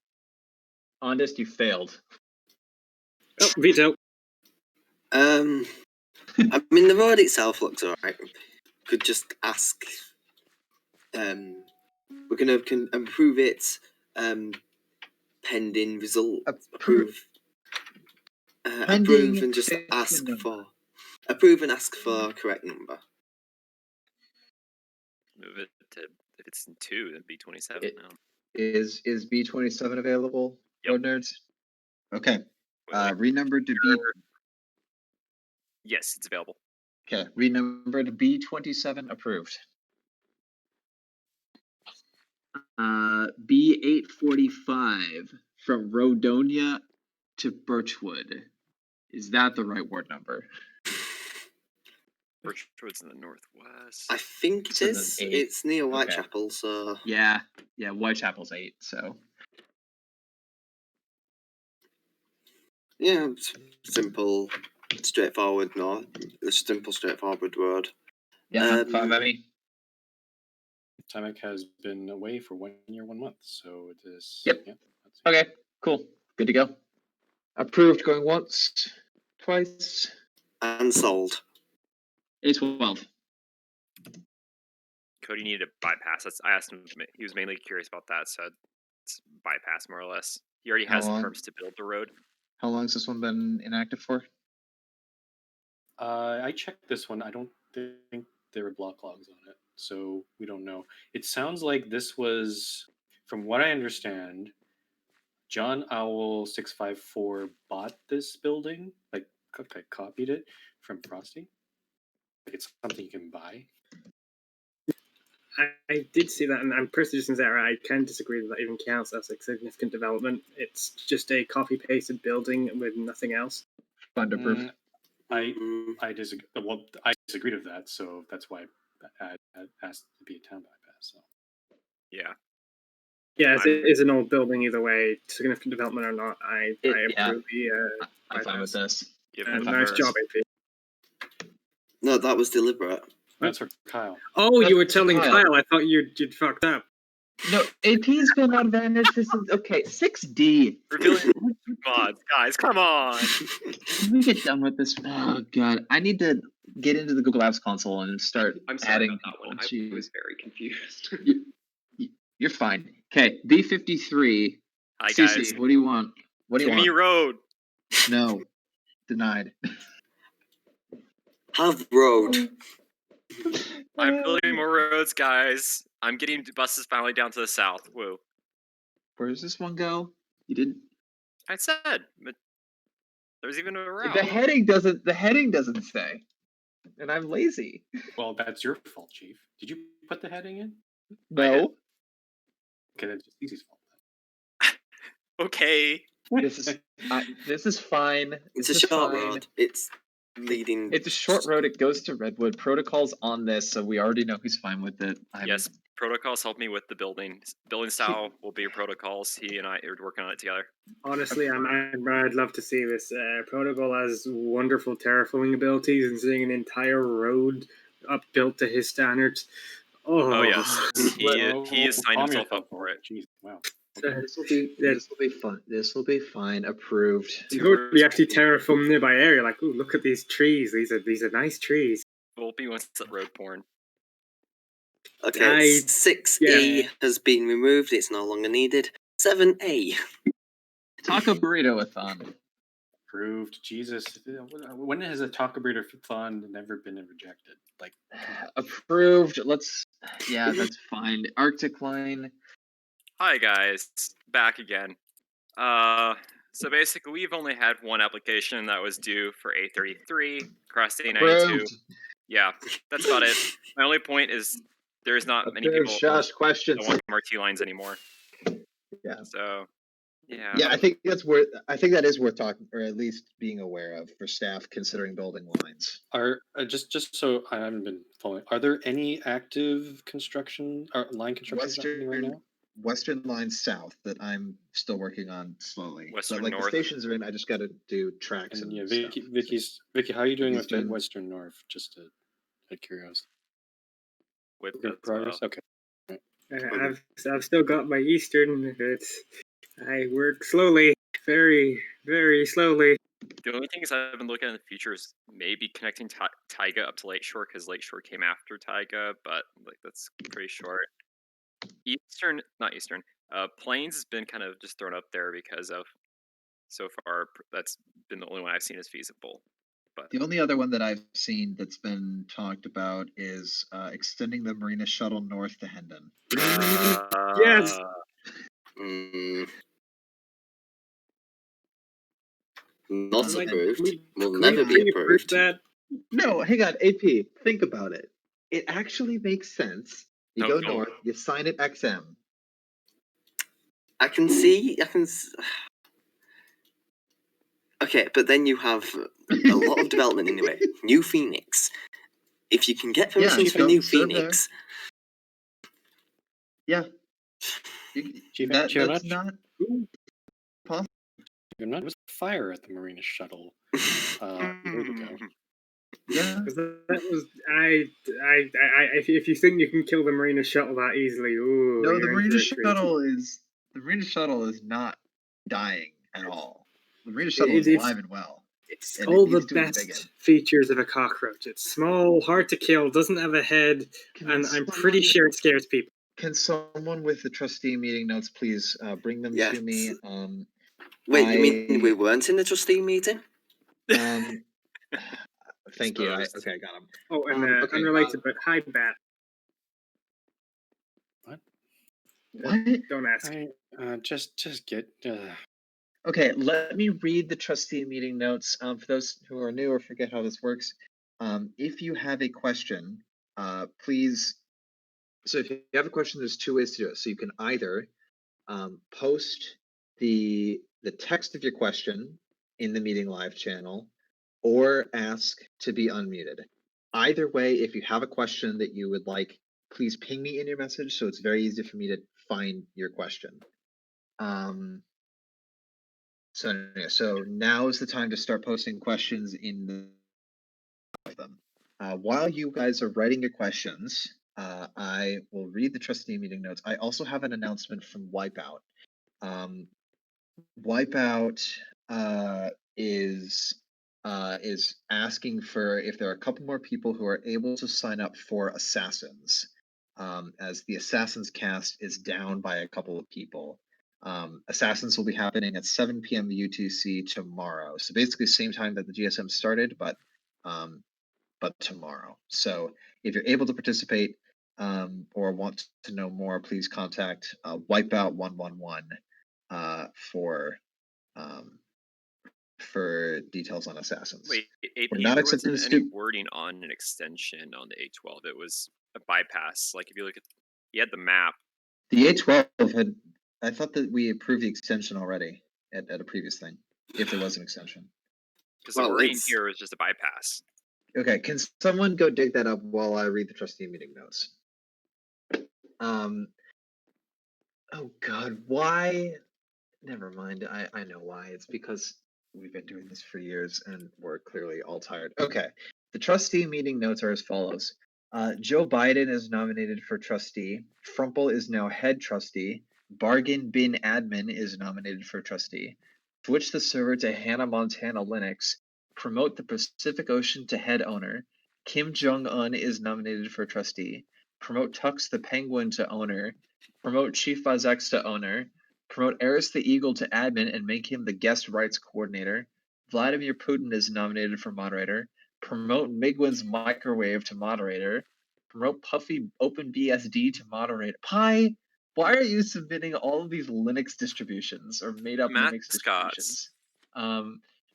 Ondist, you failed. Oh, veto. I mean, the road itself looks alright. Could just ask. We're gonna improve it. Pending result. Approve. Approve and just ask for. Approve and ask for correct number. Move it to, if it's in 2, then B27 now. Is B27 available? Yep. Road nerds? Okay. Renumbered to B. Yes, it's available. Okay, renumbered B27 approved. B845 from Rodonia to Birchwood. Is that the right ward number? Birchwood's in the northwest. I think it is. It's near Whitechapel, so yeah, Whitechapel's 8. So yeah, simple, straightforward. No, simple, straightforward road. Yeah, 5 Emmy. Tamek has been away for 1 year, 1 month, so it is. Yep. Yeah, okay, cool. Good to go. Approved going once, twice. And sold. A12. Cody needed a bypass. I asked him. He was mainly curious about that, so it's bypass more or less. He already has the permits to build the road. How long has this one been inactive for? I checked this one. I don't think there were block logs on it, so we don't know. It sounds like this was, from what I understand, John Owl 654 bought this building, like copied it from Frosty. Like it's something you can buy. I did see that, and I'm personally just there. I can disagree that even counts as a significant development. It's just a copy-pasted building with nothing else. Thunderproof. I disagree. Well, I disagreed with that, so that's why I asked to be a town bypass. So yeah, it is an old building either way, significant development or not. I approve the. I'm fine with this. Nice job, AP. No, that was deliberate. That's for Kyle. Oh, you were telling Kyle. I thought you'd fucked up. No, AP's been on advantage. This is okay. 6D. Revealing mods, guys. Come on. Can we get done with this? Oh god, I need to get into the Google Apps console and start I'm sorry adding. about that one. I was very confused. You're fine. Okay, B53. Hi CC, guys. what do you want? What do you Give me want? road. No, denied. Have road. I'm building more roads, guys. I'm getting buses finally down to the south. Woo. Where does this one go? You didn't. I said, but there's even a route. The heading doesn't say, and I'm lazy. Well, that's your fault, Chief. Did you put the heading in? No. Okay, that's just Easy's fault. Okay. This is fine. It's a short road. It's leading. It's a short road. It goes to Redwood. Protocol's on this, so we already know who's fine with it. Yes, protocols help me with the building. Building style will be your protocols. He and I are working on it together. Honestly, I'd love to see this. Protocol has wonderful terraforming abilities, and seeing an entire road up built to his standards. Oh yes, he has signed himself up for it. Jeez, wow. This will be fun. This will be fine. Approved. We actually terraform nearby area. Like, ooh, look at these trees. These are nice trees. Will be once it's road porn. Okay, 6A has been removed. It's no longer needed. 7A. Taco burrito-a-thon. Approved. Jesus, when has a taco burrito thon never been rejected? Like, Approved. Yeah, that's fine. Arctic Line. Hi guys, back again. So basically, we've only had one application that was due for A33 across the A92. Approved. Yeah, that's about it. My only point is there's not many Approved. people Shush. Questions. that want MRT lines anymore. Yeah. So, yeah. Yeah, I think that is worth talking, or at least being aware of for staff considering building lines. Are just so I haven't been following. Are there any active construction or line construction happening right now? Western line south that I'm still working on slowly. Western but like north. the stations are in, I just got to do tracks and yeah, stuff. Vicky, how are you doing with Eastern. Western North? Just out of curiosity. With Work in progress. Okay. I've still got my Eastern. I work slowly, very, very slowly. The only thing is I've been looking at in the future is maybe connecting Taiga up to Lakeshore, because Lakeshore came after Taiga, but like that's pretty short. Not Eastern. Plains has been kind of just thrown up there because of, so far, that's been the only one I've seen as feasible. But the only other one that I've seen that's been talked about is extending the Marina Shuttle north to Hendon. Yes. Not approved. Will never be approved. That? No, hang on, AP. Think about it. It actually makes sense. You go north, you sign it XM. I can see. Okay, but then you have a lot of development anyway. New Phoenix. If you can get permissions for New Phoenix. Yeah. That's not possible. There was a fire at the Marina Shuttle a year ago. Yeah, that was if you think you can kill the Marina Shuttle that easily, ooh. No, the Marina Shuttle is not dying at all. The Marina Shuttle is alive and well. It's all the best features of a cockroach. It's small, hard to kill, doesn't have a head, and I'm pretty sure it scares people. Can someone with the trustee meeting notes please bring them to me? Wait, you mean we weren't in the trustee meeting? Thank you. Okay, I got them. Oh, and unrelated, but hi, Bat. What? Don't ask. Just get. Okay, let me read the trustee meeting notes. For those who are new or forget how this works, if you have a question, please. So if you have a question, there's two ways to do it. So you can either post the text of your question in the meeting live channel, or ask to be unmuted. Either way, if you have a question that you would like, please ping me in your message so it's very easy for me to find your question. So now is the time to start posting questions in them. While you guys are writing your questions, I will read the trustee meeting notes. I also have an announcement from Wipeout. Wipeout is asking for if there are a couple more people who are able to sign up for Assassins, as the Assassins cast is down by a couple of people. Assassins will be happening at 7 p.m. UTC tomorrow. So basically same time that the GSM started, but tomorrow. So if you're able to participate or want to know more, please contact Wipeout 111 for details on Assassins. Wait, AP, We're not there accepting wasn't any wording on an extension on the A12. It was a bypass. Like if you look at, you had the map. The A12 had. I thought that we approved the extension already at a previous thing, if there was an extension. Because the wording here was just a bypass. Okay, can someone go dig that up while I read the trustee meeting notes? Oh God, why? Never mind. I know why. It's because we've been doing this for years and we're clearly all tired. Okay, the trustee meeting notes are as follows. Joe Biden is nominated for trustee. Frumple is now head trustee. Bargain Bin Admin is nominated for trustee. Switch the server to Hannah Montana Linux. Promote the Pacific Ocean to head owner. Kim Jong-un is nominated for trustee. Promote Tux the Penguin to owner. Promote Chief Vazex to owner. Promote Eris the Eagle to admin and make him the guest rights coordinator. Vladimir Putin is nominated for moderator. Promote Migwin's microwave to moderator. Promote Puffy OpenBSD to moderator. Pi, why are you submitting all of these Linux distributions or made up Linux distributions?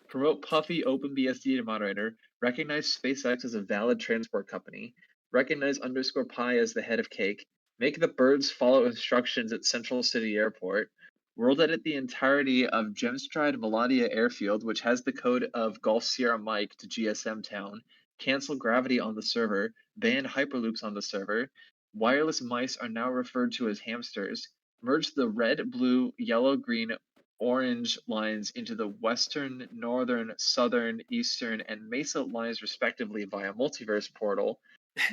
Promote Puffy OpenBSD to moderator. Recognize SpaceX as a valid transport company. Recognize _Pi as the head of Cake. Make the birds follow instructions at Central City Airport. World edit the entirety of Gemstride Melodia Airfield, which has the code of Golf Sierra Mike to GSM Town. Cancel gravity on the server. Ban hyperloops on the server. Wireless mice are now referred to as hamsters. Merge the red, blue, yellow, green, orange lines into the western, northern, southern, eastern, and Mesa lines respectively via multiverse portal.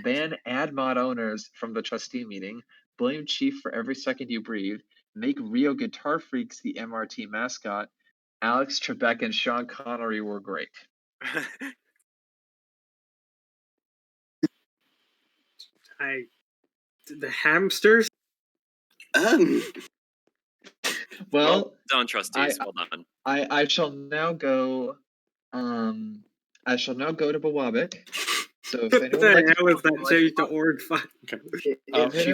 Ban ad mod owners from the trustee meeting. Blame Chief for every second you breathe. Make Rio Guitar Freaks the MRT mascot. Alex Trebek and Sean Connery were great. The hamsters? Well done, trustees. Well done. I shall now go to Bawabik. So if anyone would like to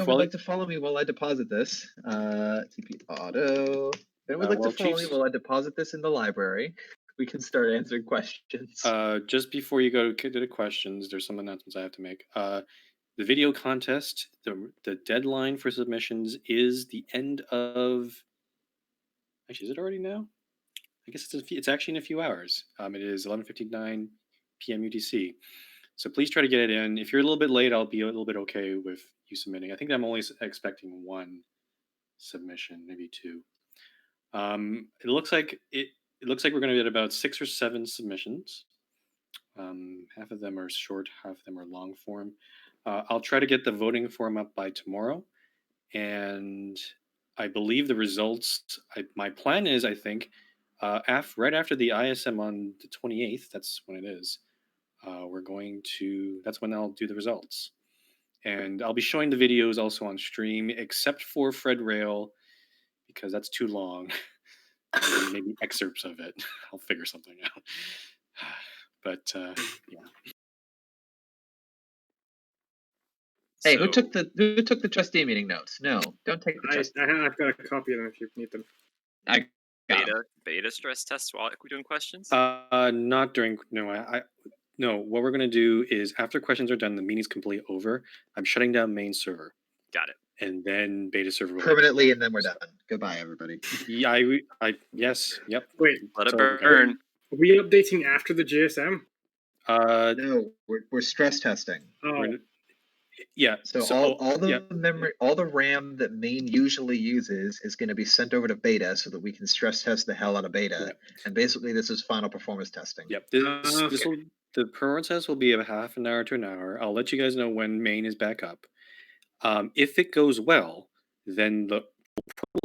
follow like to follow me while I deposit this, TP auto. If anyone would like to follow me while I deposit this in the library, we can start answering questions. Just before you go to the questions, there's some announcements I have to make. The video contest, the deadline for submissions is the end of. Actually, is it already now? I guess it's actually in a few hours. It is 11:59 p.m. UTC. So please try to get it in. If you're a little bit late, I'll be a little bit okay with you submitting. I think I'm only expecting one submission, maybe two. It looks like we're going to get about 6 or 7 submissions. Half of them are short, half of them are long form. I'll try to get the voting form up by tomorrow, and I believe the results. My plan is, I think, right after the ISM on the 28th. That's when it is. That's when I'll do the results. And I'll be showing the videos also on stream, except for Fred Rail, because that's too long. Maybe excerpts of it. I'll figure something out. But yeah. Hey, who took the trustee meeting notes? No, don't take the trustee. I've got a copy of them if you need them. I got Beta stress tests while we're doing questions? Not during. No, what we're going to do is after questions are done, the meeting's completely over. I'm shutting down main server. Got it. And then beta server will permanently, and then we're done. Goodbye, everybody. Yeah, yes, yep. Wait, let it burn. Are we updating after the GSM? No, we're stress testing. Yeah. So all the memory, all the RAM that main usually uses is going to be sent over to beta so that we can stress test the hell out of beta. Yep. And basically, this is final performance testing. Yep. The performance test will be a half an hour to an hour. I'll let you guys know when main is back up. If it goes well, then we'll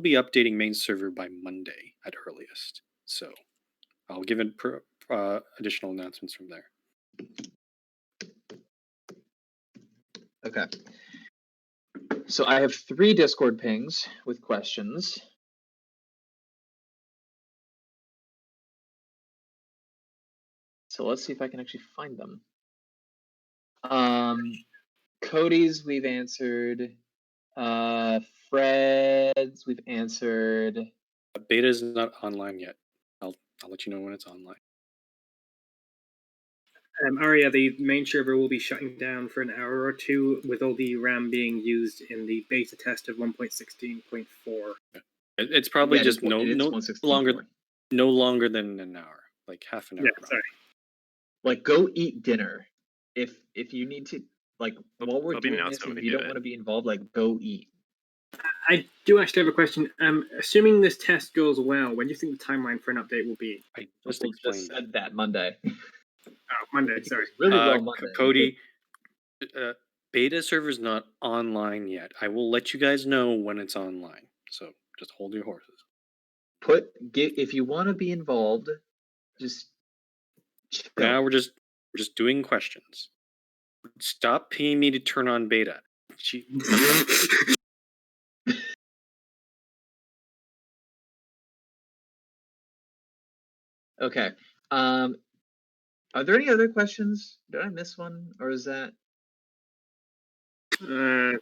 be updating main server by Monday at earliest. So I'll give it additional announcements from there. Okay. So I have 3 Discord pings with questions. So let's see if I can actually find them. Cody's we've answered. Fred's we've answered. Beta is not online yet. I'll let you know when it's online. Aria, the main server will be shutting down for an hour or two with all the RAM being used in the beta test of 1.16.4. It's probably just no longer than an hour, like half an hour. Yeah, sorry. Like, go eat dinner. If you need to, like, while we're doing this, if you don't want to be involved, like, go eat. I do actually have a question. Assuming this test goes well, when do you think the timeline for an update will be? I just said that Monday. Oh, Monday, sorry. Really well Monday. Cody, beta server's not online yet. I will let you guys know when it's online. So just hold your horses. If you want to be involved, just chill. Now we're just doing questions. Stop paying me to turn on beta. Okay. Are there any other questions? Did I miss one, or is that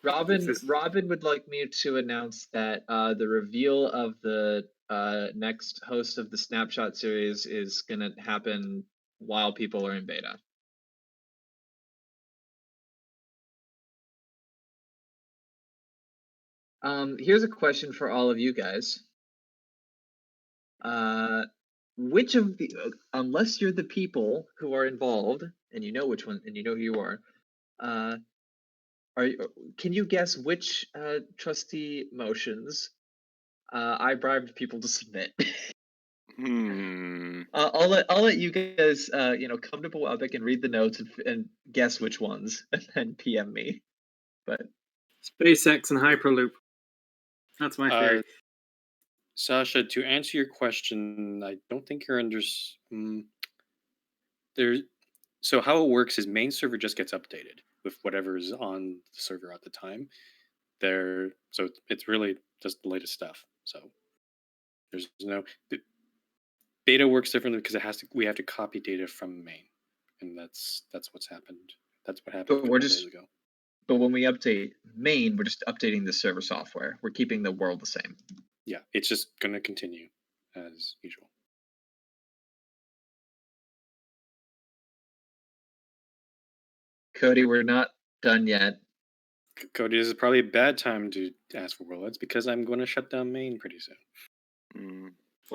Robin would like me to announce that the reveal of the next host of the Snapshot series is gonna happen while people are in beta. Here's a question for all of you guys. Which of the, unless you're the people who are involved, and you know which one, and you know who you are can you guess which trustee motions I bribed people to submit? I'll let you guys come to Boabic and read the notes and guess which ones, and then PM me. But SpaceX and Hyperloop. That's my theory. Sasha, to answer your question, I don't think you're under. So how it works is main server just gets updated with whatever's on the server at the time. So it's really just the latest stuff. So there's no beta works differently because we have to copy data from main, and that's what's happened. That's what happened a couple days ago. But when we update main, we're just updating the server software. We're keeping the world the same. Yeah, it's just going to continue as usual. Cody, we're not done yet. Cody, this is probably a bad time to ask for world. It's because I'm going to shut down main pretty soon.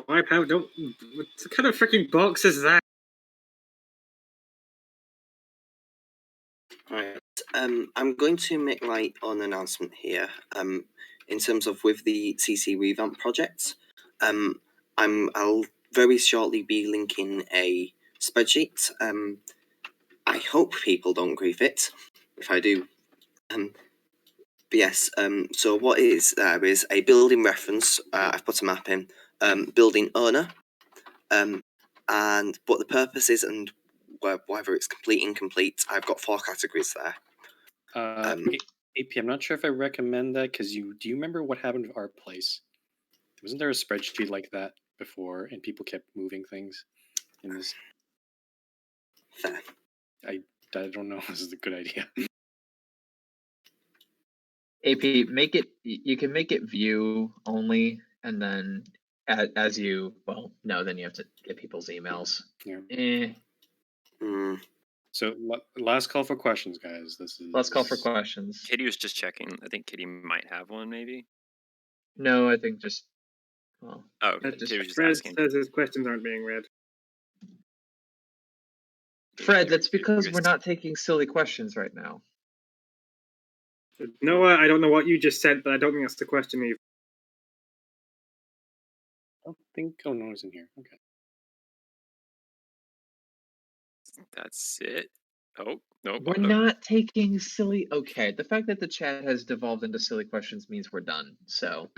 Wipe out? Don't. What kind of freaking box is that? Right. I'm going to make my own announcement here. In terms of with the CC revamp project, I'll very shortly be linking a spreadsheet. I hope people don't grief it. If I do, but yes. So what is there is a building reference. I've put a map in. Building owner. And what the purpose is and whether it's complete, incomplete. I've got 4 categories there. AP, I'm not sure if I recommend that because do you remember what happened with our place? Wasn't there a spreadsheet like that before and people kept moving things in this? Fair. I don't know if this is a good idea. AP, you can make it view only, and then as you, then you have to get people's emails. Yeah. So last call for questions, guys. This is last call for questions. Kitty was just checking. I think Kitty might have one, maybe. No, I think just. Kitty was just Fred asking. says his questions aren't being read. Fred, that's because we're not taking silly questions right now. Noah, I don't know what you just said, but I don't think that's the question either. I don't think Noah's in here. Okay. That's it. Oh, no. We're not taking silly. Okay, the fact that the chat has devolved into silly questions means we're done. So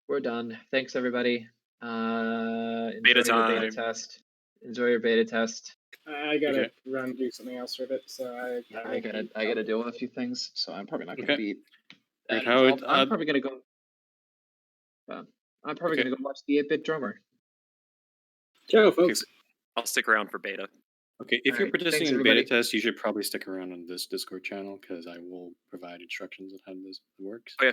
we're done. Thanks, everybody. Enjoy your beta test. Enjoy your beta test. I gotta run do something else for a bit, so I gotta deal with a few things, so I'm probably not gonna be. I'm probably gonna go. I'm probably gonna go watch the 8-Bit Drummer. Ciao, folks. I'll stick around for beta. Okay, if you're participating in beta test, you should probably stick around on this Discord channel because I will provide instructions on how this works. Oh yeah,